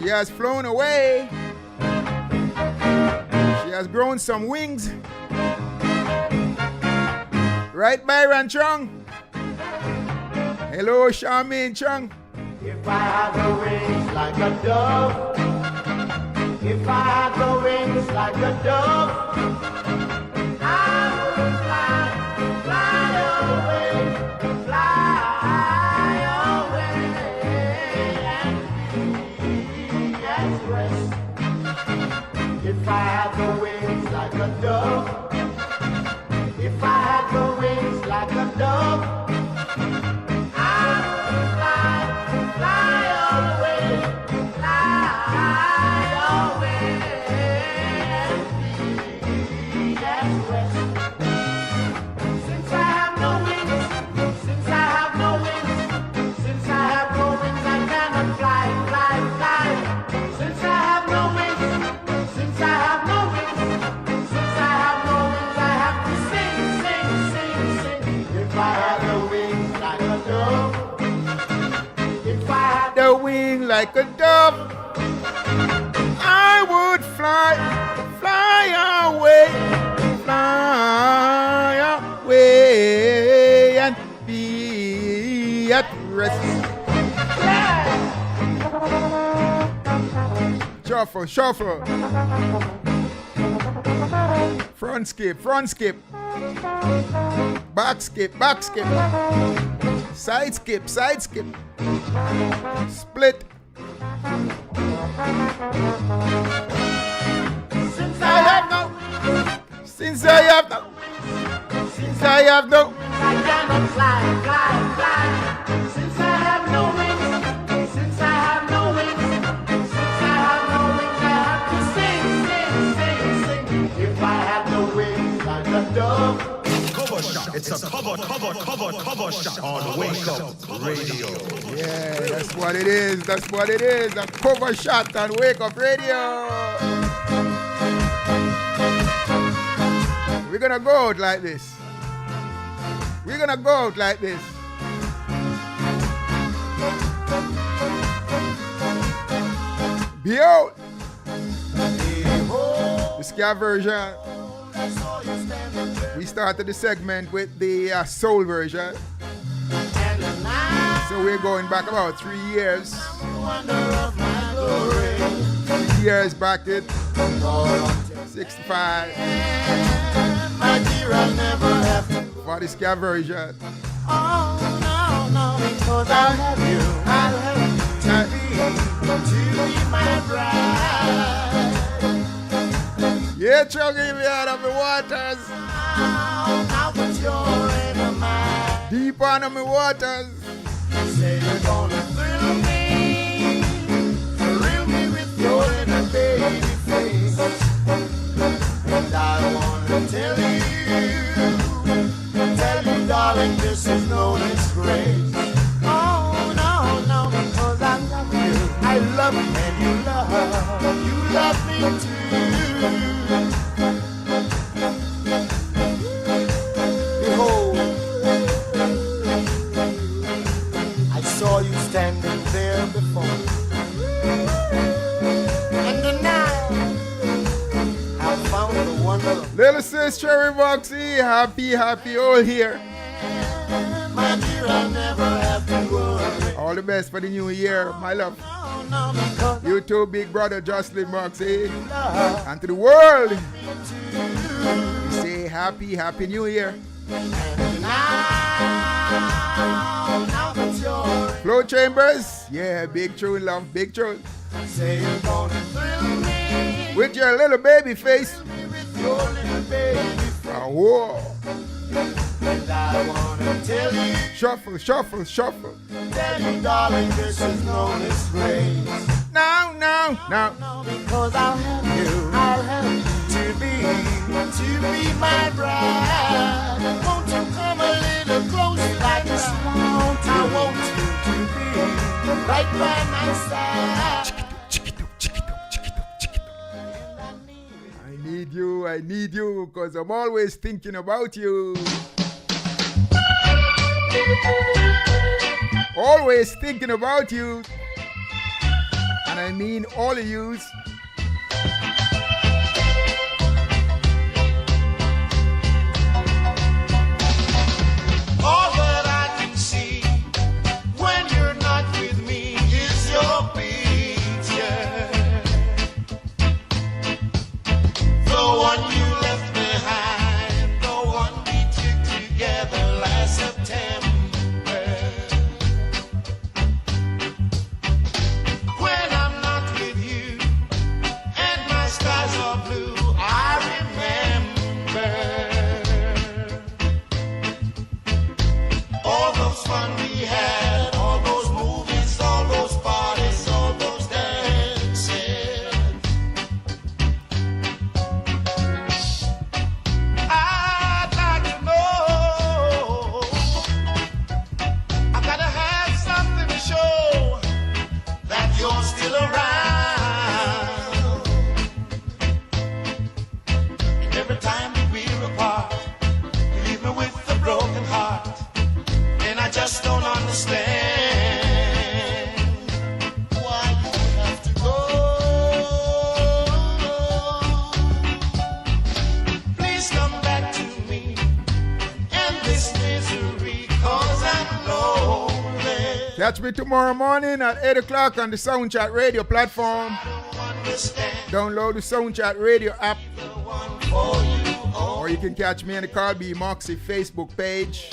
She has flown away. She has grown some wings. Right, Byron Chung? Hello, Charmaine Chung. If I had the wings like a dove, if I had the wings like a dove, I would fly, fly away, and be at rest. If I had the wings like a dove, if I had the wings like a dove, like a dove, I would fly, fly away, and be at rest. Shuffle, shuffle. Front skip, front skip. Back skip, back skip. Side skip, side skip. Split. Since I have no, since I have no, since I have no, I cannot fly, fly, fly. Since I have no wings, since I have no wings, since I have no wings, I have to sing, sing, sing, sing. If I had the wings like a dove. Cover shot. It's a cover shot on Wake Up Radio. Yeah, that's what it is. That's what it is. A cover shot on Wake Up Radio. We're gonna go out like this. We're gonna go out like this. Behold, the ska version. We started the segment with the soul version. So we're going back about 3 years. 3 years back at 65. For the ska version. Oh, no, because I love you. I love you to be my bride. Yeah, chugging me out of the waters. Now put your in mind. Deep under my waters. Say you're gonna thrill me with your little baby face. And I wanna tell you, darling, this is no disgrace. Oh, no, because I love you. I love you and you love me too. Behold, I saw you standing there before, and now I found the wonder. Little sis Cherry Boxy, happy all here. My dear, I never have to worry. All the best for the new year, my love. You too, big brother Jocelyn Boxy. And to the world, we say happy new year. Flow Chambers, yeah, big tune, love, big tune. Say you're gonna thrill me with your little baby face. with your little baby face. Whoa. And I wanna tell you, shuffle. tell you, darling, this is no disgrace. No. Because I'll have you to be my bride. Won't you come a little closer like a small? I want you to be right by my side. I need you, because I'm always thinking about you. Always thinking about you. And I mean all of yous. All that I can see when you're not with me is your picture. The one you left behind, the one we took together last September. When I'm not with you and my skies are blue, I remember all those fun we had, all those movies, all those parties, all those dances. I'd like to know, I gotta have something to show that you're still around. And every time that we're apart, you leave me with a broken heart. And I just don't understand why you have to go. Please come back to me and this misery, 'cause I'm lonely. Catch me tomorrow morning at 8 o'clock on the Soundchat Radio platform. Download the Soundchat Radio app. Or you can catch me on the Carl B. Moxie Facebook page.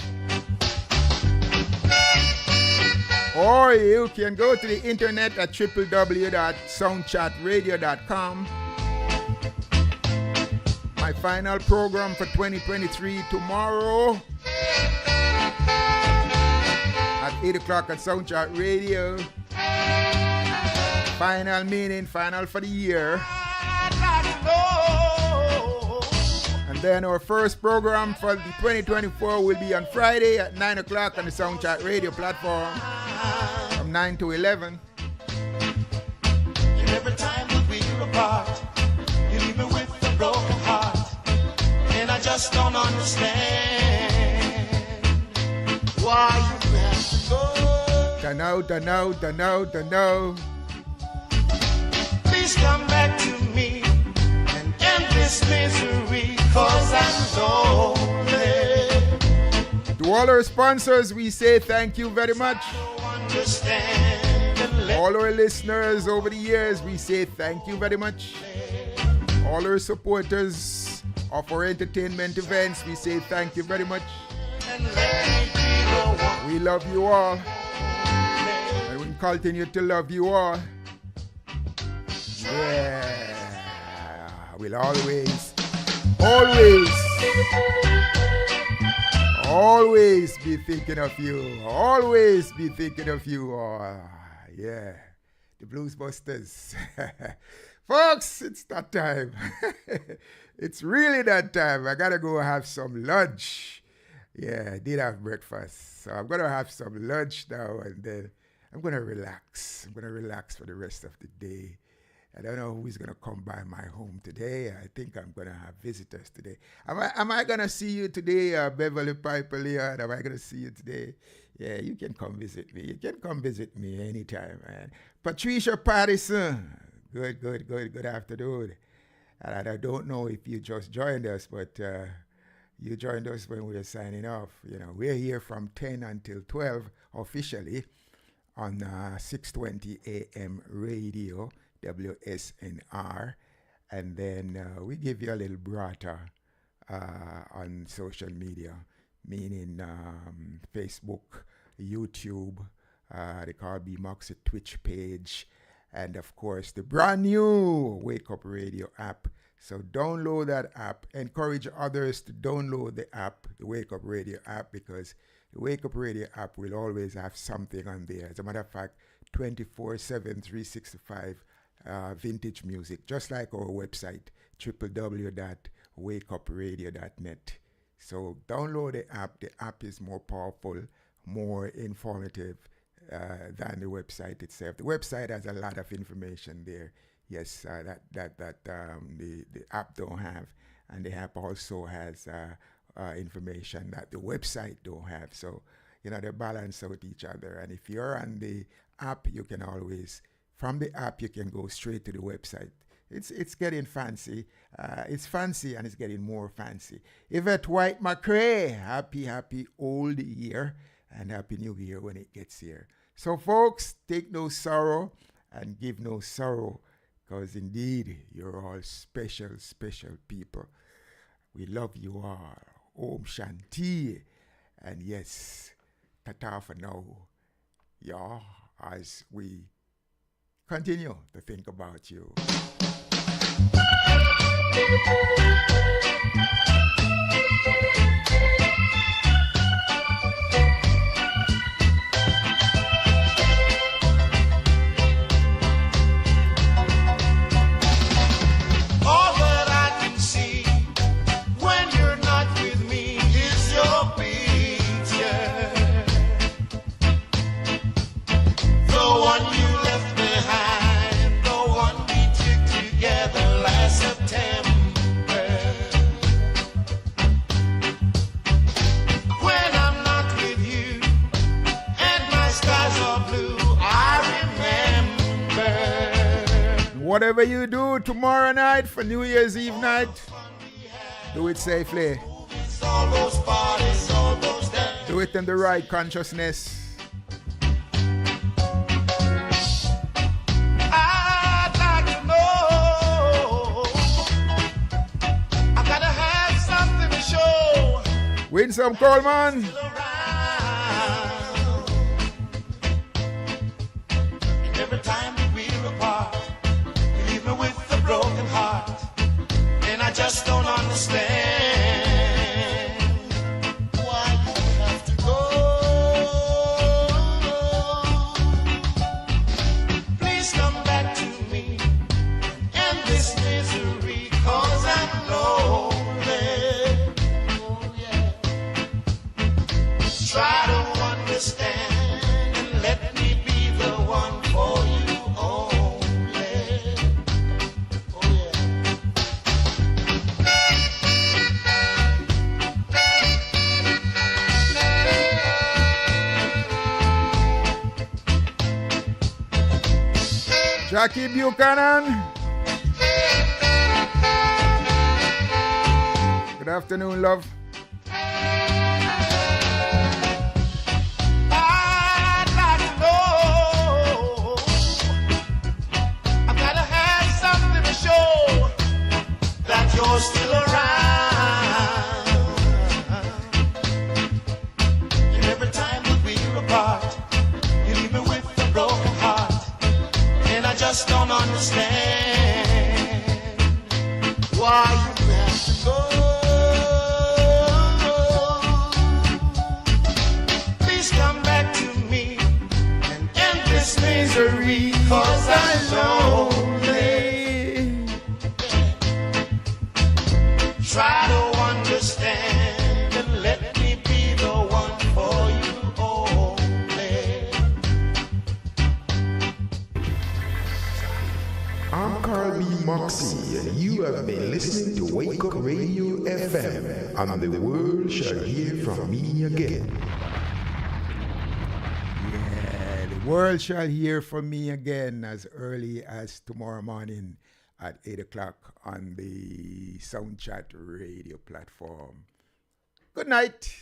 Or you can go to the internet at www.soundchatradio.com. My final program for 2023 tomorrow at 8 o'clock at Soundchat Radio. Final meaning, final for the year. And then our first program for the 2024 will be on Friday at 9 o'clock on the Soundchat Radio platform from 9 to 11. And every time that we're apart, you leave me with a broken heart. And I just don't understand why you have to go. Dunno. Please come back to me and end this misery, 'cause I'm lonely. To all our sponsors, we say thank you very much. All our listeners over the years, we say thank you very much. All our supporters of our entertainment events, we say thank you very much. We love you all. And we continue to love you all. Yeah. We'll always be thinking of you. Always be thinking of you. Oh, yeah. The Blues Busters. Folks, it's that time. It's really that time. I gotta go have some lunch. Yeah, I did have breakfast. So I'm gonna have some lunch now and then I'm gonna relax. I'm gonna relax for the rest of the day. I don't know who's gonna come by my home today. I think I'm gonna have visitors today. Am I gonna see you today, Beverly Piper Leon? Am I gonna see you today? Yeah, you can come visit me. You can come visit me anytime, man. Patricia Patterson. Good afternoon. And I don't know if you just joined us, but you joined us when we were signing off. You know, we're here from 10 until 12 officially on 620 AM radio, WSNR. And then we give you a little brata on social media, meaning Facebook, YouTube, the Carl B. Moxie Twitch page, and of course the brand new Wake Up Radio app. So download that app. Encourage others to download the app, the Wake Up Radio app, because the Wake Up Radio app will always have something on there. As a matter of fact, 24/7, 365 vintage music, just like our website, www.wakeupradio.net. So download the app. The app is more powerful, more informative than the website itself. The website has a lot of information there. Yes, that the app don't have, and the app also has information that the website don't have. So they balance out each other. And if you're on the app, you can always, from the app, you can go straight to the website. It's getting fancy. It's fancy and it's getting more fancy. Yvette White McRae, happy old year and happy new year when it gets here. So folks, take no sorrow and give no sorrow, because indeed you're all special people. We love you all. Om Shanti. And yes, tata for now. Yeah, as we continue to think about you. Whatever you do tomorrow night for New Year's Eve night, do it safely. Do it in the right consciousness. I'd like to know. I gotta have something to show. Win some, Coleman. Every time that we're apart, with a broken heart, and I just don't understand why you have to go. Please come back to me and this misery, 'cause I'm lonely. Oh, yeah. Try to understand and let me be the one for you. Jackie Buchanan. Good afternoon, love. I'd like to know. I've got to have something to show that you're still around. And every time that we're apart, you leave me with a broken heart. I just don't understand why you have to go. Please come back to me and end this misery, 'cause I'm lonely. Try to understand and let me be the one for you. I'm Carl B. Moxie, and you have been listening to Wake Up Radio FM, and the world shall hear from me again. Yeah, the world shall hear from me again as early as tomorrow morning at 8 o'clock on the Soundchat radio platform. Good night.